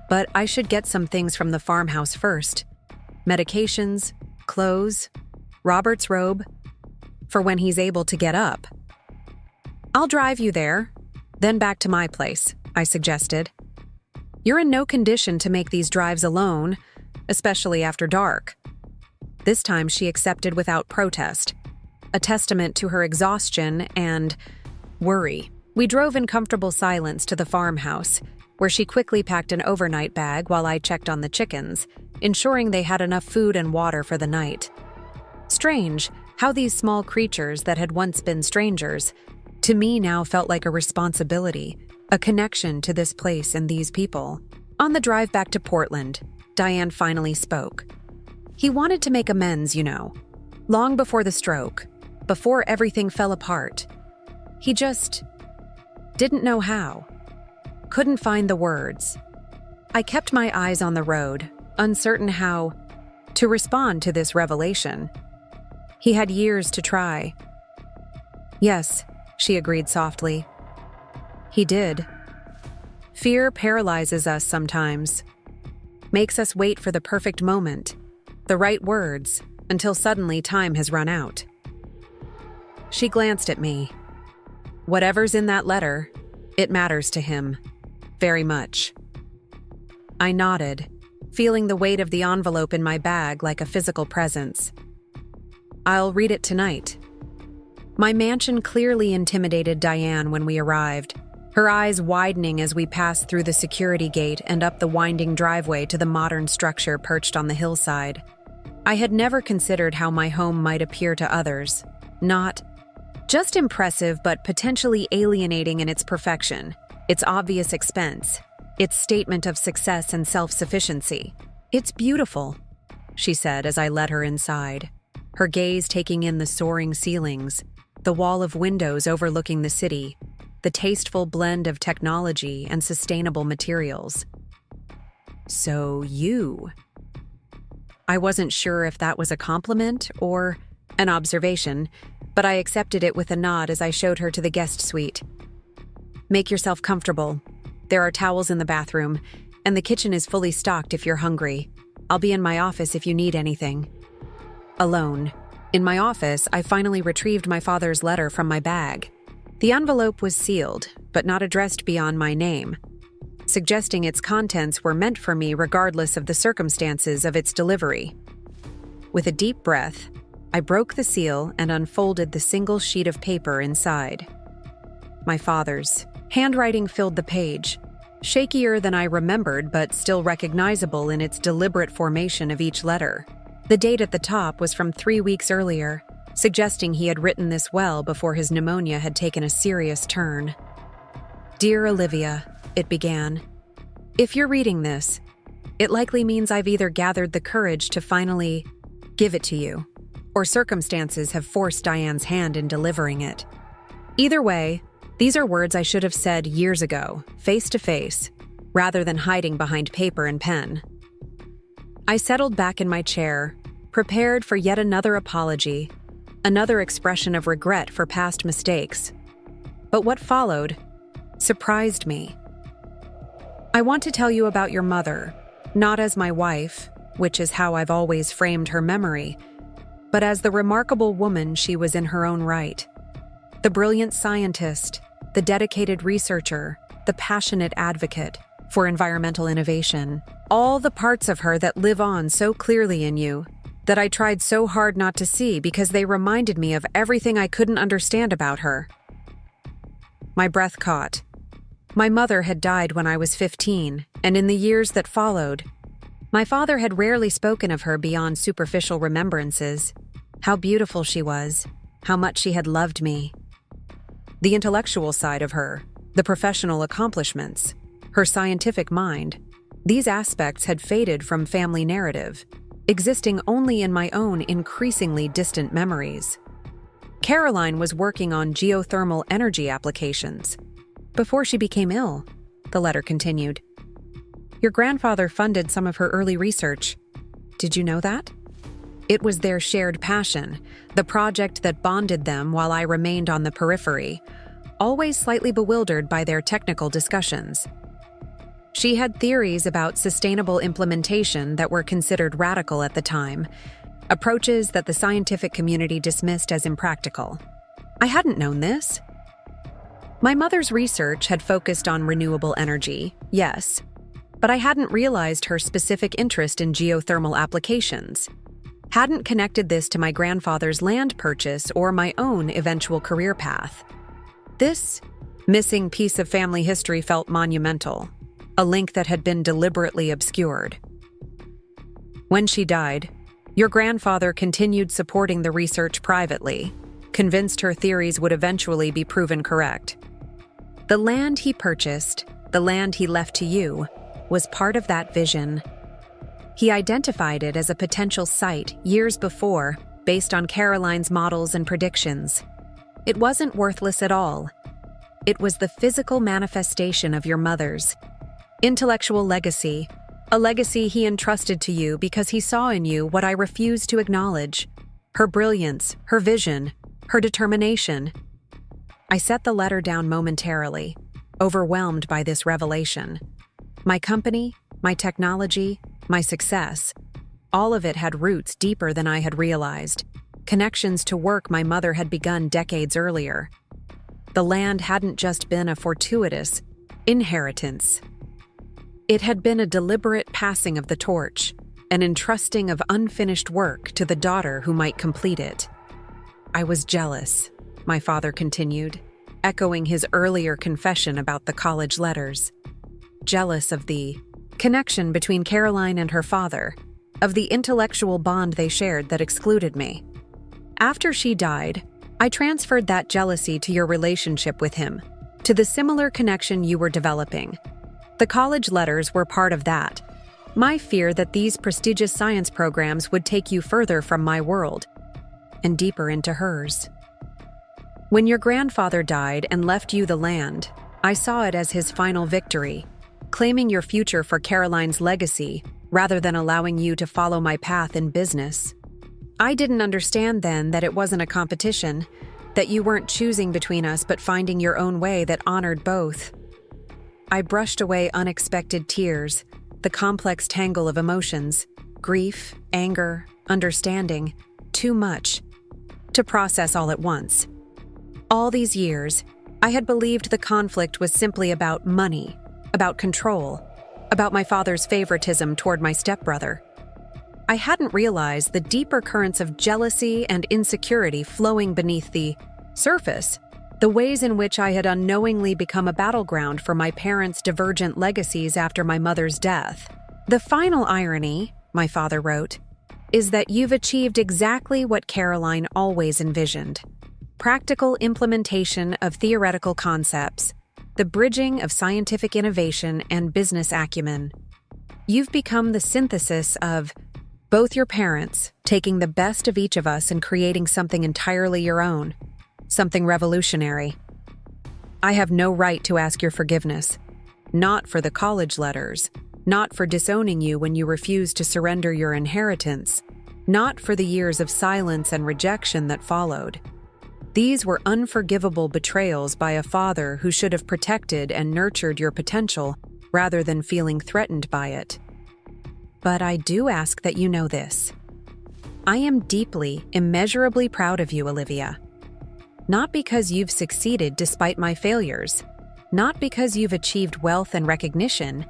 Speaker 1: "But I should get some things from the farmhouse first. Medications, clothes, Robert's robe, for when he's able to get up." "I'll drive you there, then back to my place," I suggested. "You're in no condition to make these drives alone, especially after dark." This time she accepted without protest, a testament to her exhaustion and worry. We drove in comfortable silence to the farmhouse, where she quickly packed an overnight bag while I checked on the chickens, ensuring they had enough food and water for the night. Strange how these small creatures that had once been strangers, to me now felt like a responsibility, a connection to this place and these people. On the drive back to Portland, Diane finally spoke. He wanted to make amends, long before the stroke, before everything fell apart. He just didn't know how. Couldn't find the words. I kept my eyes on the road, uncertain how to respond to this revelation. He had years to try. Yes, she agreed softly. He did. Fear paralyzes us sometimes, makes us wait for the perfect moment, the right words, until suddenly time has run out. She glanced at me. Whatever's in that letter, it matters to him. Very much. I nodded, feeling the weight of the envelope in my bag like a physical presence. I'll read it tonight. My mansion clearly intimidated Diane when we arrived, her eyes widening as we passed through the security gate and up the winding driveway to the modern structure perched on the hillside. I had never considered how my home might appear to others, not just impressive but potentially alienating in its perfection, its obvious expense, its statement of success and self-sufficiency. It's beautiful, she said as I led her inside, her gaze taking in the soaring ceilings, the wall of windows overlooking the city, the tasteful blend of technology and sustainable materials. So you. I wasn't sure if that was a compliment or an observation, but I accepted it with a nod as I showed her to the guest suite. Make yourself comfortable. There are towels in the bathroom, and the kitchen is fully stocked if you're hungry. I'll be in my office if you need anything. Alone. In my office, I finally retrieved my father's letter from my bag. The envelope was sealed, but not addressed beyond my name, suggesting its contents were meant for me regardless of the circumstances of its delivery. With a deep breath, I broke the seal and unfolded the single sheet of paper inside. My father's handwriting filled the page, shakier than I remembered but still recognizable in its deliberate formation of each letter. The date at the top was from 3 weeks earlier, suggesting he had written this well before his pneumonia had taken a serious turn. Dear Olivia, it began. If you're reading this, it likely means I've either gathered the courage to finally give it to you, or circumstances have forced Diane's hand in delivering it. Either way, these are words I should have said years ago, face to face, rather than hiding behind paper and pen. I settled back in my chair, prepared for yet another apology, another expression of regret for past mistakes. But what followed surprised me. I want to tell you about your mother, not as my wife, which is how I've always framed her memory, but as the remarkable woman she was in her own right. The brilliant scientist, the dedicated researcher, the passionate advocate for environmental innovation. All the parts of her that live on so clearly in you that I tried so hard not to see because they reminded me of everything I couldn't understand about her. My breath caught. My mother had died when I was 15, and in the years that followed, my father had rarely spoken of her beyond superficial remembrances. How beautiful she was, how much she had loved me. The intellectual side of her, the professional accomplishments, her scientific mind, these aspects had faded from family narrative, existing only in my own increasingly distant memories. Caroline was working on geothermal energy applications before she became ill, the letter continued. Your grandfather funded some of her early research. Did you know that? It was their shared passion, the project that bonded them while I remained on the periphery, always slightly bewildered by their technical discussions. She had theories about sustainable implementation that were considered radical at the time, approaches that the scientific community dismissed as impractical. I hadn't known this. My mother's research had focused on renewable energy, yes, but I hadn't realized her specific interest in geothermal applications. Hadn't connected this to my grandfather's land purchase or my own eventual career path. This missing piece of family history felt monumental. a link that had been deliberately obscured. When she died, your grandfather continued supporting the research privately, convinced her theories would eventually be proven correct. The land he purchased, the land he left to you, was part of that vision. He identified it as a potential site years before, based on Caroline's models and predictions. It wasn't worthless at all. It was the physical manifestation of your mother's intellectual legacy, a legacy he entrusted to you because he saw in you what I refused to acknowledge: her brilliance, her vision, her determination. I set the letter down momentarily, overwhelmed by this revelation. My company, my technology, my success, all of it had roots deeper than I had realized, connections to work my mother had begun decades earlier. The land hadn't just been a fortuitous inheritance. It had been a deliberate passing of the torch, an entrusting of unfinished work to the daughter who might complete it. I was jealous, my father continued, echoing his earlier confession about the college letters. Jealous of the connection between Caroline and her father, of the intellectual bond they shared that excluded me. After she died, I transferred that jealousy to your relationship with him, to the similar connection you were developing. The college letters were part of that. My fear that these prestigious science programs would take you further from my world and deeper into hers. When your grandfather died and left you the land, I saw it as his final victory, claiming your future for Caroline's legacy rather than allowing you to follow my path in business. I didn't understand then that it wasn't a competition, that you weren't choosing between us but finding your own way that honored both. I brushed away unexpected tears, the complex tangle of emotions, grief, anger, understanding, too much to process all at once. All these years, I had believed the conflict was simply about money, about control, about my father's favoritism toward my stepbrother. I hadn't realized the deeper currents of jealousy and insecurity flowing beneath the surface, the ways in which I had unknowingly become a battleground for my parents' divergent legacies after my mother's death. The final irony, my father wrote, is that you've achieved exactly what Caroline always envisioned: practical implementation of theoretical concepts, the bridging of scientific innovation and business acumen. You've become the synthesis of both your parents, taking the best of each of us and creating something entirely your own, something revolutionary. I have no right to ask your forgiveness, not for the college letters, not for disowning you when you refused to surrender your inheritance, not for the years of silence and rejection that followed. These were unforgivable betrayals by a father who should have protected and nurtured your potential rather than feeling threatened by it. But I do ask that you know this. I am deeply, immeasurably proud of you, Olivia. Not because you've succeeded despite my failures, not because you've achieved wealth and recognition,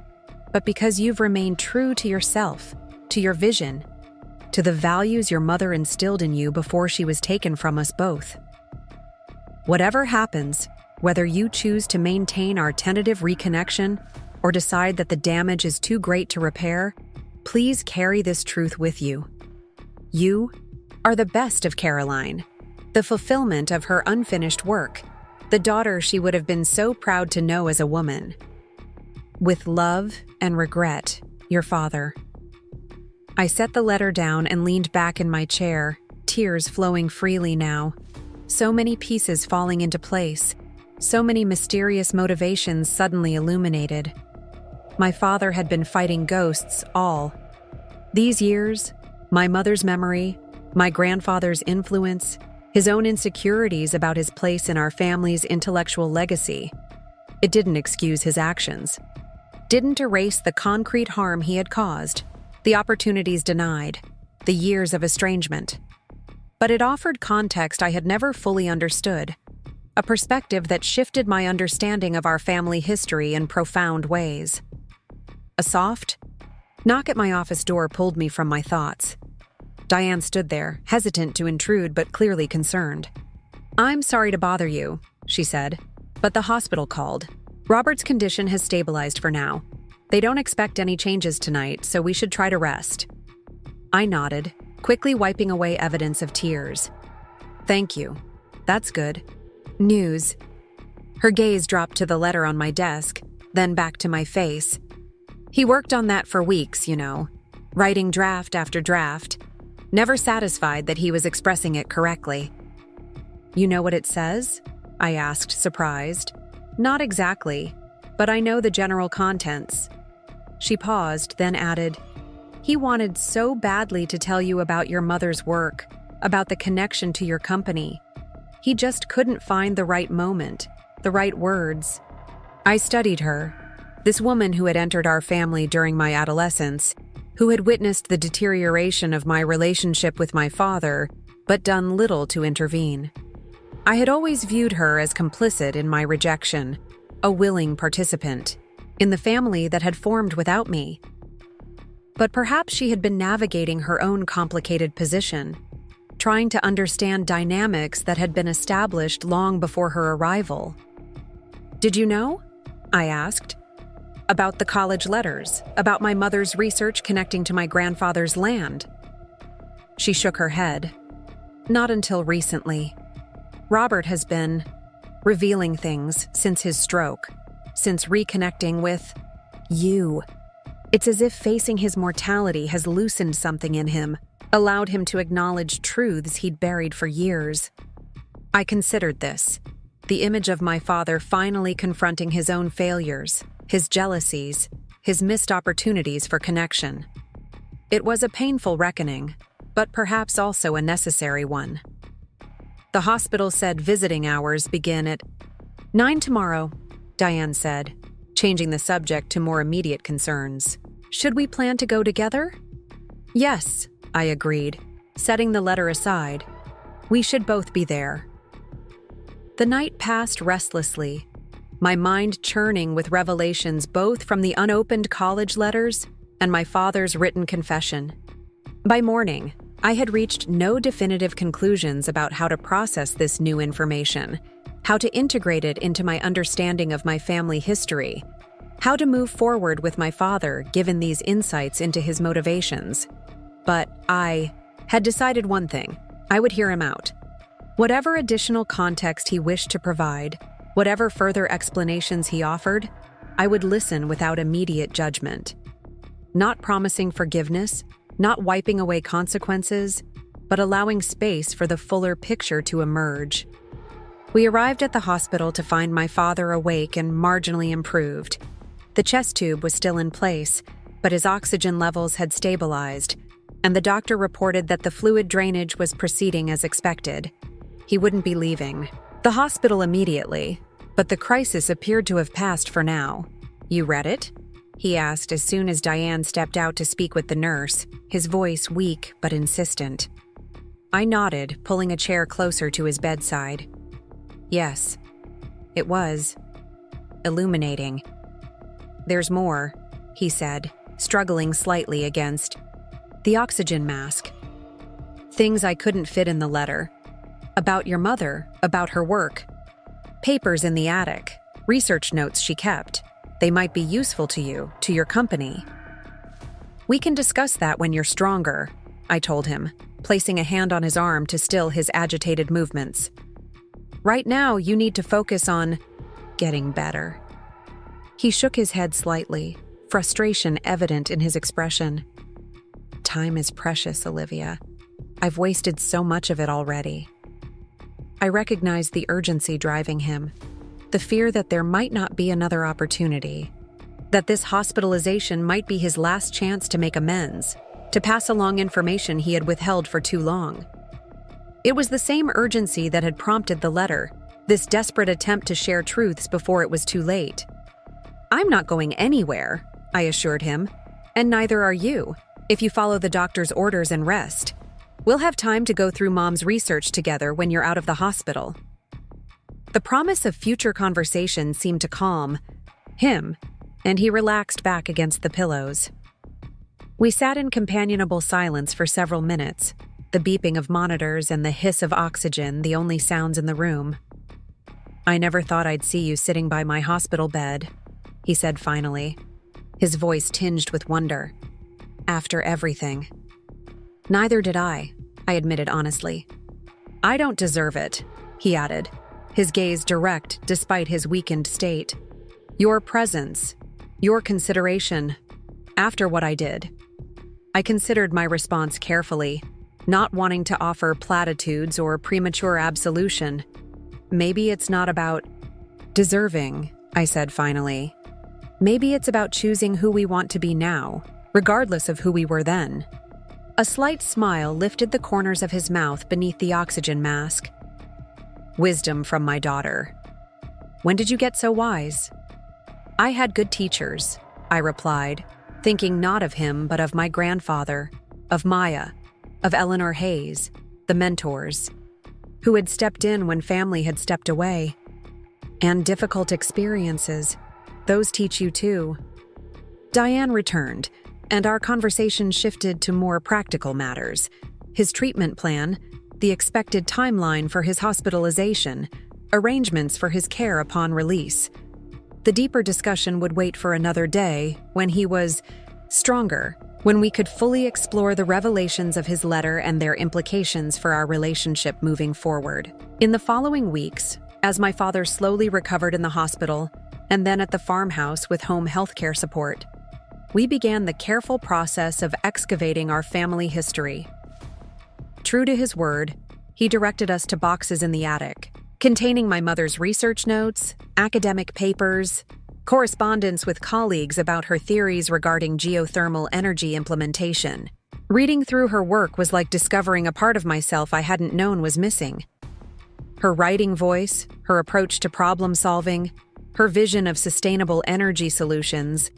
Speaker 1: but because you've remained true to yourself, to your vision, to the values your mother instilled in you before she was taken from us both. Whatever happens, whether you choose to maintain our tentative reconnection or decide that the damage is too great to repair, please carry this truth with you. You are the best of Caroline, the fulfillment of her unfinished work, the daughter she would have been so proud to know as a woman. With love and regret, your father. I set the letter down and leaned back in my chair, tears flowing freely now. So many pieces falling into place, so many mysterious motivations suddenly illuminated. My father had been fighting ghosts all these years, my mother's memory, my grandfather's influence, his own insecurities about his place in our family's intellectual legacy. It didn't excuse his actions, didn't erase the concrete harm he had caused, the opportunities denied, the years of estrangement. But it offered context I had never fully understood, a perspective that shifted my understanding of our family history in profound ways. A soft knock at my office door pulled me from my thoughts. Diane stood there, hesitant to intrude but clearly concerned. "I'm sorry to bother you," she said, "but the hospital called. Robert's condition has stabilized for now. They don't expect any changes tonight, so we should try to rest. I nodded, quickly wiping away evidence of tears. Thank you. That's good. News. Her gaze dropped to the letter on my desk, then back to my face. He worked on that for weeks, writing draft after draft, never satisfied that he was expressing it correctly. You know what it says? I asked, surprised. Not exactly, but I know the general contents. She paused, then added, He wanted so badly to tell you about your mother's work, about the connection to your company. He just couldn't find the right moment, the right words. I studied her, this woman who had entered our family during my adolescence, who had witnessed the deterioration of my relationship with my father, but done little to intervene. I had always viewed her as complicit in my rejection, a willing participant, in the family that had formed without me. But perhaps she had been navigating her own complicated position, trying to understand dynamics that had been established long before her arrival. Did you know? I asked. About the college letters, about my mother's research connecting to my grandfather's land. She shook her head. Not until recently. Robert has been revealing things since his stroke, since reconnecting with you. It's as if facing his mortality has loosened something in him, allowed him to acknowledge truths he'd buried for years. I considered this, the image of my father finally confronting his own failures, his jealousies, his missed opportunities for connection. It was a painful reckoning, but perhaps also a necessary one. The hospital said visiting hours begin at 9 tomorrow, Diane said, changing the subject to more immediate concerns. Should we plan to go together? Yes, I agreed, setting the letter aside. We should both be there. The night passed restlessly, my mind churning with revelations both from the unopened college letters and my father's written confession. By morning, I had reached no definitive conclusions about how to process this new information, how to integrate it into my understanding of my family history, how to move forward with my father given these insights into his motivations. But I had decided one thing: I would hear him out. Whatever additional context he wished to provide, whatever further explanations he offered, I would listen without immediate judgment. Not promising forgiveness, not wiping away consequences, but allowing space for the fuller picture to emerge. We arrived at the hospital to find my father awake and marginally improved. The chest tube was still in place, but his oxygen levels had stabilized, and the doctor reported that the fluid drainage was proceeding as expected. He wouldn't be leaving the hospital immediately, but the crisis appeared to have passed for now. You read it? He asked as soon as Diane stepped out to speak with the nurse, his voice weak but insistent. I nodded, pulling a chair closer to his bedside. Yes, it was illuminating. There's more, he said, struggling slightly against the oxygen mask. Things I couldn't fit in the letter. About your mother, about her work. Papers in the attic, research notes she kept. They might be useful to you, to your company. We can discuss that when you're stronger, I told him, placing a hand on his arm to still his agitated movements. Right now, you need to focus on getting better. He shook his head slightly, frustration evident in his expression. Time is precious, Olivia. I've wasted so much of it already. I recognized the urgency driving him, the fear that there might not be another opportunity, that this hospitalization might be his last chance to make amends, to pass along information he had withheld for too long. It was the same urgency that had prompted the letter, this desperate attempt to share truths before it was too late. I'm not going anywhere, I assured him, and neither are you, if you follow the doctor's orders and rest. We'll have time to go through Mom's research together when you're out of the hospital. The promise of future conversation seemed to calm him, and he relaxed back against the pillows. We sat in companionable silence for several minutes, the beeping of monitors and the hiss of oxygen the only sounds in the room. I never thought I'd see you sitting by my hospital bed, he said finally. his voice tinged with wonder. After everything. Neither did I admitted honestly. I don't deserve it, he added, his gaze direct despite his weakened state. Your presence, your consideration, after what I did. I considered my response carefully, not wanting to offer platitudes or premature absolution. Maybe it's not about deserving, I said finally. Maybe it's about choosing who we want to be now, regardless of who we were then. A slight smile lifted the corners of his mouth beneath the oxygen mask. Wisdom from my daughter. When did you get so wise? I had good teachers, I replied, thinking not of him but of my grandfather, of Maya, of Eleanor Hayes, the mentors, who had stepped in when family had stepped away. And difficult experiences, those teach you too. Diane returned, and our conversation shifted to more practical matters. His treatment plan, the expected timeline for his hospitalization, arrangements for his care upon release. The deeper discussion would wait for another day, when he was stronger, when we could fully explore the revelations of his letter and their implications for our relationship moving forward. In the following weeks, as my father slowly recovered in the hospital, and then at the farmhouse with home healthcare support, we began the careful process of excavating our family history. True to his word, he directed us to boxes in the attic, containing my mother's research notes, academic papers, correspondence with colleagues about her theories regarding geothermal energy implementation. Reading through her work was like discovering a part of myself I hadn't known was missing. Her writing voice, her approach to problem solving, her vision of sustainable energy solutions.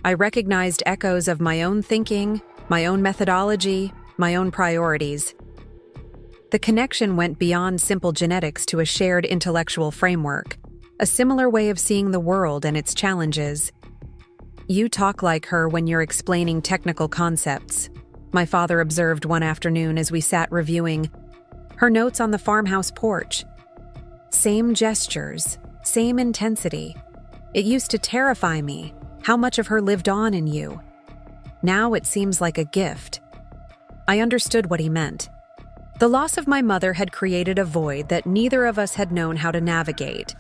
Speaker 1: I recognized echoes of my own thinking, my own methodology, my own priorities. The connection went beyond simple genetics to a shared intellectual framework, a similar way of seeing the world and its challenges. You talk like her when you're explaining technical concepts, my father observed one afternoon as we sat reviewing her notes on the farmhouse porch. Same gestures, same intensity. It used to terrify me, how much of her lived on in you. Now it seems like a gift. I understood what he meant. The loss of my mother had created a void that neither of us had known how to navigate.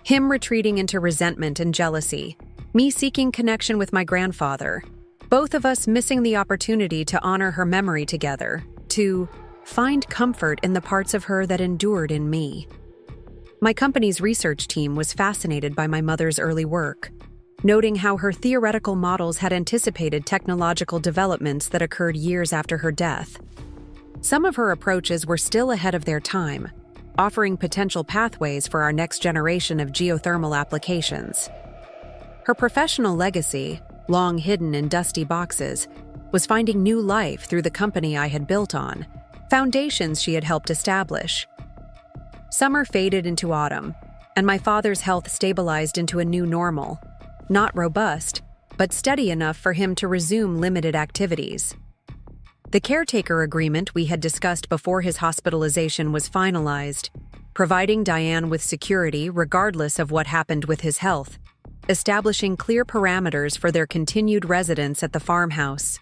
Speaker 1: Him retreating into resentment and jealousy, me seeking connection with my grandfather, both of us missing the opportunity to honor her memory together, to find comfort in the parts of her that endured in me. My company's research team was fascinated by my mother's early work, noting how her theoretical models had anticipated technological developments that occurred years after her death. Some of her approaches were still ahead of their time, offering potential pathways for our next generation of geothermal applications. Her professional legacy, long hidden in dusty boxes, was finding new life through the company I had built on, foundations she had helped establish. Summer faded into autumn, and my father's health stabilized into a new normal, not robust, but steady enough for him to resume limited activities. The caretaker agreement we had discussed before his hospitalization was finalized, providing Diane with security regardless of what happened with his health, establishing clear parameters for their continued residence at the farmhouse.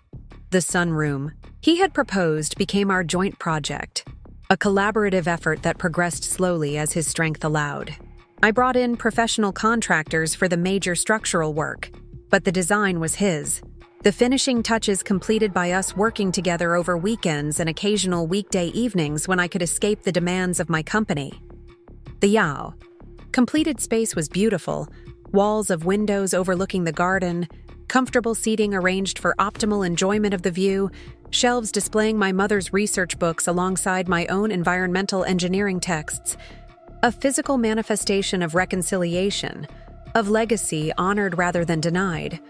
Speaker 1: The sunroom he had proposed became our joint project, a collaborative effort that progressed slowly as his strength allowed. I brought in professional contractors for the major structural work, but the design was his. The finishing touches completed by us working together over weekends and occasional weekday evenings when I could escape the demands of my company. The Yao. Completed space was beautiful, walls of windows overlooking the garden, comfortable seating arranged for optimal enjoyment of the view, shelves displaying my mother's research books alongside my own environmental engineering texts. A physical manifestation of reconciliation, of legacy honored rather than denied,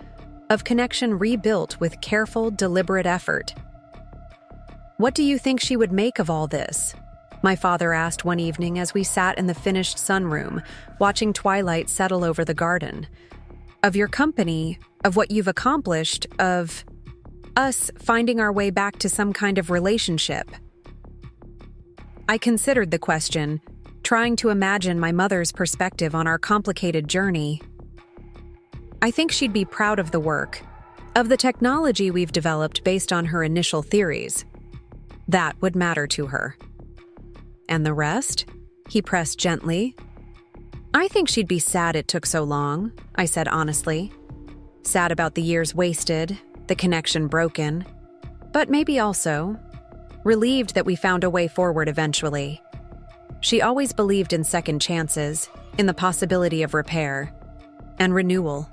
Speaker 1: of connection rebuilt with careful, deliberate effort. What do you think she would make of all this? My father asked one evening as we sat in the finished sunroom, watching twilight settle over the garden. Of your company, of what you've accomplished, of us finding our way back to some kind of relationship. I considered the question, trying to imagine my mother's perspective on our complicated journey. I think she'd be proud of the work, of the technology we've developed based on her initial theories. That would matter to her. And the rest? He pressed gently. I think she'd be sad it took so long, I said honestly. Sad about the years wasted, the connection broken, but maybe also relieved that we found a way forward eventually. She always believed in second chances, in the possibility of repair and renewal.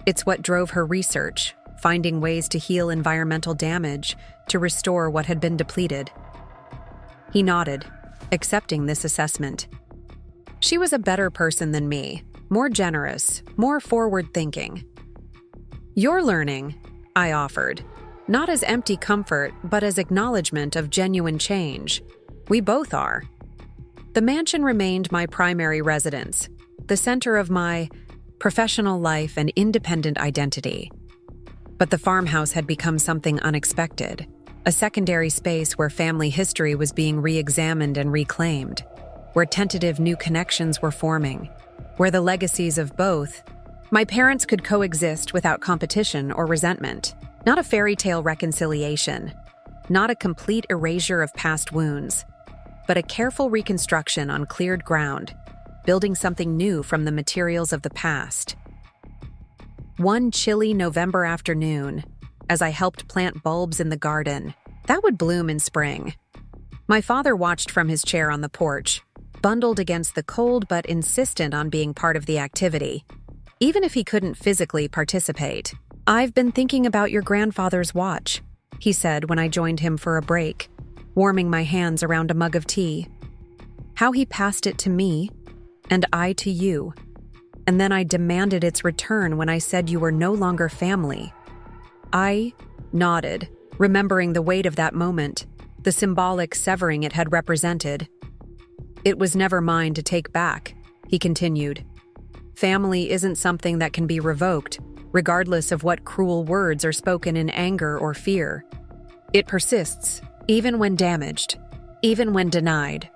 Speaker 1: It's what drove her research, finding ways to heal environmental damage, to restore what had been depleted. He nodded, accepting this assessment. She was a better person than me, more generous, more forward-thinking. You're learning, I offered, not as empty comfort, but as acknowledgement of genuine change. We both are. The mansion remained my primary residence, the center of my professional life and independent identity. But the farmhouse had become something unexpected, a secondary space where family history was being re-examined and reclaimed, where tentative new connections were forming, where the legacies of both my parents could coexist without competition or resentment. Not a fairy tale reconciliation, not a complete erasure of past wounds, but a careful reconstruction on cleared ground, building something new from the materials of the past. One chilly November afternoon, as I helped plant bulbs in the garden that would bloom in spring, my father watched from his chair on the porch, bundled against the cold but insistent on being part of the activity, even if he couldn't physically participate. I've been thinking about your grandfather's watch, he said when I joined him for a break, warming my hands around a mug of tea. How he passed it to me, and I to you. And then I demanded its return when I said you were no longer family. I nodded, remembering the weight of that moment, the symbolic severing it had represented. It was never mine to take back, he continued. Family isn't something that can be revoked, regardless of what cruel words are spoken in anger or fear. It persists, even when damaged, even when denied.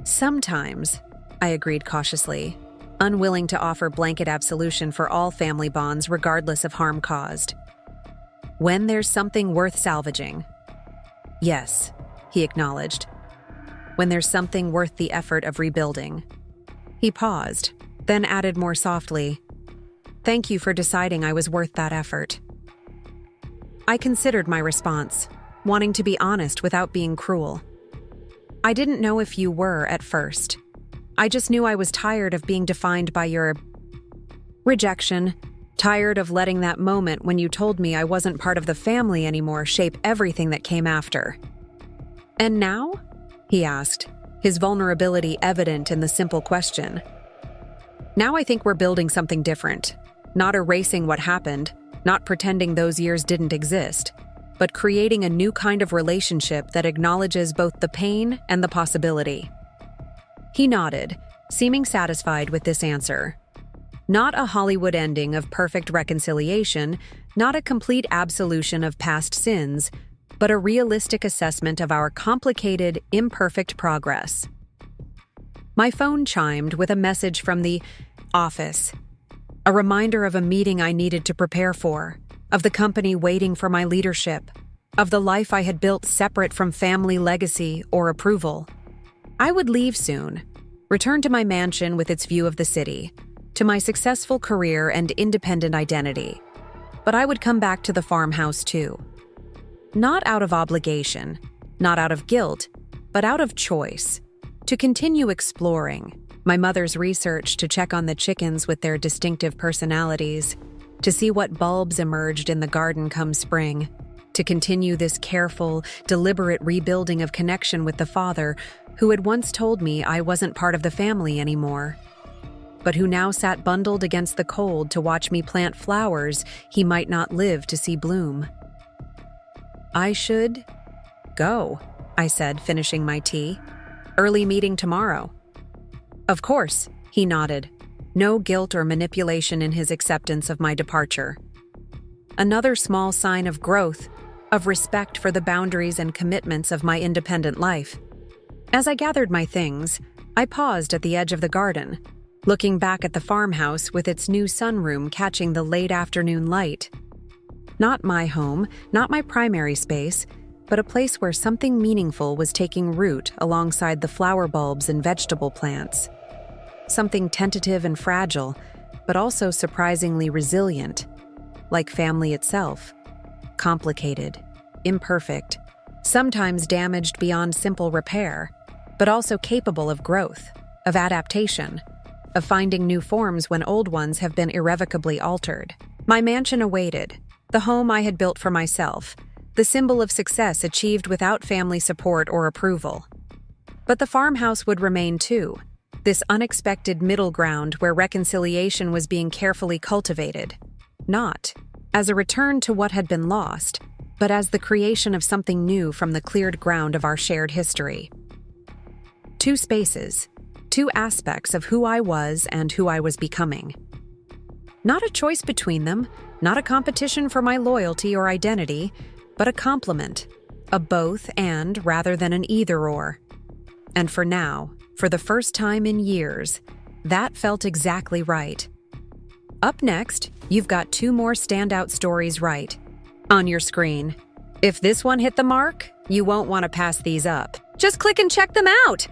Speaker 1: Sometimes, I agreed cautiously, unwilling to offer blanket absolution for all family bonds regardless of harm caused. When there's something worth salvaging. Yes, he acknowledged. When there's something worth the effort of rebuilding. He paused, then added more softly, Thank you for deciding I was worth that effort. I considered my response, wanting to be honest without being cruel. I didn't know if you were at first. I just knew I was tired of being defined by your rejection, tired of letting that moment when you told me I wasn't part of the family anymore shape everything that came after. And now? He asked, his vulnerability evident in the simple question. Now I think we're building something different. Not erasing what happened, not pretending those years didn't exist, but creating a new kind of relationship that acknowledges both the pain and the possibility. He nodded, seeming satisfied with this answer. Not a Hollywood ending of perfect reconciliation, not a complete absolution of past sins, but a realistic assessment of our complicated, imperfect progress. My phone chimed with a message from the office. A reminder of a meeting I needed to prepare for, of the company waiting for my leadership, of the life I had built separate from family legacy or approval. I would leave soon, return to my mansion with its view of the city, to my successful career and independent identity. But I would come back to the farmhouse too. Not out of obligation, not out of guilt, but out of choice, to continue exploring, my mother's research to check on the chickens with their distinctive personalities, to see what bulbs emerged in the garden come spring, to continue this careful, deliberate rebuilding of connection with the father who had once told me I wasn't part of the family anymore, but who now sat bundled against the cold to watch me plant flowers he might not live to see bloom. I should go, I said, finishing my tea. Early meeting tomorrow. Of course, he nodded, no guilt or manipulation in his acceptance of my departure. Another small sign of growth, of respect for the boundaries and commitments of my independent life. As I gathered my things, I paused at the edge of the garden, looking back at the farmhouse with its new sunroom catching the late afternoon light. Not my home, not my primary space, but a place where something meaningful was taking root alongside the flower bulbs and vegetable plants. Something tentative and fragile, but also surprisingly resilient, like family itself. Complicated, imperfect, sometimes damaged beyond simple repair, but also capable of growth, of adaptation, of finding new forms when old ones have been irrevocably altered. My mansion awaited, the home I had built for myself, the symbol of success achieved without family support or approval. But the farmhouse would remain too, this unexpected middle ground where reconciliation was being carefully cultivated, not as a return to what had been lost, but as the creation of something new from the cleared ground of our shared history. Two spaces, two aspects of who I was and who I was becoming. Not a choice between them, not a competition for my loyalty or identity, but a complement, a both and rather than an either-or. And for now, for the first time in years, that felt exactly right. Up next, you've got two more standout stories right on your screen. If this one hit the mark, you won't want to pass these up. Just click and check them out!